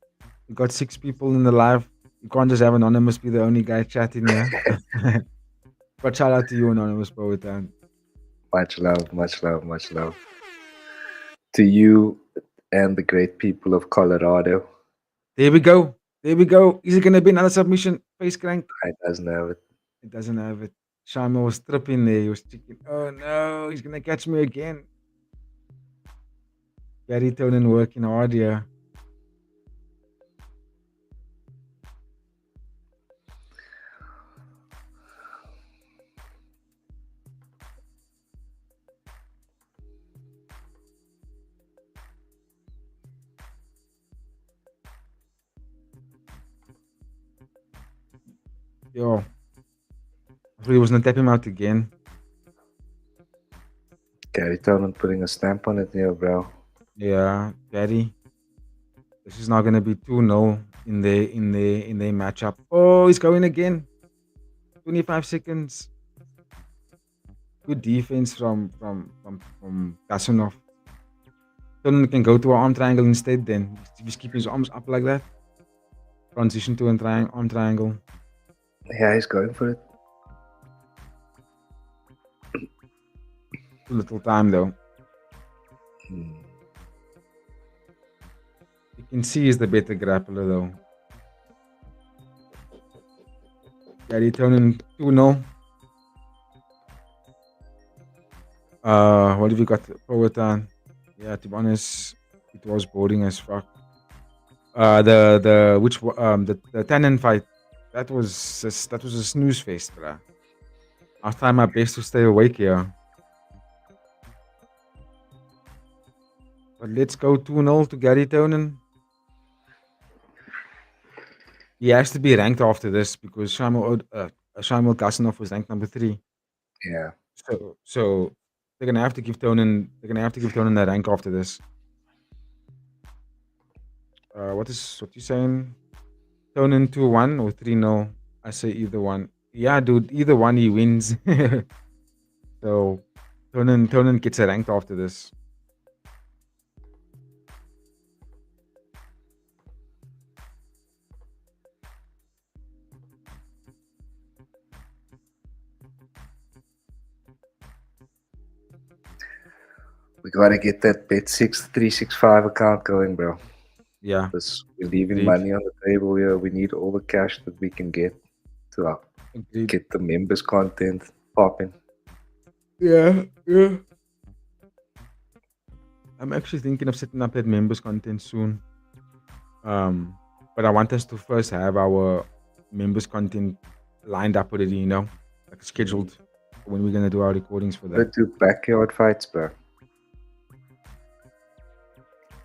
We got 6 people in the live. You can't just have Anonymous be the only guy chatting here. But shout out to you, Anonymous Poetan. Much love. To you and the great people of Colorado. There we go. Is it going to be another submission? Face crank? It doesn't have it. It doesn't have it. Shamil was tripping there. He was chicken. Oh no, he's going to catch me again. Garry Tonon working hard here. Yo. I thought he was going to tap him out again. Tonon putting a stamp on it here, bro. Yeah, Garry. This is not gonna be 2-0 in their matchup. Oh, he's going again. 25 seconds. Good defense from Gasanov. Tonon can go to an arm triangle instead. Then just keep his arms up like that. Transition to an arm triangle. Yeah, he's going for it. Too little time though. Hmm. You can see he's the better grappler though. Garry Tonon 2-0. What have you got? Forward on? Yeah, to be honest, it was boring as fuck. The Tynan fight, that was a snooze fest, bruh. I'll try my best to stay awake here. But let's go 2-0 to Garry Tonon. He has to be ranked after this because Shamil Gasanov was ranked number 3. Yeah. So they're gonna have to give Tonon that rank after this. What you saying? Tonon 2-1 or 3-0? I say either one. Yeah, dude, either one he wins. So Tonon gets a ranked after this. We gotta get that Bet6365 account going, bro. Yeah. Because we're leaving Agreed. money on the table here. We need all the cash that we can get to Agreed. get the members content popping. Yeah. I'm actually thinking of setting up that members content soon. But I want us to first have our members content lined up already, you know, like scheduled when we're gonna do our recordings for that. Let's do backyard fights, bro.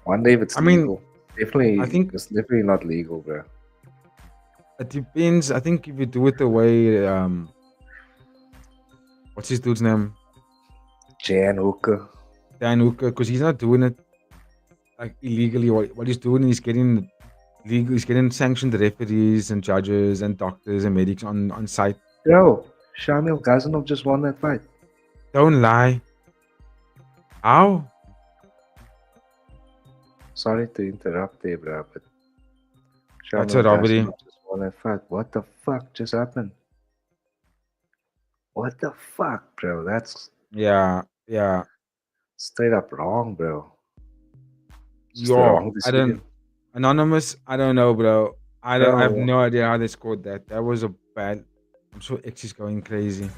One day if it's legal. I think it's definitely not legal, bro. it depends. I think if you do it the way what's his dude's name? Jan Hooker. Dan Hooker, because he's not doing it like illegally. What he's doing is getting legal. He's getting sanctioned referees and judges and doctors and medics on site. Yo, Shamil Gasanov just won that fight. Don't lie. How? Sorry to interrupt there, bro, but That's a robbery. Gasanov just won that fight. What the fuck just happened? What the fuck, bro? That's Yeah. straight up wrong, bro. Just the Yo, wrong I don't. decision. Anonymous, I don't know, bro. I have Bro. no idea how they scored that. That was a bad. I'm sure X is going crazy.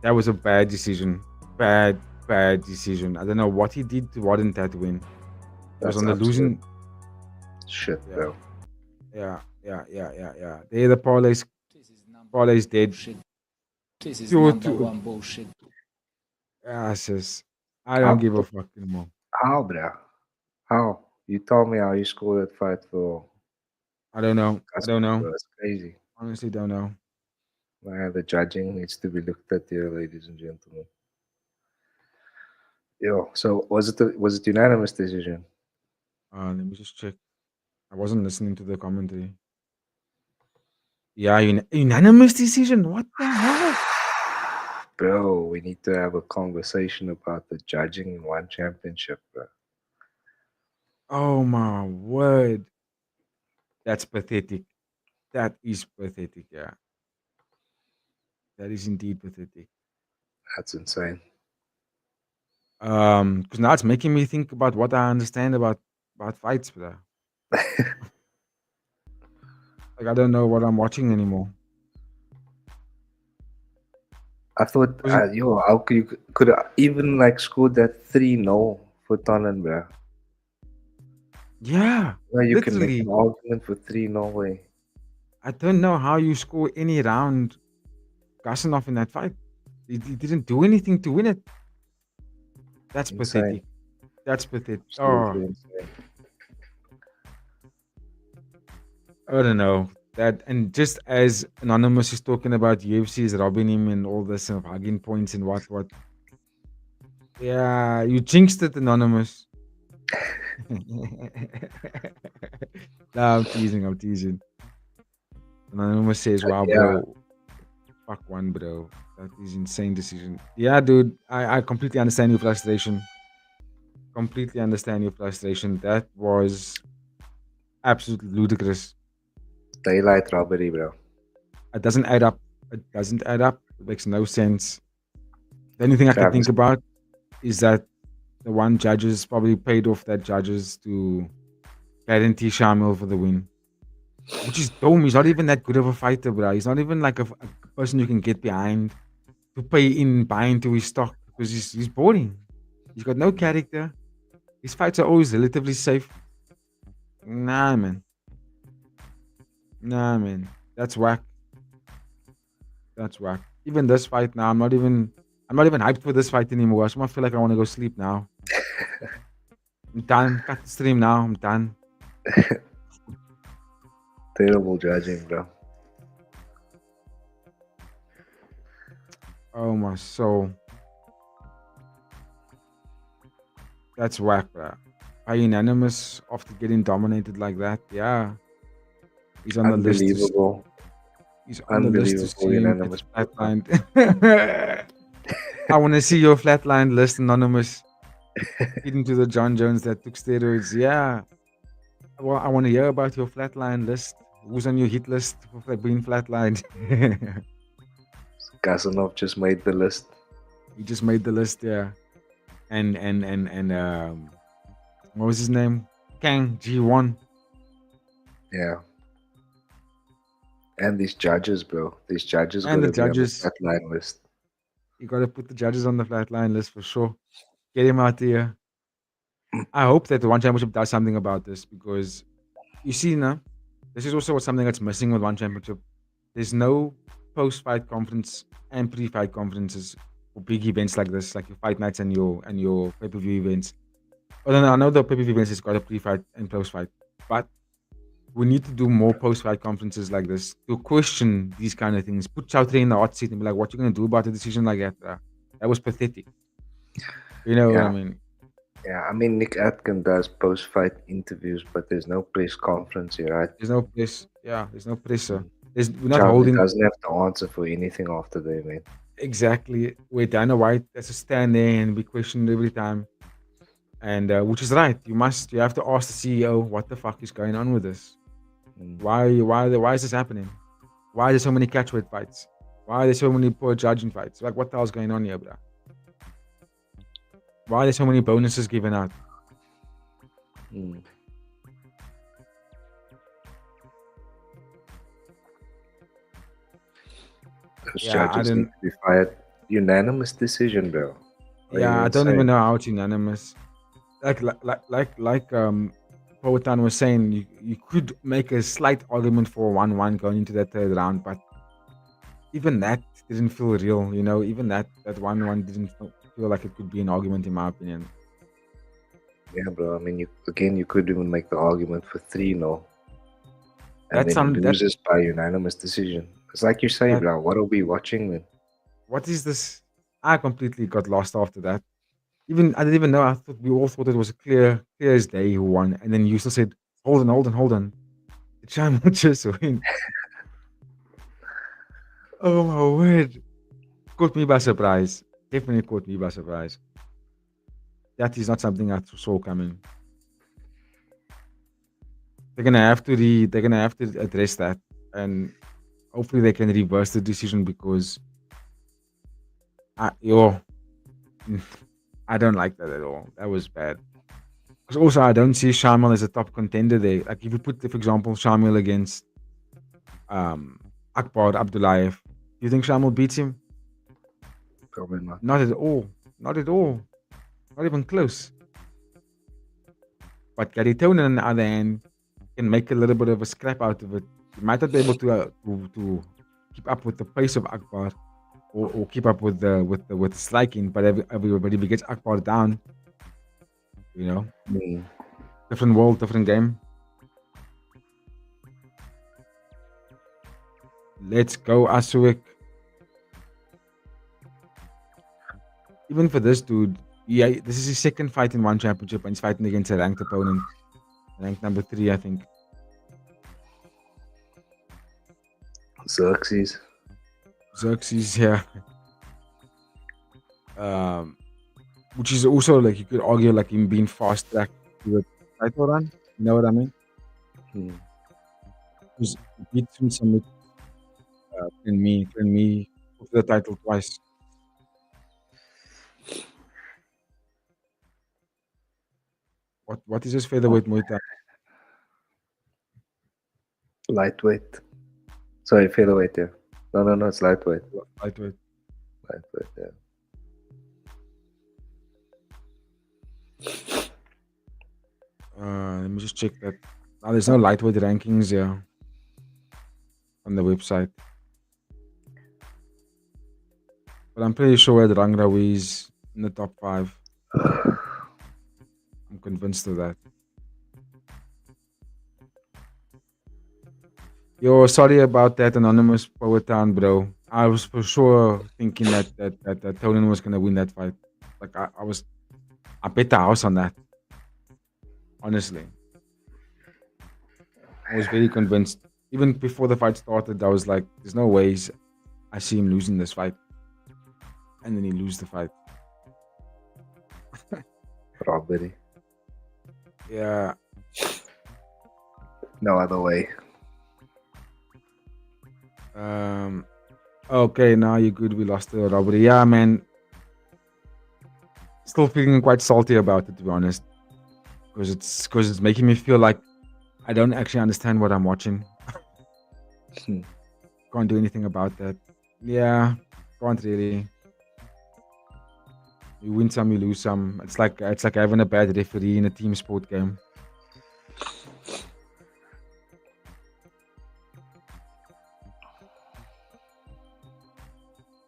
That was a bad decision. Bad decision. I don't know what he did to warrant that win. He was That's on the losing. shit, Yeah. bro. Yeah. They're the parlays dead. This is Two- number two- one bullshit. Yeah, sis. I don't give a fuck anymore. How, bro? How? You told me how you scored that fight for. I don't know. Bro, it's crazy. Honestly, don't know. The judging needs to be looked at here, ladies and gentlemen. Yo, so was it unanimous decision? Let me just check. I wasn't listening to the commentary. Yeah, unanimous decision. What the hell? Bro, we need to have a conversation about the judging in one championship, bro. Oh my word. That's pathetic. That is pathetic, yeah. That is indeed pathetic. That's insane. Because now it's making me think about what I understand about fights, bro. Like I don't know what I'm watching anymore. I thought, Was it- how could I even like scored that 3-0 for Tynan, bro? Yeah. Well, you can make Literally. an argument for 3-0 way. I don't know how you score any round Gasanov in that fight. He didn't do anything to win it. That's Insane. pathetic. That's pathetic. Absolutely Oh, insane. I don't know. That and just as Anonymous is talking about UFC is robbing him and all this and hugging points and what. Yeah, you jinxed it, Anonymous. No, I'm teasing. I'm teasing. Anonymous says, "Wow, Yeah, bro, fuck one, bro. That is insane decision." Yeah, dude, I completely understand your frustration. Completely understand your frustration. That was absolutely ludicrous. daylight robbery, bro. It doesn't add up. It doesn't add up. It makes no sense. The only thing I can think Travis, about is that the one judges probably paid off that judges to guarantee Shamil for the win. Which is dumb. He's not even that good of a fighter, bro. He's not even like a person you can get behind to buy into his stock because he's boring. He's got no character. His fights are always relatively safe. Nah, man. Nah, man. That's whack. That's whack. Even this fight now, I'm not even hyped for this fight anymore. I just feel like I want to go sleep now. I'm done. Cut the stream now. I'm done. terrible judging, bro. Oh my soul. That's whack, bro. Are unanimous after getting dominated like that? Yeah. He's on the list. Unbelievable. He's on the list to Unbelievable see him unanimous get breakdown. flatlined. I want to see your flatline list, Anonymous. Feeding to the John Jones that took steroids. Yeah. Well, I want to hear about your flatline list. Who's on your hit list for being flatlined? Gasanov just made the list. He just made the list, yeah. And what was his name? Kang G1. Yeah. And these judges, bro. These judges And got the to be on the judges. flatline list. You got to put the judges on the flatline list for sure. Get him out here. I hope that the One Championship does something about this because you see now, this is also something that's missing with One Championship. There's no post-fight conference and pre-fight conferences for big events like this, like your fight nights and your pay-per-view events. Although I know the pay-per-view events has got a pre-fight and post-fight, but we need to do more post-fight conferences like this to question these kind of things. Put Chowdhury in the hot seat and be like, "What you gonna do about a decision like that? That was pathetic." You know what I Yeah. mean? Yeah, I mean, Nick Atkin does post-fight interviews, but there's no press conference here, right? There's no press. Yeah, there's no pressure. We're not Chowdhury holding doesn't have to answer for anything after the event. exactly where Dana White has to stand there and be questioned every time. And which is right. You have to ask the CEO what the fuck is going on with this. Mm. Why is this happening? Why are there so many catchweight fights? Why are there so many poor judging fights? Like, what the hell's going on here, bro? Why are there so many bonuses given out? Mm. Those Yeah, I judges need didn't. to be fired. Unanimous decision, bro. Are Yeah, you I don't even insane? know how it's unanimous. Like Poetan was saying, you could make a slight argument for 1-1 going into that third round, but even that didn't feel real. You know, even that 1-1 didn't feel like it could be an argument, in my opinion. Yeah, bro. I mean, you could even make the argument for 3-0, and That's then he that. loses by unanimous decision. It's like you say, That bro. What are we watching then? what is this? I completely got lost after that. Even I didn't even know. I thought we all thought it was clear as day who won, and then you still said, "Hold on. Did Shamil just win?" Oh my word! Caught me by surprise. Definitely caught me by surprise. That is not something I saw coming. They're gonna have to address that, and hopefully they can reverse the decision because yo, I don't like that at all. That was bad. Because also I don't see Shamil as a top contender there. Like if you put, for example, Shamil against Akbar Abdullayev, do you think Shamil beats him? Probably not. Not at all. Not at all. Not even close. But Garry Tonon, on the other hand, can make a little bit of a scrap out of it. He might not be able to keep up with the pace of Akbar or keep up with the striking, but everybody gets Akbar down, you know, Mm. different world, different game. Let's go, Assouik. Even for this dude, Yeah, this is his second fight in one championship, and he's fighting against a ranked opponent, ranked number 3, I think. Xerxes. Yeah. Which is also like you could argue like him being fast tracked to the title run. You know what I mean? Because he beat me some in me to the title twice. What is his featherweight Muay Thai? Lightweight. Sorry, featherweight, yeah. No, it's lightweight. Lightweight. Lightweight, yeah. Let me just check that. There's no lightweight rankings here on the website. But I'm pretty sure that Rungrawee is in the top 5. I'm convinced of that. Yo, sorry about that anonymous Power Town, bro. I was for sure thinking that Tonon was gonna win that fight. Like I bet the house on that. Honestly, I was very convinced. Even before the fight started, I was like, "There's no ways I see him losing this fight," and then he loses the fight. Robbery. Yeah. No other way. Okay, now you're good. We lost the robbery. Yeah, man. Still feeling quite salty about it, to be honest, because it's making me feel like I don't actually understand what I'm watching. Can't do anything about that. Yeah, can't really. You win some, you lose some. It's like having a bad referee in a team sport game.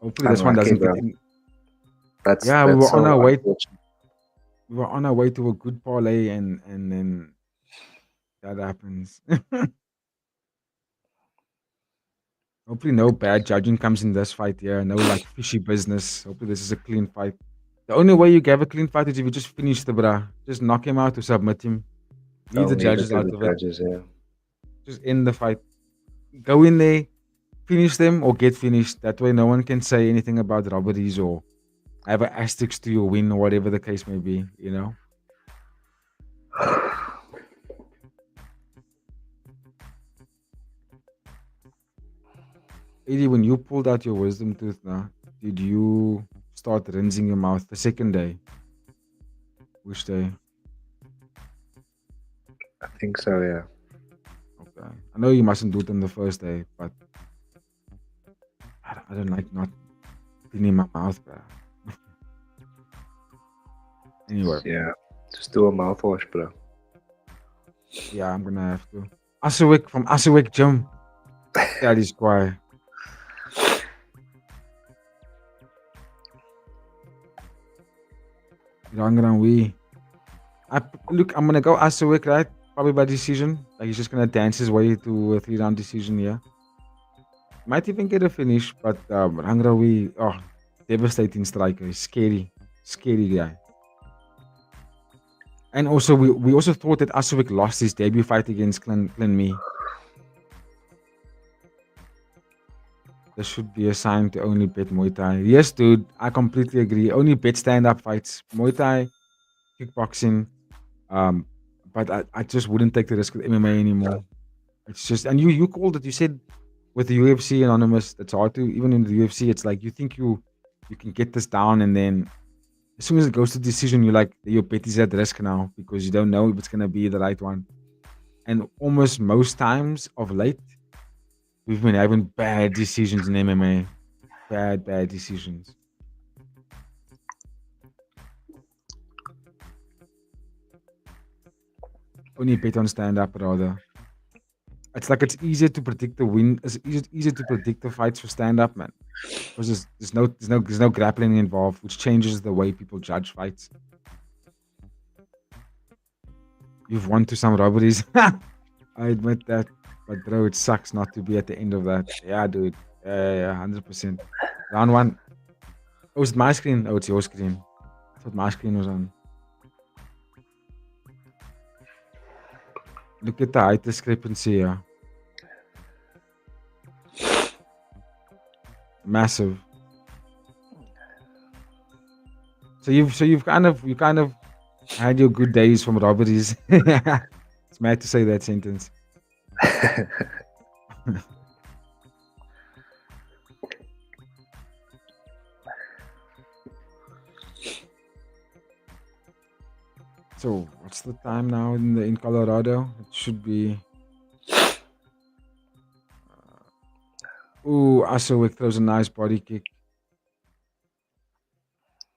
Hopefully this one doesn't get in. We were on our way. We were on our way to a good parlay, and then that happens. Hopefully no bad judging comes in this fight here. No like fishy business. Hopefully this is a clean fight. The only way you have a clean fight is if you just finish the bruh. Just knock him out or submit him. Leave the judges out of it. Yeah. Just end the fight. Go in there, finish them or get finished. That way no one can say anything about robberies or have an asterisk to your win or whatever the case may be, you know? Eddie, when you pulled out your wisdom tooth now, did you start rinsing your mouth the second day? Which day? I think so, yeah. Okay. I know you mustn't do it on the first day, but I don't like not cleaning my mouth, bro. Anyway. Yeah. Just do a mouthwash, bro. Yeah, I'm gonna have to. Assouik from Assouik Gym. That is quiet. Rungrawee. Look, I'm gonna go Assouik, right? Probably by decision. Like he's just gonna dance his way to a 3-round decision here. Might even get a finish, but Rungrawee, devastating striker. He's scary guy. And also, we also thought that Assouik lost his debut fight against Clan Me. There should be a sign to only bet Muay Thai. Yes, dude, I completely agree. Only bet stand-up fights. Muay Thai, kickboxing. But I just wouldn't take the risk with MMA anymore. It's just, and you called it. You said with the UFC anonymous, it's hard to, even in the UFC, it's like you think you can get this down, and then as soon as it goes to decision, you're like, your bet is at risk now because you don't know if it's gonna be the right one. And almost most times of late, we've been having bad decisions in MMA. Bad decisions. Only bet on stand-up, rather. It's like it's easier to predict the win. It's easier to predict the fights for stand-up, man. Because there's no grappling involved, which changes the way people judge fights. You've won to some robberies. I admit that. But bro, it sucks not to be at the end of that. Yeah, dude. Yeah, 100%. Round 1. Oh, is it my screen? Oh, it's your screen. That's what my screen was on. Look at the height discrepancy here. Massive. So you've kind of had your good days from robberies. It's mad to say that sentence. So what's the time now in Colorado? It should be. Assouik throws a nice body kick.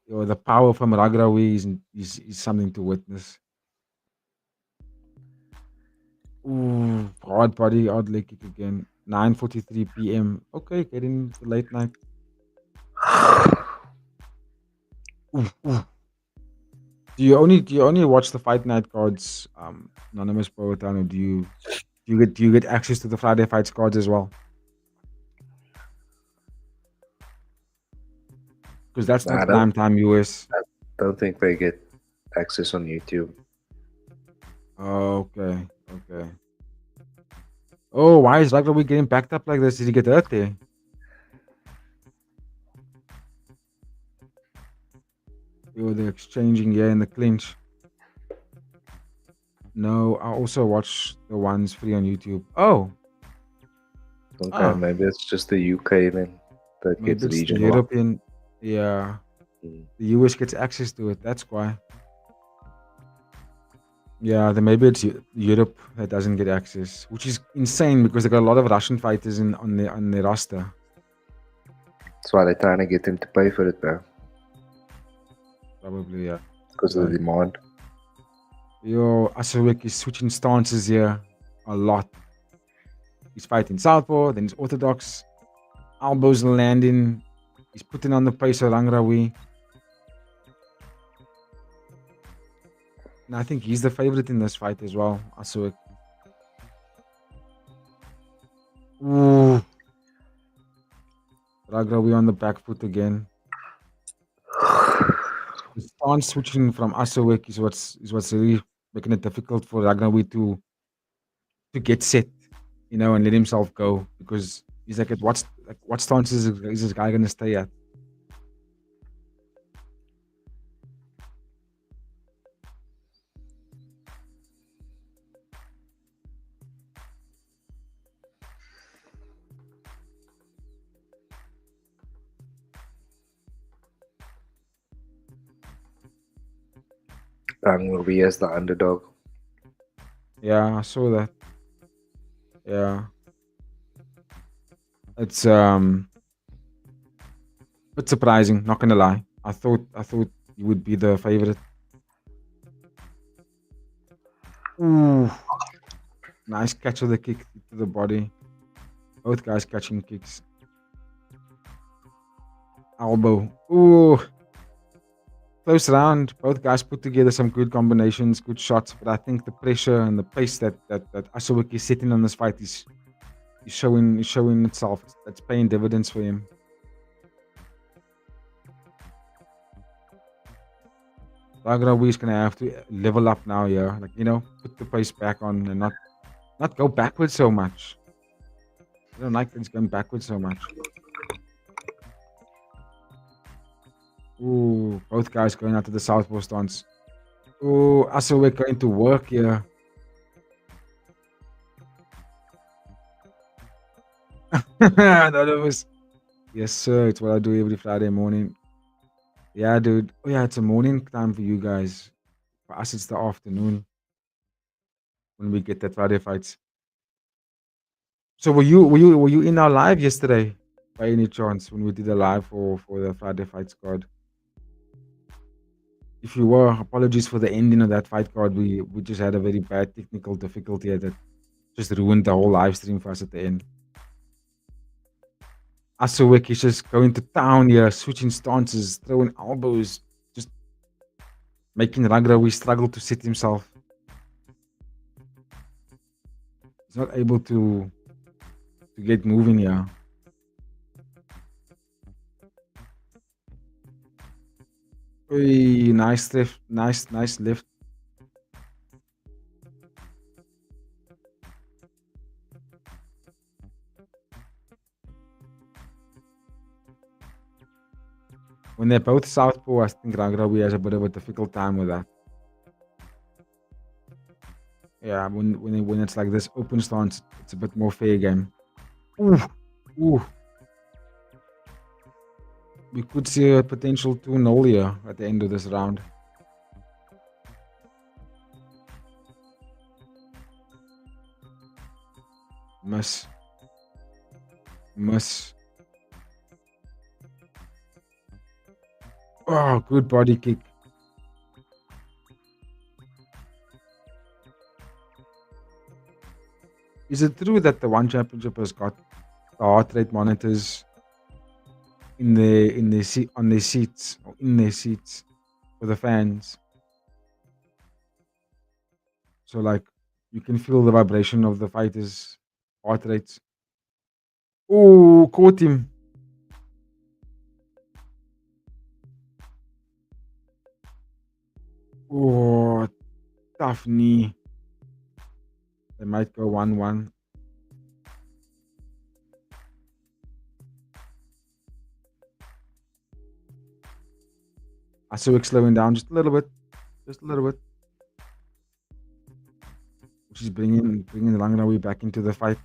Yo, the power from Rungrawee is something to witness. Hard body, odd leg kick again. 9:43 p.m. Okay, getting the late night. Do you only watch the fight night cards, Anonymous Poetan, or do you get access to the Friday fights cards as well? Because that's not prime time US. I don't think they get access on YouTube. Oh, okay. Oh, why is Rungrawee getting backed up like this? Did he get hurt there? Yo, they're exchanging here in the clinch. No, I also watch the ones free on YouTube. Oh. Okay, maybe it's just the UK then that maybe gets it's region. The European, yeah. The US gets access to it. That's why. Yeah, then maybe it's Europe that doesn't get access, which is insane because they got a lot of Russian fighters on their roster. That's why they're trying to get them to pay for it, bro. Probably, yeah. Because of the demand. Yo, Assouik is switching stances here a lot. He's fighting southpaw, then he's orthodox. Elbows landing. He's putting on the pace of Rungrawee. And I think he's the favorite in this fight as well, Assouik. Ooh. Rungrawee on the back foot again. The stance switching from Assouik is what's really making it difficult for Rungrawee to get set, and let himself go, because he's like, what stance is this guy gonna stay at? Rungrawee as the underdog. Yeah, I saw that. Yeah. It's bit surprising, not gonna lie. I thought he would be the favorite. Ooh. Nice catch of the kick to the body. Both guys catching kicks. Elbow. Ooh. Close round. Both guys put together some good combinations, good shots, but I think the pressure and the pace that Assouik is setting on this fight is showing itself. That's paying dividends for him. Rungrawee is gonna have to level up now, yeah. Put the pace back on and not go backwards so much. I don't like things going backwards so much. Ooh, both guys going out to the southpaw stance. Ooh, Assouik going to work here. Yes, sir. It's what I do every Friday morning. Yeah, dude. Oh yeah, it's a morning time for you guys. For us, it's the afternoon when we get that Friday fights. So were you in our live yesterday by any chance when we did a live for the Friday fights card? If you were, apologies for the ending of that fight card. We just had a very bad technical difficulty that just ruined the whole live stream for us at the end. Assouik is just going to town here, switching stances, throwing elbows, just making Rungrawee struggle to sit himself. He's not able to get moving here. Oy, nice lift. Nice lift. When they're both southpaw, I think Rungrawee has a bit of a difficult time with that. Yeah, when it's like this open stance, it's a bit more fair game. Ooh. We could see a potential 2-0 here at the end of this round. Miss. Oh, good body kick. Is it true that the One Championship has got the heart rate monitors on their seats for the fans? So like you can feel the vibration of the fighters' heart rates. Oh, caught him. Oh, tough knee. They might go 1-1. Assouik slowing down just a little bit. She's bringing the Rungrawee back into the fight.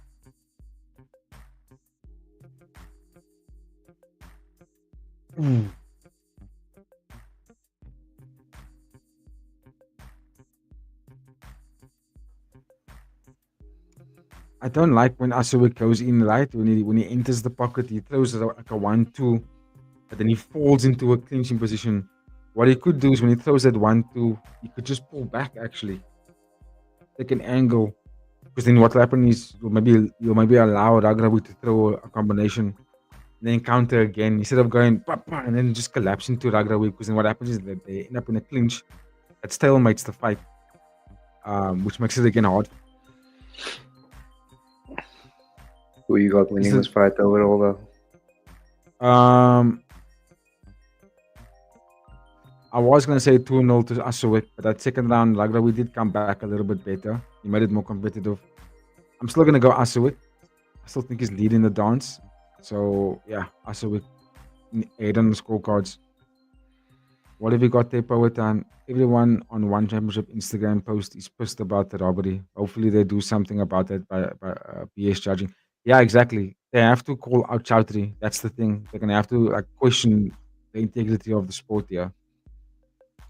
I don't like when Assouik goes in, right? When he enters the pocket, he throws like a 1-2, but then he falls into a clinching position. What he could do is when he throws that 1-2, he could just pull back actually. Take an angle. Because then what will happen is you'll maybe allow Rungrawee to throw a combination, then counter again instead of going and then just collapse into Rungrawee. Because then what happens is that they end up in a clinch that stalemates the fight, which makes it again hard. Who you got winning this fight overall though? I was going to say 2-0 to Assouik, but that second round, Rungrawee did come back a little bit better. He made it more competitive. I'm still going to go Assouik. I still think he's leading the dance. So, yeah, Assouik 8 on the scorecards. What have you got there, Poetan? Everyone on One Championship Instagram post is pissed about the robbery. Hopefully they do something about it by BS judging. Yeah, exactly. They have to call out Chowdhury. That's the thing. They're going to have to question the integrity of the sport here.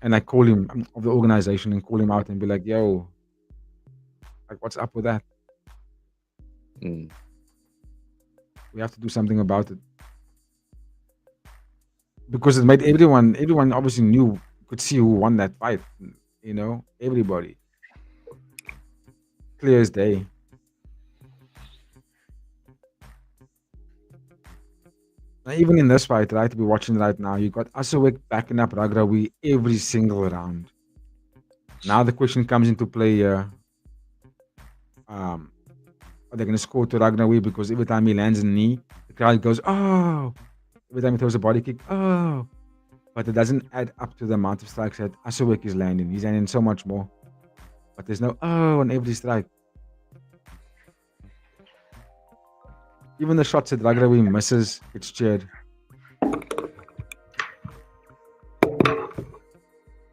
And I call him of the organization and call him out and be like, yo, like what's up with that? We have to do something about it. Because it made everyone obviously could see who won that fight. You know, everybody. Clear as day. Now, even in this fight, right, we're watching right now, you got Assouik backing up Rungrawee every single round. Now the question comes into play here. Are they going to score to Rungrawee? Because every time he lands a knee, the crowd goes, oh. Every time he throws a body kick, oh. But it doesn't add up to the amount of strikes that Assouik is landing. He's landing so much more. But there's no oh on every strike. Even the shots that Rungrawee misses, it's cheered.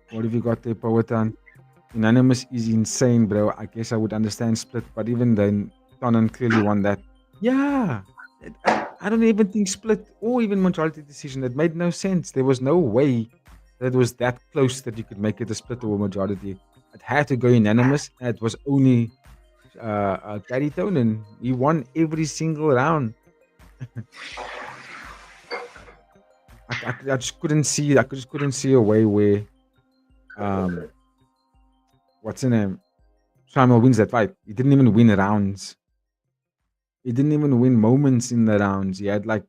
What have you got there, Poetan? Unanimous is insane, bro. I guess I would understand split, but even then, Tonon clearly won that. Yeah. I don't even think split or even majority decision. It made no sense. There was no way that it was that close that you could make it a split or a majority. It had to go unanimous, and it was only Garry Tonon. He won every single round. I just couldn't see. I just couldn't see a way where, what's his name? Shamil wins that fight. He didn't even win rounds. He didn't even win moments in the rounds. He had like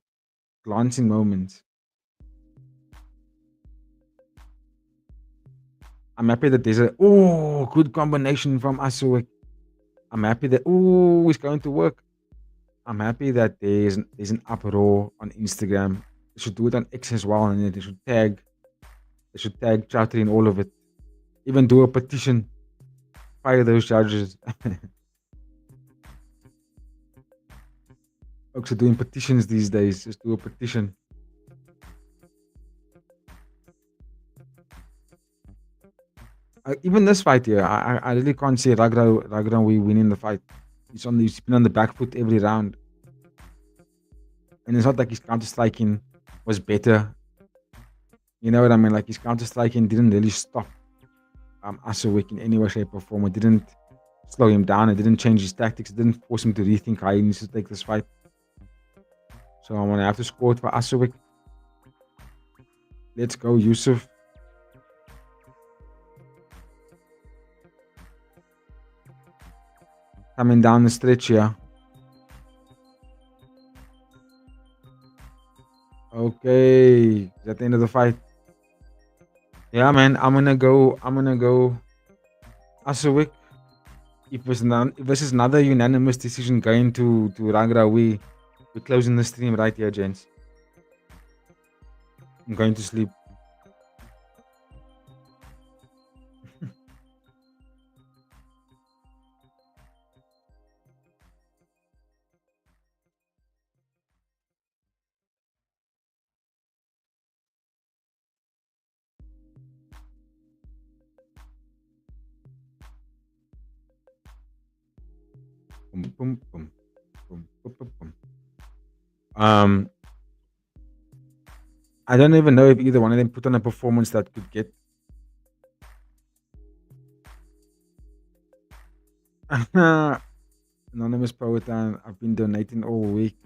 glancing moments. I'm happy that there's a good combination from Assouik. I'm happy that it's going to work. I'm happy that there's an uproar on Instagram. They should do it on X as well, and they should tag They should tag Chowdhury in all of it. Even do a petition. Fire those judges. Folks are doing petitions these days. Just do a petition. Even this fight here, I really can't see Rungrawee winning the fight. He's been on the back foot every round. And it's not like his counter-striking was better. You know what I mean? Like his counter-striking didn't really stop Assouik in any way, shape, or form. It didn't slow him down. It didn't change his tactics. It didn't force him to rethink how he needs to take this fight. So I'm going to have to score it for Assouik. Let's go, Youssef. Coming down the stretch here. Okay, is that the end of the fight? Yeah, man, I'm gonna go Assouik. If this is another unanimous decision going to Rungrawee, we're closing the stream right here, gents. I'm going to sleep. Boom, boom, boom, boom, boom, boom. I don't even know if either one of them put on a performance that could get anonymous power. I've been donating all week.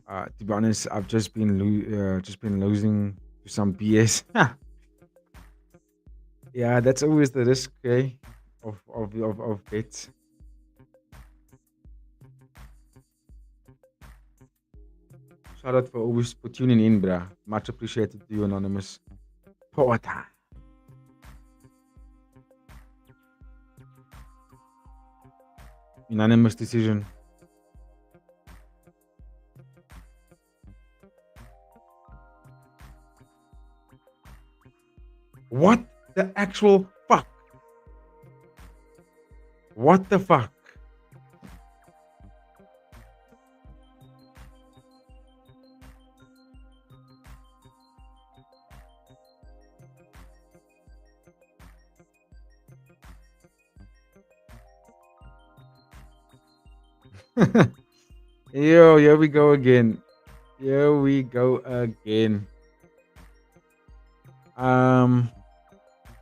To be honest, I've just been losing to some BS. Yeah, that's always the risk, okay, of bets. Shout out for tuning in, bruh. Much appreciated to you, anonymous power. Unanimous decision. What the actual fuck? What the fuck? Yo, here we go again. Here we go again.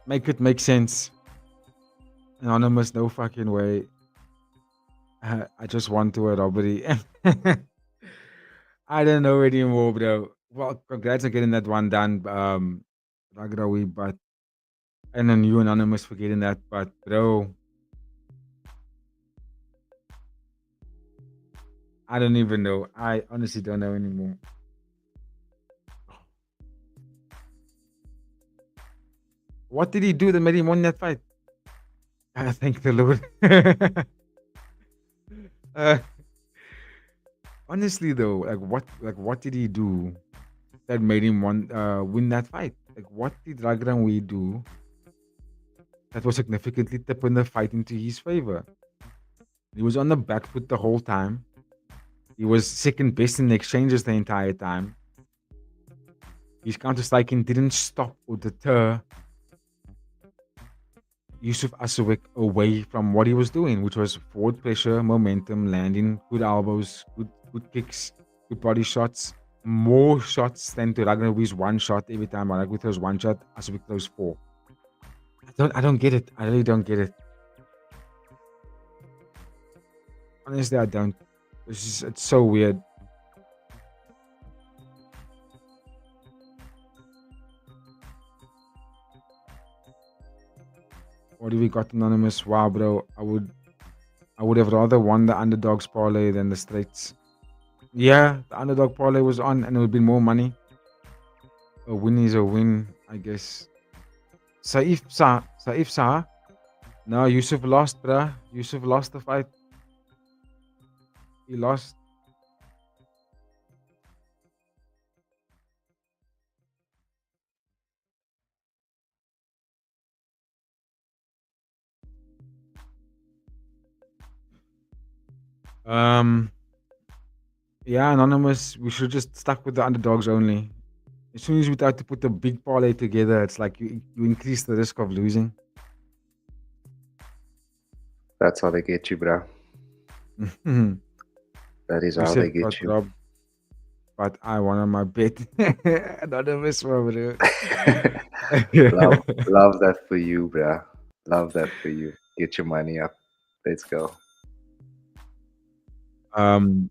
Make it make sense. Anonymous, no fucking way. I just want to a robbery. I don't know anymore, bro. Well, congrats on getting that one done, Rungrawee, but and then you, anonymous, for getting that, but bro, I don't even know. I honestly don't know anymore. What did he do that made him win that fight? Thank the Lord. Honestly though, what did he do that made him win that fight? Like what did Rungrawee do that was significantly tipping the fight into his favor? He was on the back foot the whole time. He was second best in the exchanges the entire time. His counter-striking didn't stop or deter Youssef Assouik away from what he was doing, which was forward pressure, momentum, landing, good elbows, good kicks, good body shots, more shots than to Rungrawee's one shot every time. Rungrawee throws one shot, Assouik throws four. I don't get it. I really don't get it. Honestly, I don't. It's so weird. What do we got, anonymous? Wow, bro. I would have rather won the underdogs parlay than the straights. Yeah, the underdog parlay was on and it would be more money. A win is a win, I guess. Saif Sa. No, Youssef lost, bruh. Youssef lost the fight. He lost. Um, yeah, anonymous. We should just stuck with the underdogs only. As soon as we try to put the big parlay together, it's like you increase the risk of losing. That's how they get you, bro. That is how they Youssef get got you. robbed, but I won on my bet. Anonymous, bro. Love that for you, bro. Love that for you. Get your money up. Let's go. I'm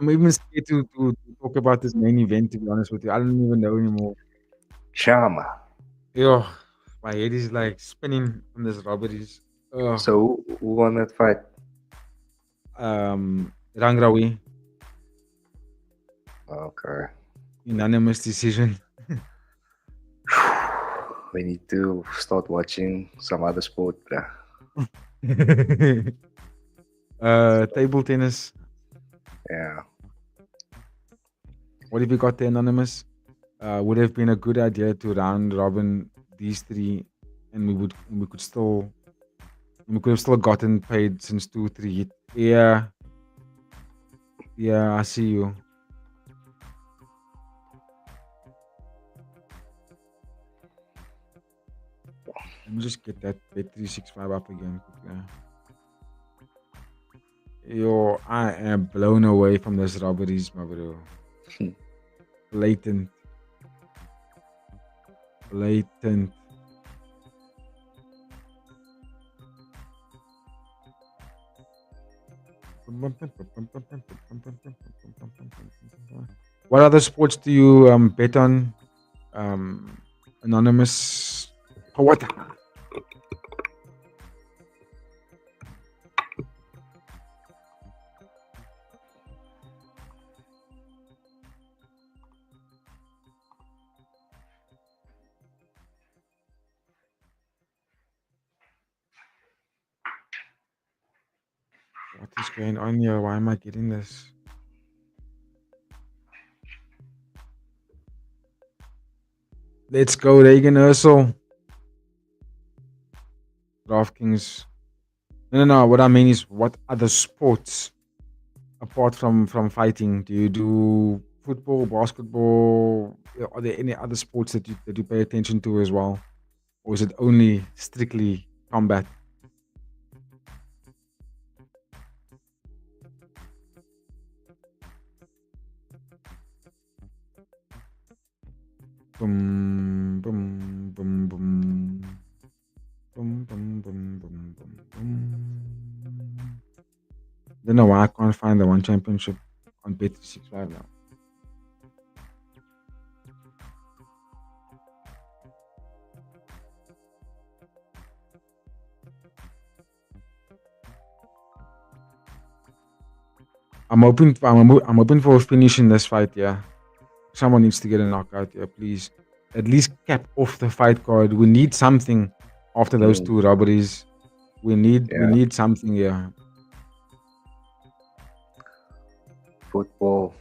even scared to talk about this main event. To be honest with you, I don't even know anymore. Shama. Yo, my head is like spinning from this robberies. Oh, So who won that fight? Rungrawee, Okay. unanimous decision. We need to start watching some other sport, bro. Table tennis. Yeah. What have you got there, anonymous? Would have been a good idea to round robin these three, and we could have still gotten paid since 2-3. Yeah, I see you. Let me just get that bet365 up again quickly. Yo, I am blown away from this robberies, my bro. Blatant. What other sports do you bet on? Anonymous. What? What is going on here? Why am I getting this? Let's go, Regian, Eersel. DraftKings. No. What I mean is, what other sports, apart from fighting, do you do? Football, basketball? Are there any other sports that you pay attention to as well, or is it only strictly combat? Boom, boom, boom, boom. Boom, boom, boom, boom, boom, boom. Don't know why I can't find the one championship on Bet365 now. I'm hoping for a finish in this fight, yeah. Someone needs to get a knockout here, please. At least cap off the fight card. We need something after those two robberies. We need something here. Football.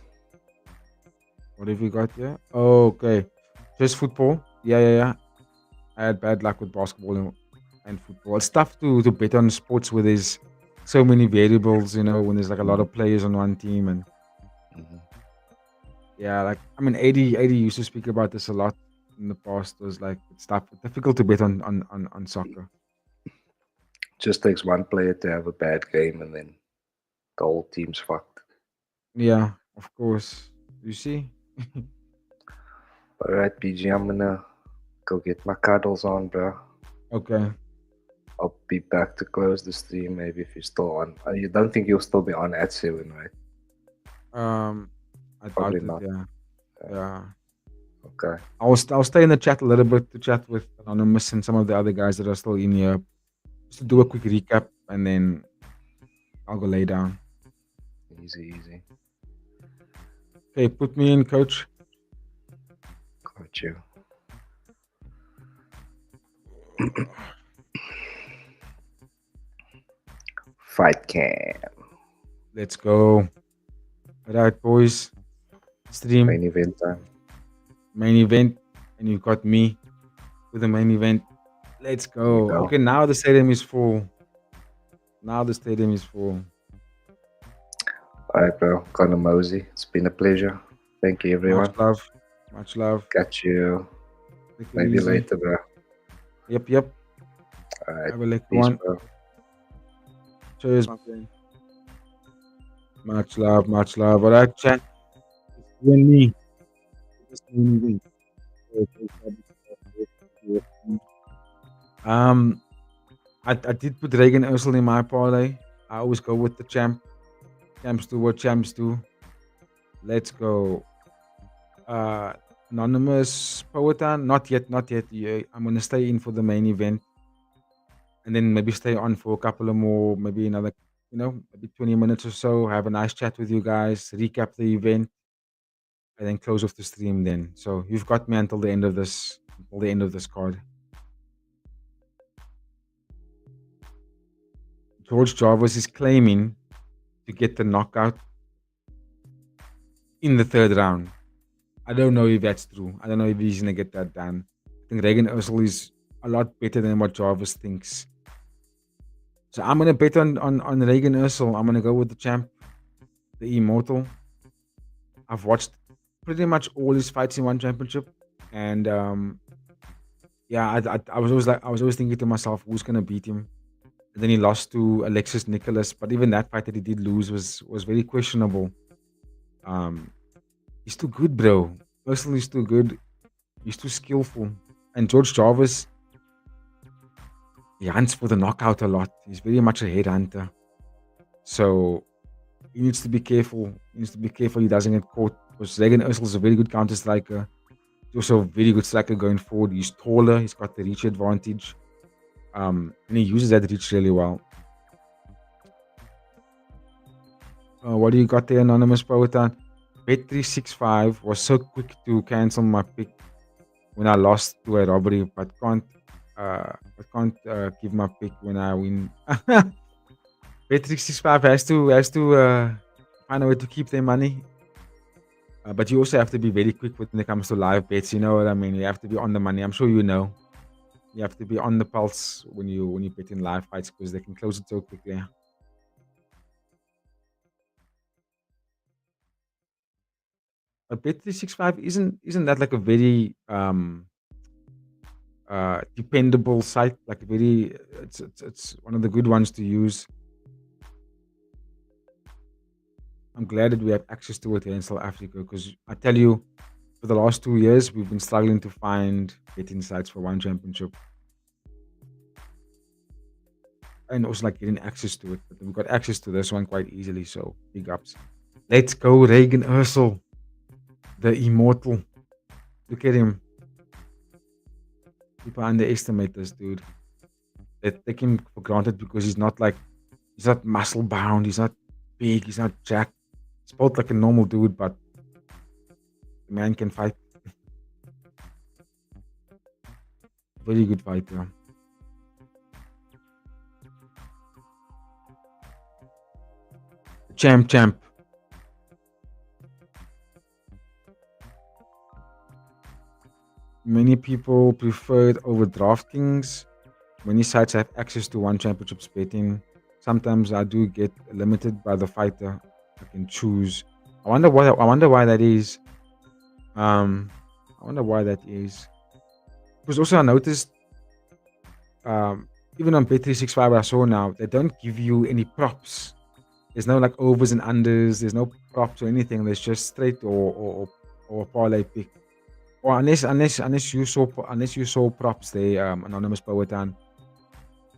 What have we got here? Oh, okay. Just football. Yeah. I had bad luck with basketball and football. It's tough to bet on sports where there's so many variables, when there's like a lot of players on one team and yeah, like I mean, 80 used to speak about this a lot in the past. It was like it's tough, difficult to bet on soccer. Just takes one player to have a bad game and then the whole team's fucked. Yeah, of course. You see? Alright, PG, I'm gonna go get my cuddles on, bro. Okay. I'll be back to close the stream maybe if you're still on. You don't think you'll still be on at 7, right? I Probably doubt it, not. yeah. Okay. I'll stay in the chat a little bit to chat with Anonymous and some of the other guys that are still in here. Just to do a quick recap and then I'll go lay down. Easy. Okay, put me in, coach. Got you. Fight cam. Let's go. Alright, boys. Stream. Main event time. Main event. And you've got me with the main event. Let's go. Okay, now the stadium is full. All right, bro. Connor Mosey. It's been a pleasure. Thank you, Much everyone. love. Much love. Catch you Take it maybe easy. later, bro. Yep. All right. Have a lucky Peace, one. bro. Cheers, my friend. Much love. All right, chat. It's you and me. Just you and me. I did put Regan Eersel in my parlay. I always go with the champ. Champs do what champs do. Let's go. Anonymous Powhatan. Not yet. Yeah, I'm gonna stay in for the main event. And then maybe stay on for a couple of more, maybe another, maybe 20 minutes or so. Have a nice chat with you guys, recap the event, and then close off the stream then. So you've got me until the end of this card. George Jarvis is claiming to get the knockout in the third round. I don't know if that's true. I don't know if he's gonna get that done. I think Regan Eersel is a lot better than what Jarvis thinks. So I'm gonna bet on Regan Eersel. I'm gonna go with the champ, the Immortal. I've watched pretty much all his fights in one championship, and yeah, I was always thinking to myself, who's gonna beat him? And then he lost to Alexis Nicholas, but even that fight that he did lose was very questionable. He's too good, bro. Personally, he's too good. He's too skillful. And George Jarvis, he hunts for the knockout a lot. He's very much a headhunter. So he needs to be careful. He doesn't get caught. Because Regan Eersel is a very good counter striker. He's also a very good striker going forward. He's taller. He's got the reach advantage. And he uses that reach really well. What do you got there, Anonymous Powhatan? Bet365 was so quick to cancel my pick when I lost to a robbery, but can't give my pick when I win. Bet365 has to find a way to keep their money. But you also have to be very quick when it comes to live bets. You know what I mean? You have to be on the money. I'm sure you know. You have to be on the pulse when you bet in live fights because they can close it so quickly. But Bet365 isn't that like a very dependable site? Like it's one of the good ones to use. I'm glad that we have access to it here in South Africa because I tell you, for the last 2 years, we've been struggling to find betting sites for one championship. And also like getting access to it. But we got access to this one quite easily, so big ups. Let's go, Regan Eersel, the Immortal. Look at him. People underestimate this dude. They take him for granted because he's not muscle bound, he's not big, he's not jacked. He's built like a normal dude, but the man can fight. Very good fighter. Champ. Many people prefer it over DraftKings. Many sites have access to one championship's betting. Sometimes I do get limited by the fighter I can choose. I wonder why that is. Because also I noticed, even on Bet365 I saw now, they don't give you any props. There's no like overs and unders. There's no props or anything. There's just straight or parlay pick. Or unless you saw props there, Anonymous Powhatan.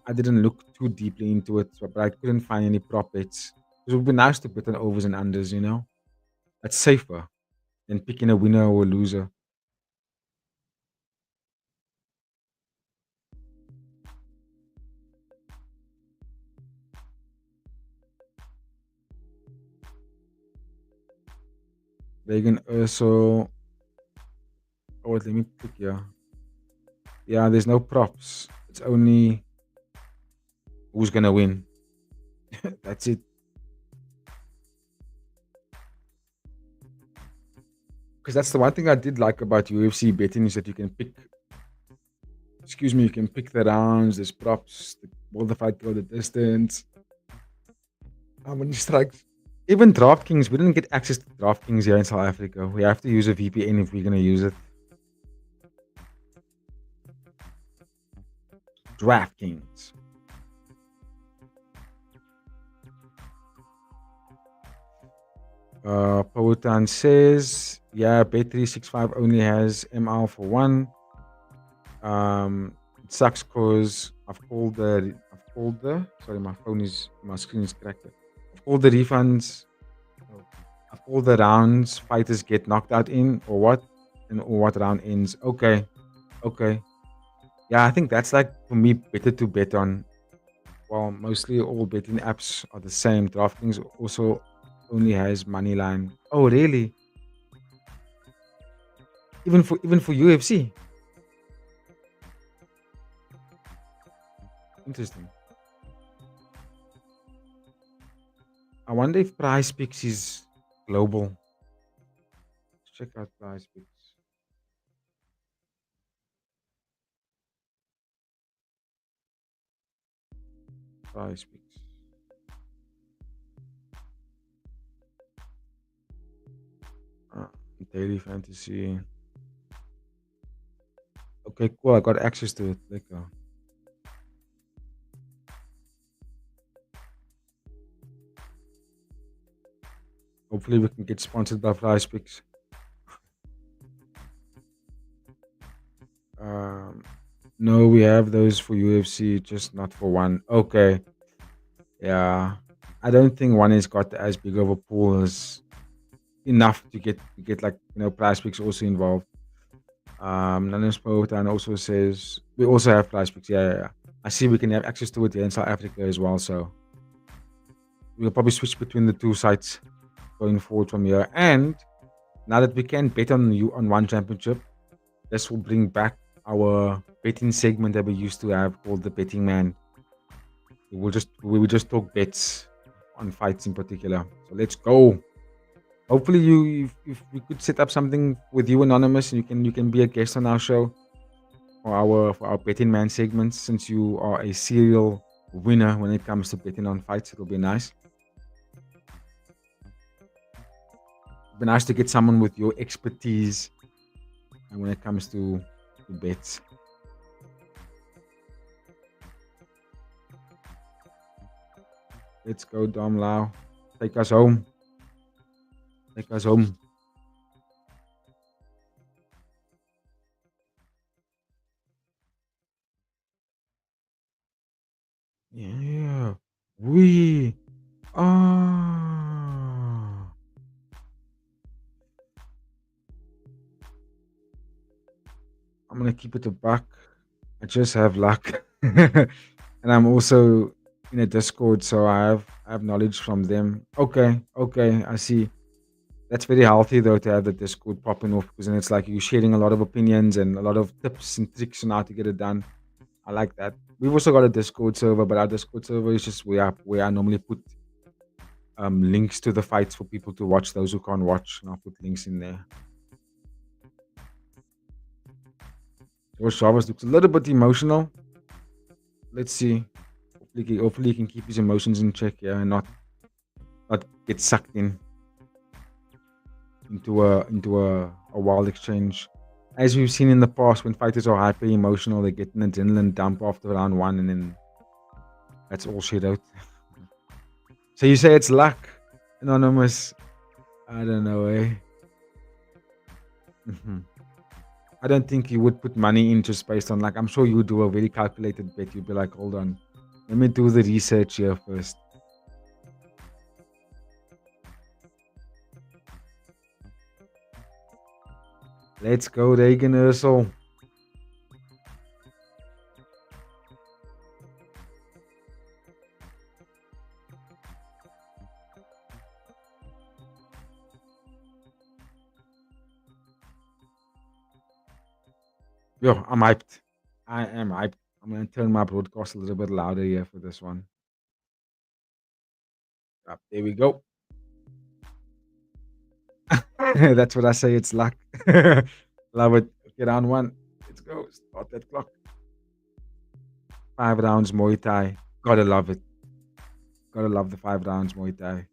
I didn't look too deeply into it, but I couldn't find any prop bets. It would be nice to put on overs and unders, you know? That's safer than picking a winner or a loser. Regan Eersel. Oh, let me click here. Yeah, there's no props. It's only who's gonna win. That's it. Because that's the one thing I did like about UFC betting is that you can pick. You can pick the rounds. There's props. Will the fight go the distance? How many strikes Even DraftKings, we didn't get access to DraftKings here in South Africa. We have to use a VPN if we're gonna use it. DraftKings. Potan says, yeah, Bet365 only has ML for one. It sucks because I've called the sorry, my screen is cracked. I've called the refunds. I've called the rounds fighters get knocked out in or what round ends. Okay. Yeah, I think that's like for me better to bet on. Well, mostly all betting apps are the same. DraftKings also only has Moneyline. Oh, really? Even for UFC. Interesting. I wonder if Prize Picks is global. Let's check out Prize Picks. Prize Picks. Daily Fantasy. Okay, cool. I got access to it. Let's go. Hopefully we can get sponsored by Prize Picks. No, we have those for UFC, just not for one. Okay. Yeah. I don't think one has got as big of a pool as enough to get like Prize Picks also involved. Nanospotan also says we also have Prize Picks. Yeah. I see we can have access to it here in South Africa as well. So we'll probably switch between the two sites going forward from here. And now that we can bet on one championship, this will bring back our betting segment that we used to have called the Betting Man. We will just talk bets on fights in particular. So let's go. Hopefully if we could set up something with you, Anonymous, and you can be a guest on our show for our Betting Man segments, since you are a serial winner when it comes to betting on fights. It'll be nice. It'll be nice to get someone with your expertise when it comes to bets. Let's go, Dom Lau. Take us home. Take us home. Yeah. We are. I'm going to keep it a buck. I just have luck. And I'm also in a Discord, so I have knowledge from them. Okay, I see. That's very healthy though to have the Discord popping off, because then it's like you're sharing a lot of opinions and a lot of tips and tricks on how to get it done. I like that. We've also got a Discord server, but our Discord server is just where I normally put links to the fights for people to watch, those who can't watch, and I'll put links in there. Jarvis looks a little bit emotional. Let's see. Hopefully he can keep his emotions in check, yeah, and not get sucked into a wild exchange. As we've seen in the past, when fighters are hyper emotional, they get an adrenaline dump after round one, and then that's all shit out. So you say it's luck, Anonymous? I don't know, eh? I don't think you would put money in just based on, like, I'm sure you would do a very calculated bet. You'd be like, hold on, let me do the research here first. Let's go, Regian Eersel. Yo, I'm hyped. I am hyped. I'm going to turn my broadcast a little bit louder here for this one. There we go. That's what I say. It's luck. Love it. Get on one. Let's go. Start that clock. 5 rounds Muay Thai. Gotta love it. Gotta love the 5 rounds Muay Thai.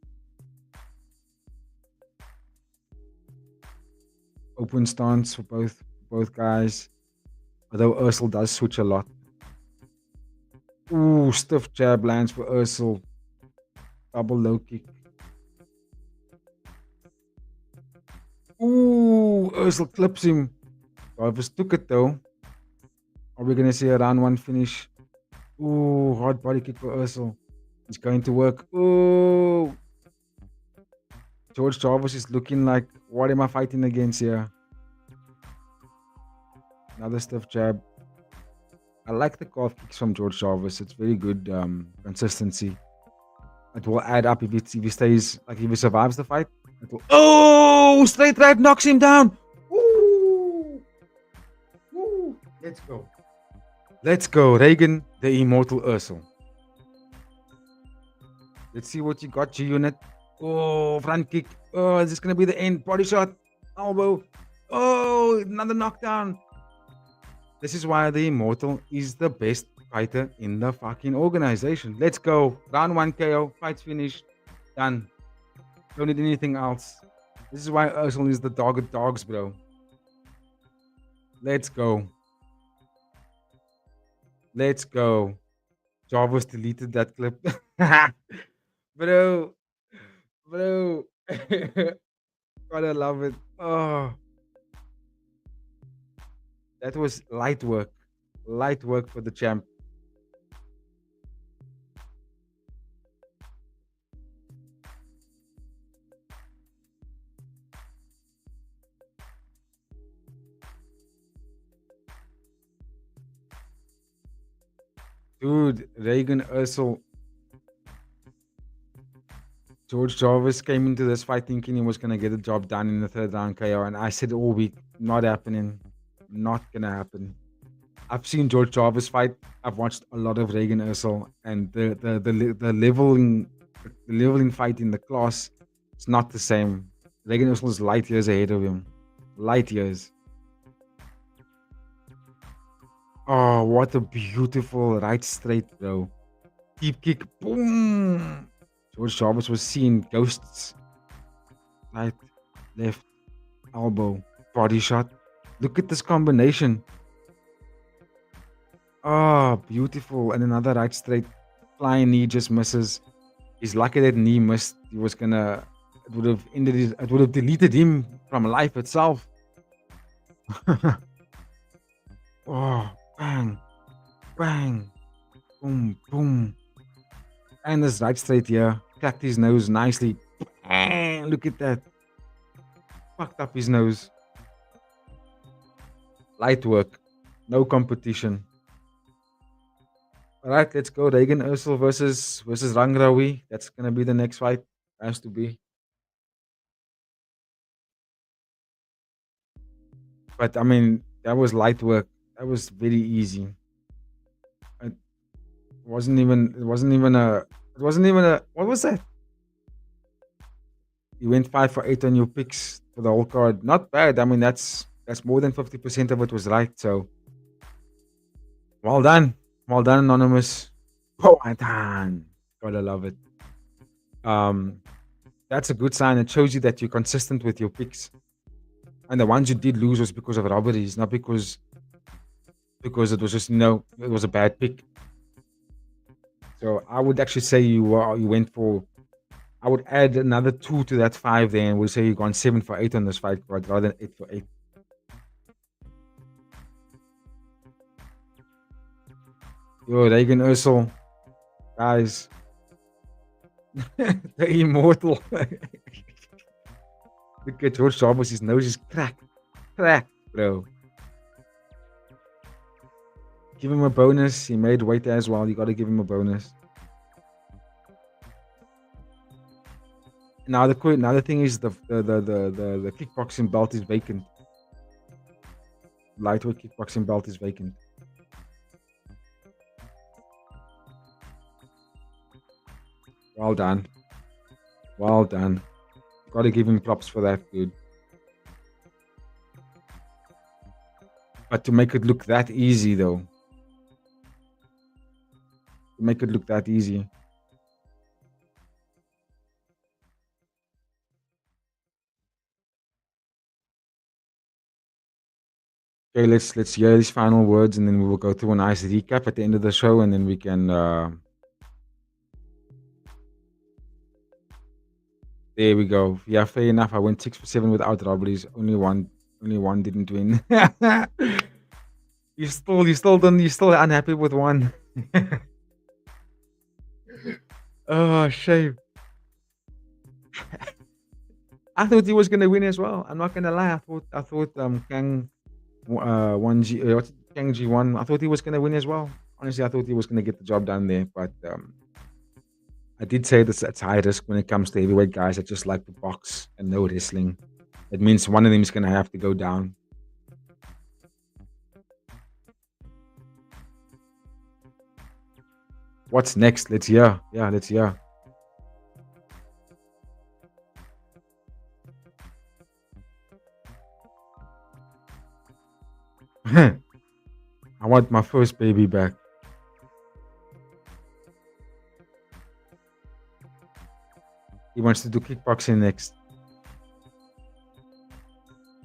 open stance for both guys. Although Eersel does switch a lot. Ooh, stiff jab lands for Eersel. Double low kick. Ooh, Eersel clips him. Jarvis took it though. Are we gonna see a round 1 finish? Ooh, hard body kick for Eersel. It's going to work. Ooh. George Jarvis is looking like, what am I fighting against here? Another stiff jab. I like the calf kicks from George Jarvis. It's very good consistency. It will add up if he stays, like if he survives the fight. Oh, straight right knocks him down. Ooh. Ooh. Let's go. Let's go, Regian, the Immortal Eersel. Let's see what you got, G-Unit. Oh, front kick. Oh, is this going to be the end? Body shot. Elbow. Oh, another knockdown. This is why the Immortal is the best fighter in the fucking organization. Let's go. Round 1 KO. Fight's finished. Done. Don't need anything else. This is why Eersel is the dog of dogs, bro. Let's go. Let's go. Jarvis deleted that clip. Bro. Gotta love it. Oh. That was light work. Light work for the champ. Dude, Regian, Eersel. George Jarvis came into this fight thinking he was going to get the job done in the 3rd round KO. And I said all week, not happening. Not going to happen. I've seen George Jarvis fight. I've watched a lot of Regian Eersel. And the leveling fight in the class, it's not the same. Regian Eersel is light years ahead of him. Light years. Oh, what a beautiful right straight, bro. Deep kick. Boom. George Jarvis was seeing ghosts. Right, left, elbow, body shot. Look at this combination. Oh, beautiful. And another right straight. Flying knee just misses. He's lucky that knee missed. He was gonna... It would have ended his... It would have deleted him from life itself. Oh, bang. Bang. Boom, boom. And this right straight here. Cracked his nose nicely. Look at that. Fucked up his nose. Light work. No competition. Alright, let's go. Regian Eersel versus Rungrawee. That's gonna be the next fight. Has to be. But I mean, that was light work. That was very easy. It wasn't even a what was that? You went 5 for 8 on your picks for the whole card. Not bad. I mean, that's more than 50% of it was right. So well done. Well done, Anonymous. Well done. Gotta love it. That's a good sign. It shows you that you're consistent with your picks. And the ones you did lose was because of robberies, not because it was just it was a bad pick. So I would actually say you went for. I would add another 2 to that 5 there, and we'll say you've gone 7 for 8 on this fight card rather than 8 for 8. Yo, Regian Eersel, guys, the Immortal. Look at George Jarvis, his nose is cracked, bro. Give him a bonus. He made weight as well. You got to give him a bonus. Now the thing is the kickboxing belt is vacant. Lightweight kickboxing belt is vacant. Well done. Well done. Got to give him props for that, dude. But to make it look that easy, though. To make it look that easy. Okay, let's hear these final words, and then we will go through a nice recap at the end of the show, and then we can. There we go. Yeah, fair enough. I went 6 for 7 without robberies. Only one didn't win. You're still unhappy with one. Oh, shame. I thought he was gonna win as well. I'm not gonna lie. I thought Kang Kang G won. I thought he was gonna win as well. Honestly, I thought he was gonna get the job done there, but I did say that it's high risk when it comes to heavyweight guys that just like to box and no wrestling. It means one of them is gonna have to go down. What's next? Let's hear. Yeah, let's hear. I want my first baby back. He wants to do kickboxing next.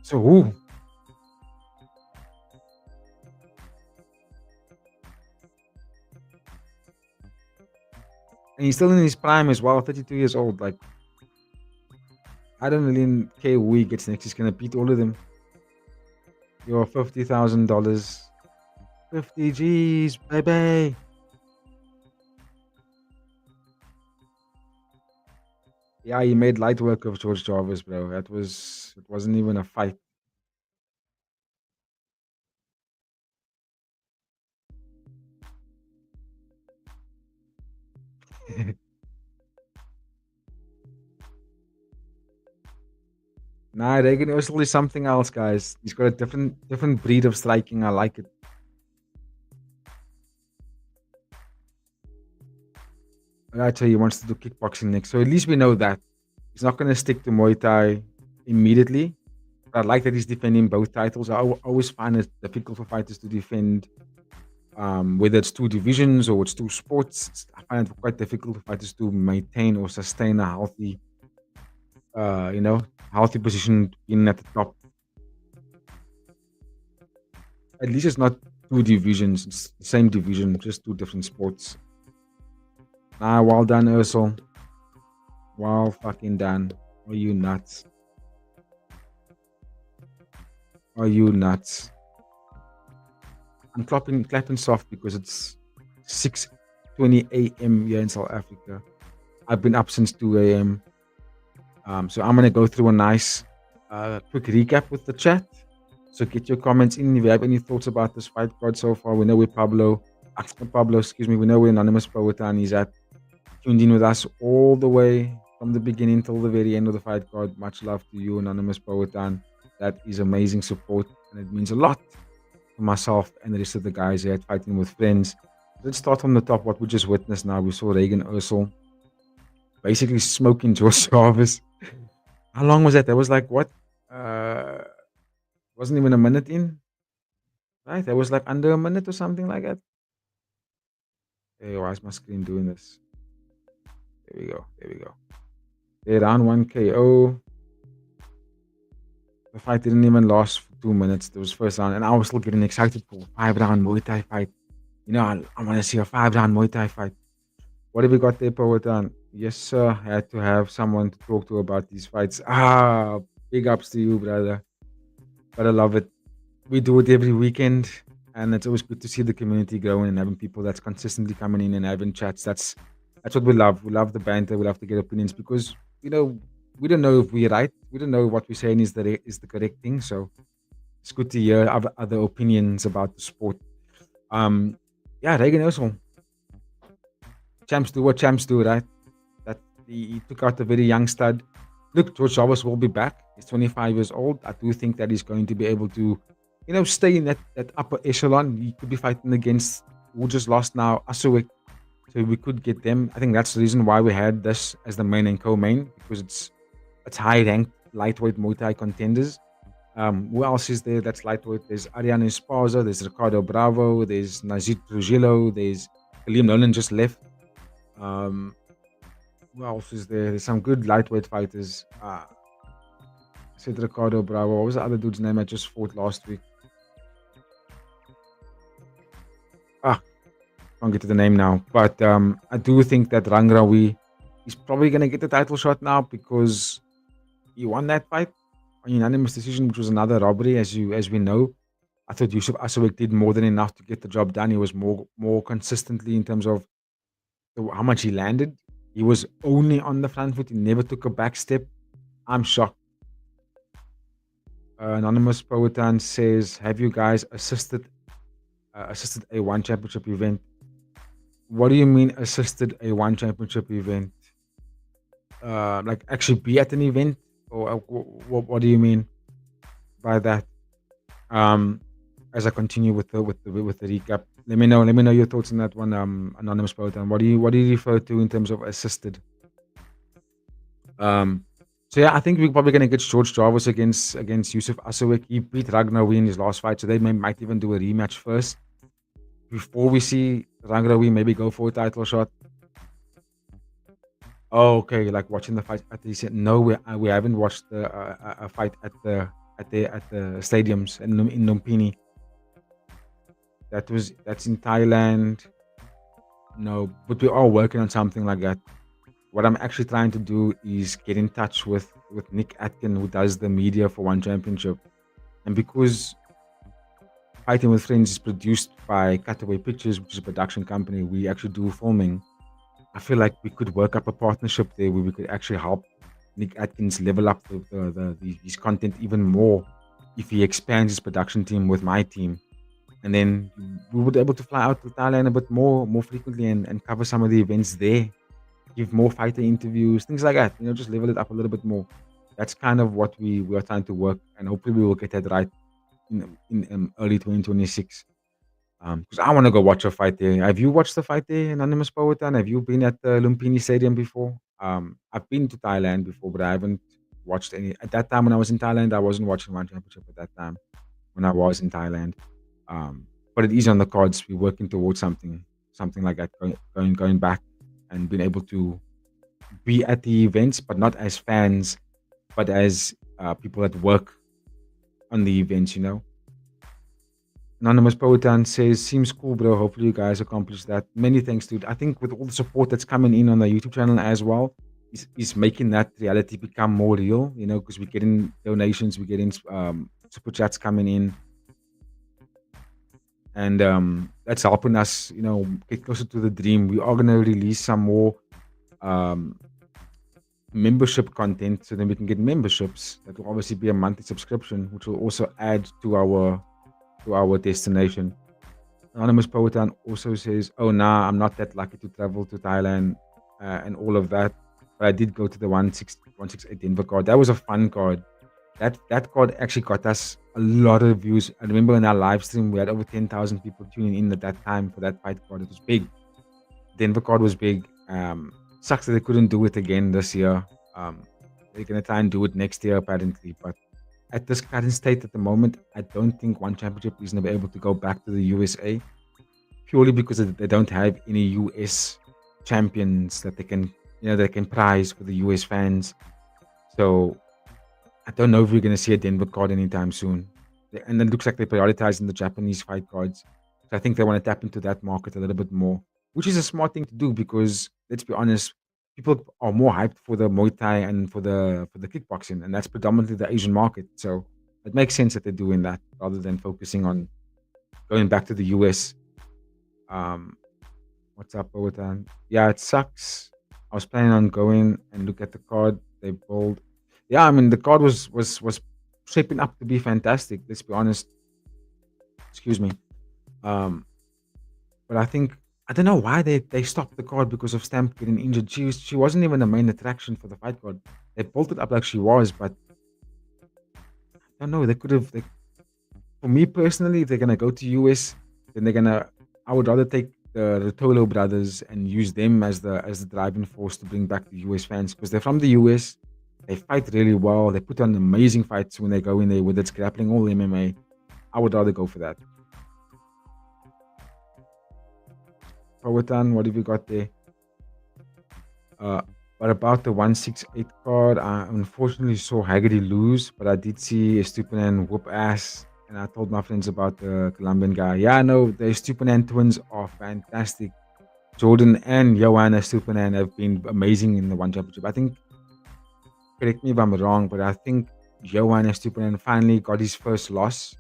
So who? And he's still in his prime as well, 32 years old. Like, I don't really care who he gets next. He's gonna beat all of them. Your $50,000. 50 G's, baby. Yeah, he made light work of George Jarvis, bro. It wasn't even a fight. Nah, Regian Eersel is something else, guys. He's got a different breed of striking. I like it. I tell you, he wants to do kickboxing next. So at least we know that. He's not going to stick to Muay Thai immediately. But I like that he's defending both titles. I always find it difficult for fighters to defend, whether it's two divisions or it's two sports. I find it quite difficult for fighters to maintain or sustain a healthy, healthy position in at the top. At least it's not two divisions. It's the same division, just two different sports. Nah, well done, Eersel. Well fucking done. Are you nuts? Are you nuts? I'm clapping soft because it's 6:20 a.m. here in South Africa. I've been up since 2 a.m. So I'm gonna go through a nice quick recap with the chat. So get your comments in if you have any thoughts about this fight card so far. We know where Pablo, excuse me, we know where Anonymous Powhatan is at. Tuned in with us all the way from the beginning till the very end of the fight card. Much love to you, Anonymous Powhatan. That is amazing support, and it means a lot to myself and the rest of the guys here at Fighting with Friends. Let's start from the top. What we just witnessed now, we saw Regian Eersel basically smoking George Jarvis. How long was that? That was like what? Wasn't even a minute in, right? That was like under a minute or something like that. Hey, why is my screen doing this? There we go. They round 1 KO. The fight didn't even last for 2 minutes. There was first round, and I was still getting excited for a 5-round Muay Thai fight. You know, I want to see a 5-round Muay Thai fight. What have we got there, Powhatan? Yes, sir. I had to have someone to talk to about these fights. Big ups to you, brother. But I love it. We do it every weekend, and it's always good to see the community growing and having people that's consistently coming in and having chats. That's what we love. We love the banter. We love to get opinions because, we don't know if we're right. We don't know if what we're saying is the correct thing. So it's good to hear other opinions about the sport. Regian Eersel. Champs do what champs do, right? That he took out a very young stud. Look, George Jarvis will be back. He's 25 years old. I do think that he's going to be able to, stay in that upper echelon. He could be fighting against who just lost now, Assouik. So we could get them. I think that's the reason why we had this as the main and co-main, because it's high-ranked lightweight Muay Thai contenders. Who else is there that's lightweight? There's Ariane Esparza, there's Ricardo Bravo, there's Nazit Trujillo, there's Liam Nolan just left. Who else is there? There's some good lightweight fighters. I said Ricardo Bravo. What was the other dude's name I just fought last week? Can't get to the name now. But I do think that Rungrawee is probably going to get the title shot now because he won that fight on unanimous decision, which was another robbery, as we know. I thought Youssef Assouik did more than enough to get the job done. He was more consistently in terms of how much he landed. He was only on the front foot. He never took a back step. I'm shocked. Anonymous Poetan says, "Have you guys assisted a one championship event?" What do you mean assisted a one championship event? Like actually be at an event, or what do you mean by that? As I continue with the recap, let me know your thoughts on that one. Anonymous Poetan, what do you refer to in terms of assisted? So yeah, I think we're probably gonna get George Jarvis against Youssef Assouik. He beat Rungrawee in his last fight, so they might even do a rematch first before we see Rungrawee maybe go for a title shot. Oh, okay, like watching the fight at the no, we haven't watched a fight at the stadiums in Lumpini. That's in Thailand. No, but we are working on something like that. What I'm actually trying to do is get in touch with Nick Atkin, who does the media for One Championship. And because Fighting with Friends is produced by Cutaway Pictures, which is a production company, we actually do filming. I feel like we could work up a partnership there where we could actually help Nick Atkins level up his content even more if he expands his production team with my team. And then we would be able to fly out to Thailand a bit more frequently and cover some of the events there. Give more fighter interviews, things like that. Just level it up a little bit more. That's kind of what we are trying to work, and hopefully we will get that right in early 2026. Because I want to go watch a fight there. Have you watched the fight there, Anonymous Poetan? Have you been at the Lumpini Stadium before? I've been to Thailand before, but I haven't watched any. At that time when I was in Thailand, I wasn't watching One Championship at that time when I was in Thailand. But it is on the cards. We're working towards something like that, going back and being able to be at the events, but not as fans, but as people that work on the events, Anonymous Poetan says, "Seems cool, bro. Hopefully you guys accomplish that." Many thanks, dude. I think with all the support that's coming in on the YouTube channel as well, is making that reality become more real, because we're getting donations, we're getting super chats coming in. And that's helping us, get closer to the dream. We are going to release some more membership content so then we can get memberships. That will obviously be a monthly subscription, which will also add to our destination. Anonymous Poetan also says, "Oh, nah, I'm not that lucky to travel to Thailand and all of that. But I did go to the 168 Denver card. That was a fun card. That card actually got us a lot of views. I remember in our live stream, we had over 10,000 people tuning in at that time for that fight card. It was big. Denver card was big. Sucks that they couldn't do it again this year. They're going to try and do it next year, apparently. But at this current state at the moment, I don't think One Championship is going to be able to go back to the USA purely because they don't have any US champions that they can prize for the US fans. So I don't know if we're going to see a Denver card anytime soon. And it looks like they're prioritizing the Japanese fight cards. So I think they want to tap into that market a little bit more, which is a smart thing to do because, let's be honest, people are more hyped for the Muay Thai and for the kickboxing, and that's predominantly the Asian market. So it makes sense that they're doing that rather than focusing on going back to the US. What's up, Owetan? Yeah, it sucks. I was planning on going and look at the card they pulled. Yeah, I mean the card was shaping up to be fantastic. Let's be honest. Excuse me. But I don't know why they stopped the card because of Stamp getting injured. She wasn't even the main attraction for the fight card. They built it up like she was, but I don't know. They could have. For me personally, if they're gonna go to US, then I would rather take the Rotolo brothers and use them as the driving force to bring back the US fans because they're from the US. They fight really well. They put on amazing fights when they go in there, whether it's grappling or MMA. I would rather go for that. Powetan, what have you got there? But about the 168 card, I unfortunately saw Haggerty lose, but I did see Estupinan whoop ass and I told my friends about the Colombian guy. Yeah, no, the Stupinan twins are fantastic. Jordan and Johanna Stupinan have been amazing in the one championship. I think, correct me if I'm wrong, but I think Johanna Stupinan finally got his first loss.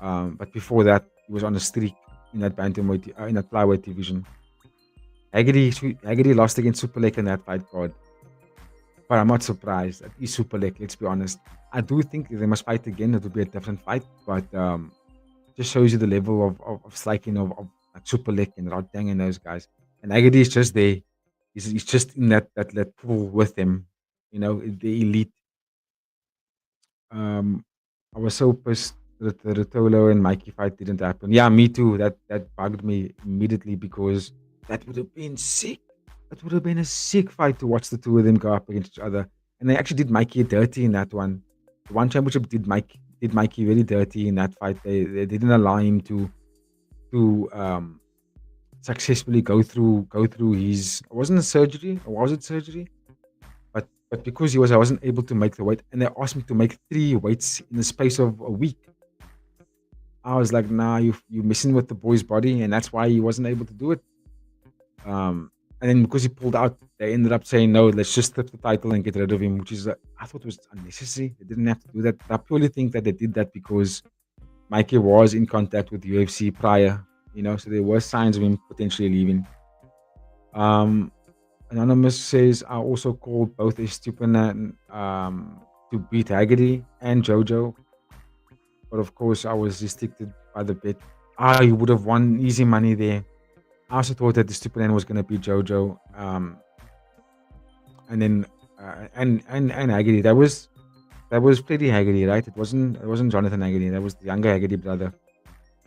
But before that, he was on a streak in that bantamweight, in that flyweight division. Haggerty lost against Superlek in that fight card. But I'm not surprised. He's Superlek, let's be honest. I do think if they must fight again, it would be a different fight. But just shows you the level of striking of like Superlek and Rodang and those guys. And Haggerty is just there. He's just in that pool with them. You know, the elite. I was so pissed that the Rotolo and Mikey fight didn't happen. Yeah, me too. That bugged me immediately because that would have been sick. That would have been a sick fight to watch the two of them go up against each other. And they actually did Mikey dirty in that one. The one championship did Mikey very dirty in that fight. They didn't allow him to successfully go through his, it wasn't a surgery, or was it surgery? But because I wasn't able to make the weight, and they asked me to make 3 weights in the space of a week. I was like, nah, you're messing with the boy's body, and that's why he wasn't able to do it. And then because he pulled out, they ended up saying, no, let's just strip the title and get rid of him, which is, I thought was unnecessary. They didn't have to do that. I purely think that they did that because Mikey was in contact with UFC prior, so there were signs of him potentially leaving. Anonymous says, I also called both Estupinan to beat Haggerty and Jojo. But of course, I was restricted by the bet. You would have won easy money there. I also thought that Estupinan was going to beat Jojo. And then, and Haggerty. That was Freddie Haggerty, right? It wasn't Jonathan Haggerty. That was the younger Haggerty brother.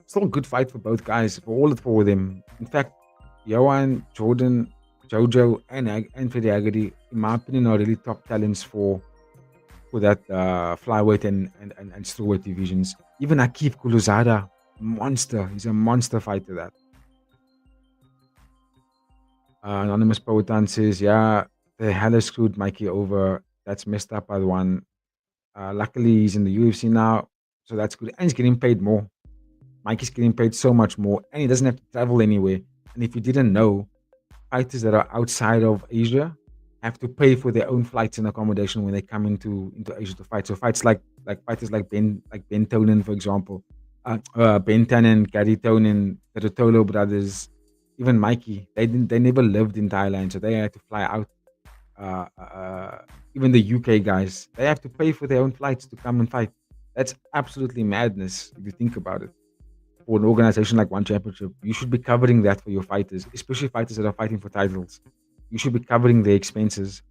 Still a good fight for both guys, for all 4 of them. In fact, Johan, Jordan, Jojo and Freddie Haggerty, in my opinion, are really top talents for that flyweight and strawweight divisions. Even Akif Kuluzada, monster. He's a monster fighter. That Anonymous Poetan says, yeah, they hella screwed Mikey over. That's messed up by the one. Luckily, he's in the UFC now, so that's good. And he's getting paid more. Mikey's getting paid so much more, and he doesn't have to travel anywhere. And if you didn't know, fighters that are outside of Asia have to pay for their own flights and accommodation when they come into Asia to fight. So fights like fighters like Ben Tonon, for example, Ben Tynan, Garry Tonon, the Rotolo brothers, even Mikey. They never lived in Thailand, so they had to fly out. Even the UK guys, they have to pay for their own flights to come and fight. That's absolutely madness if you think about it. For an organization like One Championship, you should be covering that for your fighters, especially fighters that are fighting for titles. You should be covering their expenses.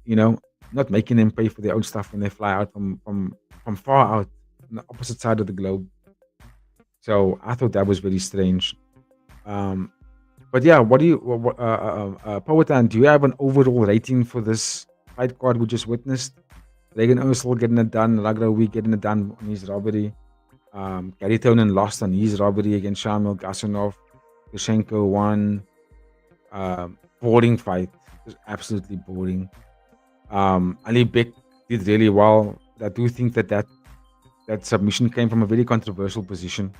Not making them pay for their own stuff when they fly out from far out on the opposite side of the globe. So I thought that was very strange. But yeah, what do you, Poetan, do you have an overall rating for this fight card we just witnessed? Regan Eersel getting it done, Rungrawee getting it done on his robbery. Garry Tonon lost on his robbery against Shamil Gasanov. Grishenko won. Boring fight. It was absolutely boring. Ali Beck did really well. I do think that submission came from a very controversial position.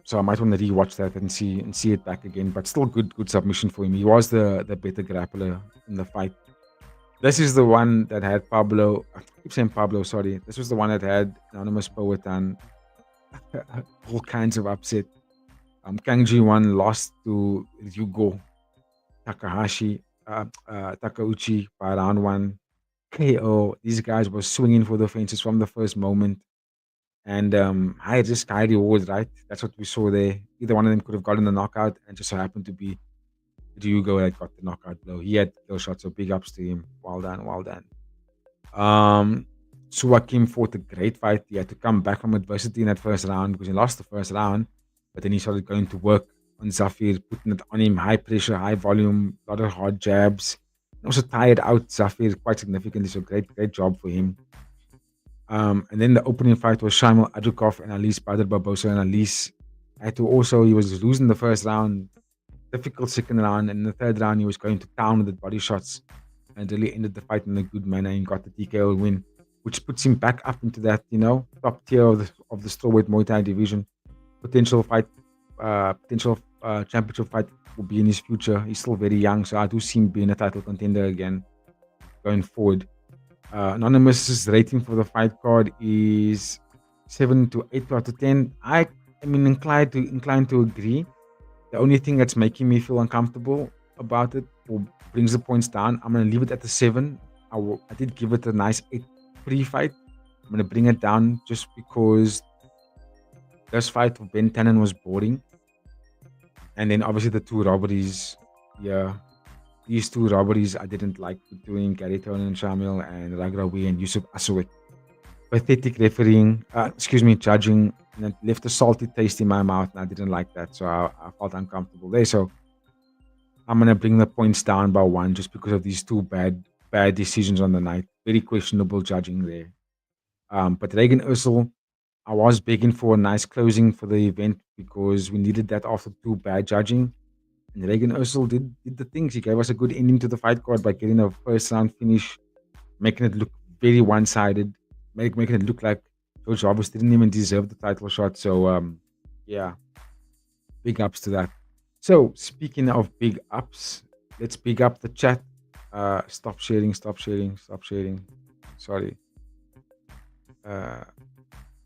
So I might want to rewatch that and see it back again. But still good submission for him. He was the better grappler in the fight. This is the one that had Pablo. I keep saying Pablo, sorry. This was the one that had Anonymous Poetan. All kinds of upset. Kangji won, lost to Ryugo. Takeuchi by round 1. KO. These guys were swinging for the fences from the first moment. And high risk, high reward, right? That's what we saw there. Either one of them could have gotten the knockout, and just so happened to be Ryugo that got the knockout blow. He had kill shots, so big ups to him. Well done. Suakim fought a great fight. He had to come back from adversity in that first round because he lost the first round, but then he started going to work on Zafir, putting it on him, high pressure, high volume, a lot of hard jabs. And also tired out Zafir quite significantly, so great job for him. And then the opening fight was Shamil Adrukov and Alice Badr Barbosa, and Alice had to also, he was losing the first round, difficult second round, and in the third round he was going to town with the body shots and really ended the fight in a good manner and got the TKO win. which puts him back up into that, top tier of the strawweight Muay Thai division. Potential championship fight will be in his future. He's still very young, so I do see him being a title contender again going forward. Anonymous's rating for the fight card is 7 to 8 out of 10. I am inclined to agree. The only thing that's making me feel uncomfortable about it or brings the points down, I'm going to leave it at the 7. I did give it a nice 8 pre-fight. I'm going to bring it down just because this fight of Ben Tynan was boring. And then obviously the two robberies, these two robberies I didn't like, between Garry Tonon and Shamil and Rungrawee and Youssef Assouik. Pathetic refereeing, judging, and it left a salty taste in my mouth, and I didn't like that, so I felt uncomfortable there. So I'm gonna bring the points down by 1 just because of these two bad decisions on the night. Very questionable judging there. But Regian Eersel, I was begging for a nice closing for the event because we needed that after 2 bad judging. And Regian Eersel did the things. He gave us a good ending to the fight card by getting a first round finish, making it look very one-sided, making it look like Jarvis didn't even deserve the title shot. So, big ups to that. So, speaking of big ups, let's big up the chat. Stop sharing. Sorry.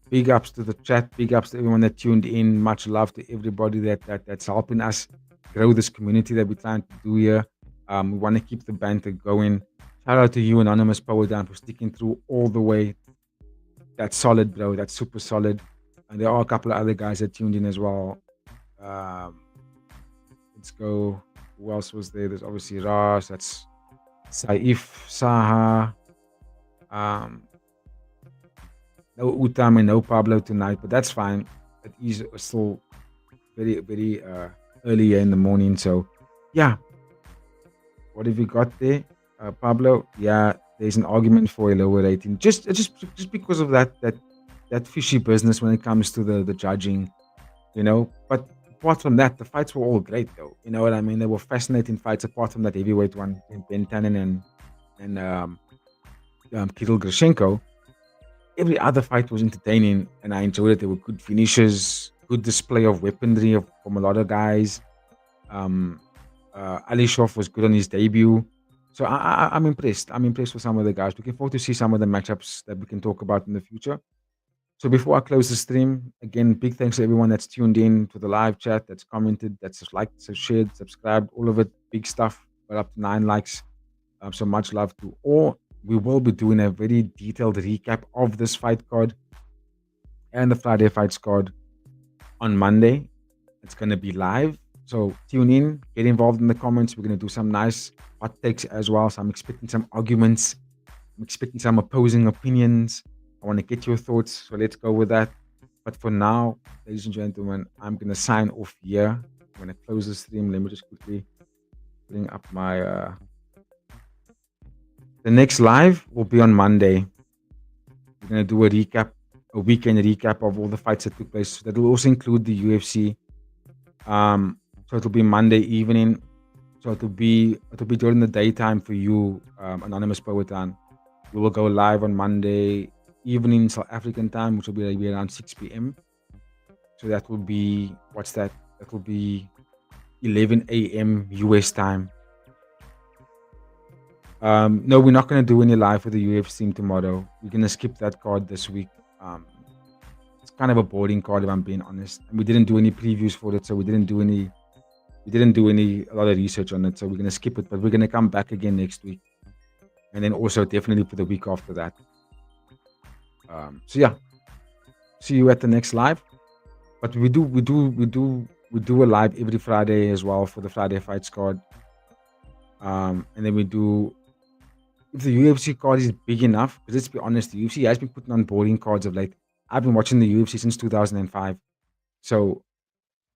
Big ups to the chat. Big ups to everyone that tuned in. Much love to everybody that's helping us grow this community that we're trying to do here. We want to keep the banter going. Shout out to you, Anonymous Power Down, for sticking through all the way. That's solid, bro. That's super solid. And there are a couple of other guys that tuned in as well. Let's go. Who else was there? There's obviously Ras. That's Saif, Saha. No Utam and no Pablo tonight, but that's fine. It is still very, very early in the morning. So, yeah. What have you got there, Pablo? Yeah, there's an argument for a lower rating, just because of that fishy business when it comes to the judging, But apart from that, the fights were all great, though. You know what I mean? They were fascinating fights. Apart from that heavyweight one, Ben Tynan and Kirill Grishenko, every other fight was entertaining, and I enjoyed it. There were good finishes, good display of weaponry from a lot of guys. Alyshov was good on his debut. So I'm impressed. I'm impressed with some of the guys. Looking forward to see some of the matchups that we can talk about in the future. So before I close the stream, again, big thanks to everyone that's tuned in to the live chat, that's commented, that's liked, so shared, subscribed, all of it. Big stuff. Got up to 9 likes. So much love to all. We will be doing a very detailed recap of this fight card and the Friday fights card on Monday. It's going to be live. So tune in, get involved in the comments. We're going to do some nice hot takes as well. So I'm expecting some arguments. I'm expecting some opposing opinions. I want to get your thoughts. So let's go with that. But for now, ladies and gentlemen, I'm going to sign off here. I'm going to close the stream. Let me just quickly bring up my... The next live will be on Monday. We're going to do a weekend recap of all the fights that took place. That will also include the UFC. So it'll be Monday evening. So it'll be during the daytime for you, Anonymous Poetan. We will go live on Monday evening South African time, which will be around 6 p.m. So that will be, what's that? That will be 11 a.m. US time. No, we're not going to do any live for the UFC team tomorrow. We're going to skip that card this week. It's kind of a boring card, if I'm being honest. And we didn't do any previews for it, so we didn't do a lot of research on it. So we're going to skip it, but we're going to come back again next week, and then also definitely for the week after that. So yeah, see you at the next live. But we do a live every Friday as well for the Friday fights card. And then we do. If the UFC card is big enough, because let's be honest, the UFC has been putting on boring cards of late. I've been watching the UFC since 2005. So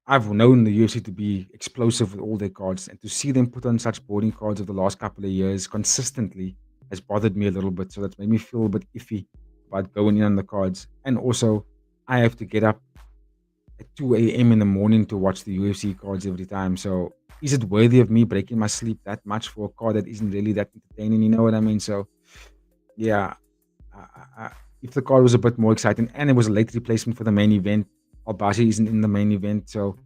I've known the UFC to be explosive with all their cards. And to see them put on such boring cards over the last couple of years consistently has bothered me a little bit. So that's made me feel a bit iffy about going in on the cards. And also, I have to get up at 2 a.m. in the morning to watch the UFC cards every time. So is it worthy of me breaking my sleep that much for a card that isn't really that entertaining? You know what I mean? So, yeah, if the card was a bit more exciting, and it was a late replacement for the main event, Albazi isn't in the main event, so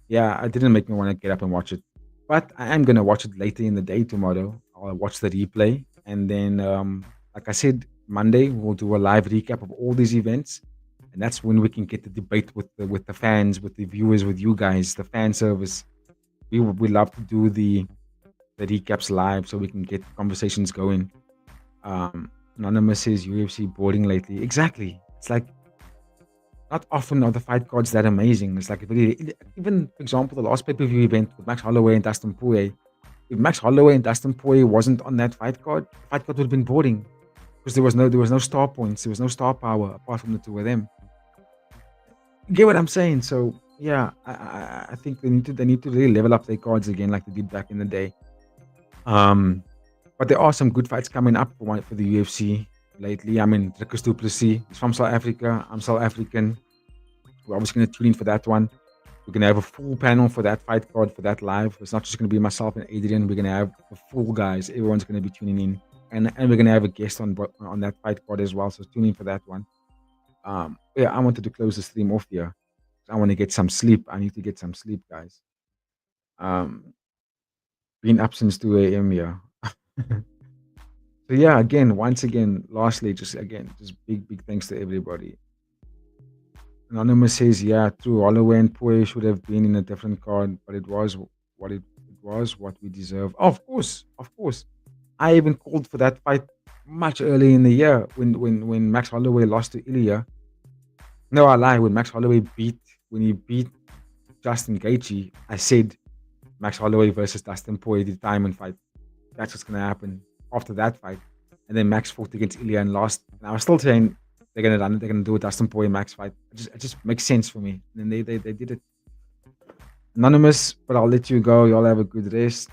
yeah, it didn't make me want to get up and watch it. But I am gonna watch it later in the day tomorrow. I'll watch the replay, and then, like I said, Monday we'll do a live recap of all these events, and that's when we can get the debate with the fans, with the viewers, with you guys, the fan service. We love to do the recaps live so we can get conversations going. Anonymous says UFC boring lately. Exactly. It's like not often are the fight cards that amazing. It's like even for example the last pay-per-view event with Max Holloway and Dustin Poirier. If Max Holloway and Dustin Poirier wasn't on that fight card, the fight card would have been boring because there was no star points, there was no star power apart from the two of them. You get what I'm saying? So yeah, I think they need to really level up their cards again like they did back in the day. But there are some good fights coming up for the UFC lately. I mean, Dricus du Plessis is from South Africa. I'm South African. We're obviously going to tune in for that one. We're going to have a full panel for that fight card, for that live. It's not just going to be myself and Adrian. We're going to have the full guys. Everyone's going to be tuning in. And we're going to have a guest on that fight card as well. So tune in for that one. Yeah, I wanted to close the stream off here. I want to get some sleep. I need to get some sleep, guys. Been up since 2 a.m. here. So yeah, once again, lastly, just big thanks to everybody. Anonymous says, yeah, true, Holloway and Poirier should have been in a different card, but it was what we deserve. Oh, of course. I even called for that fight much earlier in the year when Max Holloway lost to Ilya. No, I lie. When Max Holloway beat Justin Gaethje, I said Max Holloway versus Dustin Poirier, the diamond fight. That's what's gonna happen after that fight. And then Max fought against Ilya and lost. And I was still saying they're gonna do a Dustin Poirier Max fight. It just makes sense for me. And then they did it. Anonymous, but I'll let you go. Y'all have a good rest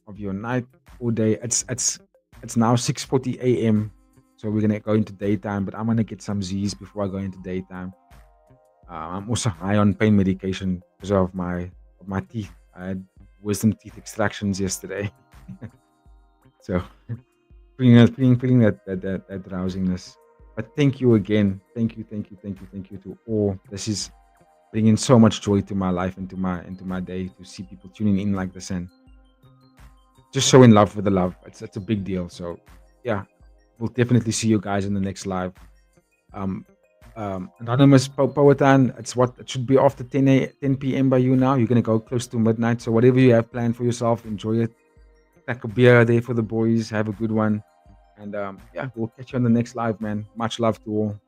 of your night or day. It's now 6:40 a.m. So we're gonna go into daytime, but I'm gonna get some Z's before I go into daytime. I'm also high on pain medication because of my teeth. I had wisdom teeth extractions yesterday. So feeling that drowsiness. But thank you again. Thank you to all. This is bringing so much joy to my life and to my day to see people tuning in like this and just showing love for the love. It's a big deal. So yeah, we'll definitely see you guys in the next live. Anonymous Powhatan, it should be after 10 p.m. by you now. You're gonna go close to midnight. So whatever you have planned for yourself, enjoy it. Pack a beer there for the boys. Have a good one. And yeah, we'll catch you on the next live, man. Much love to all.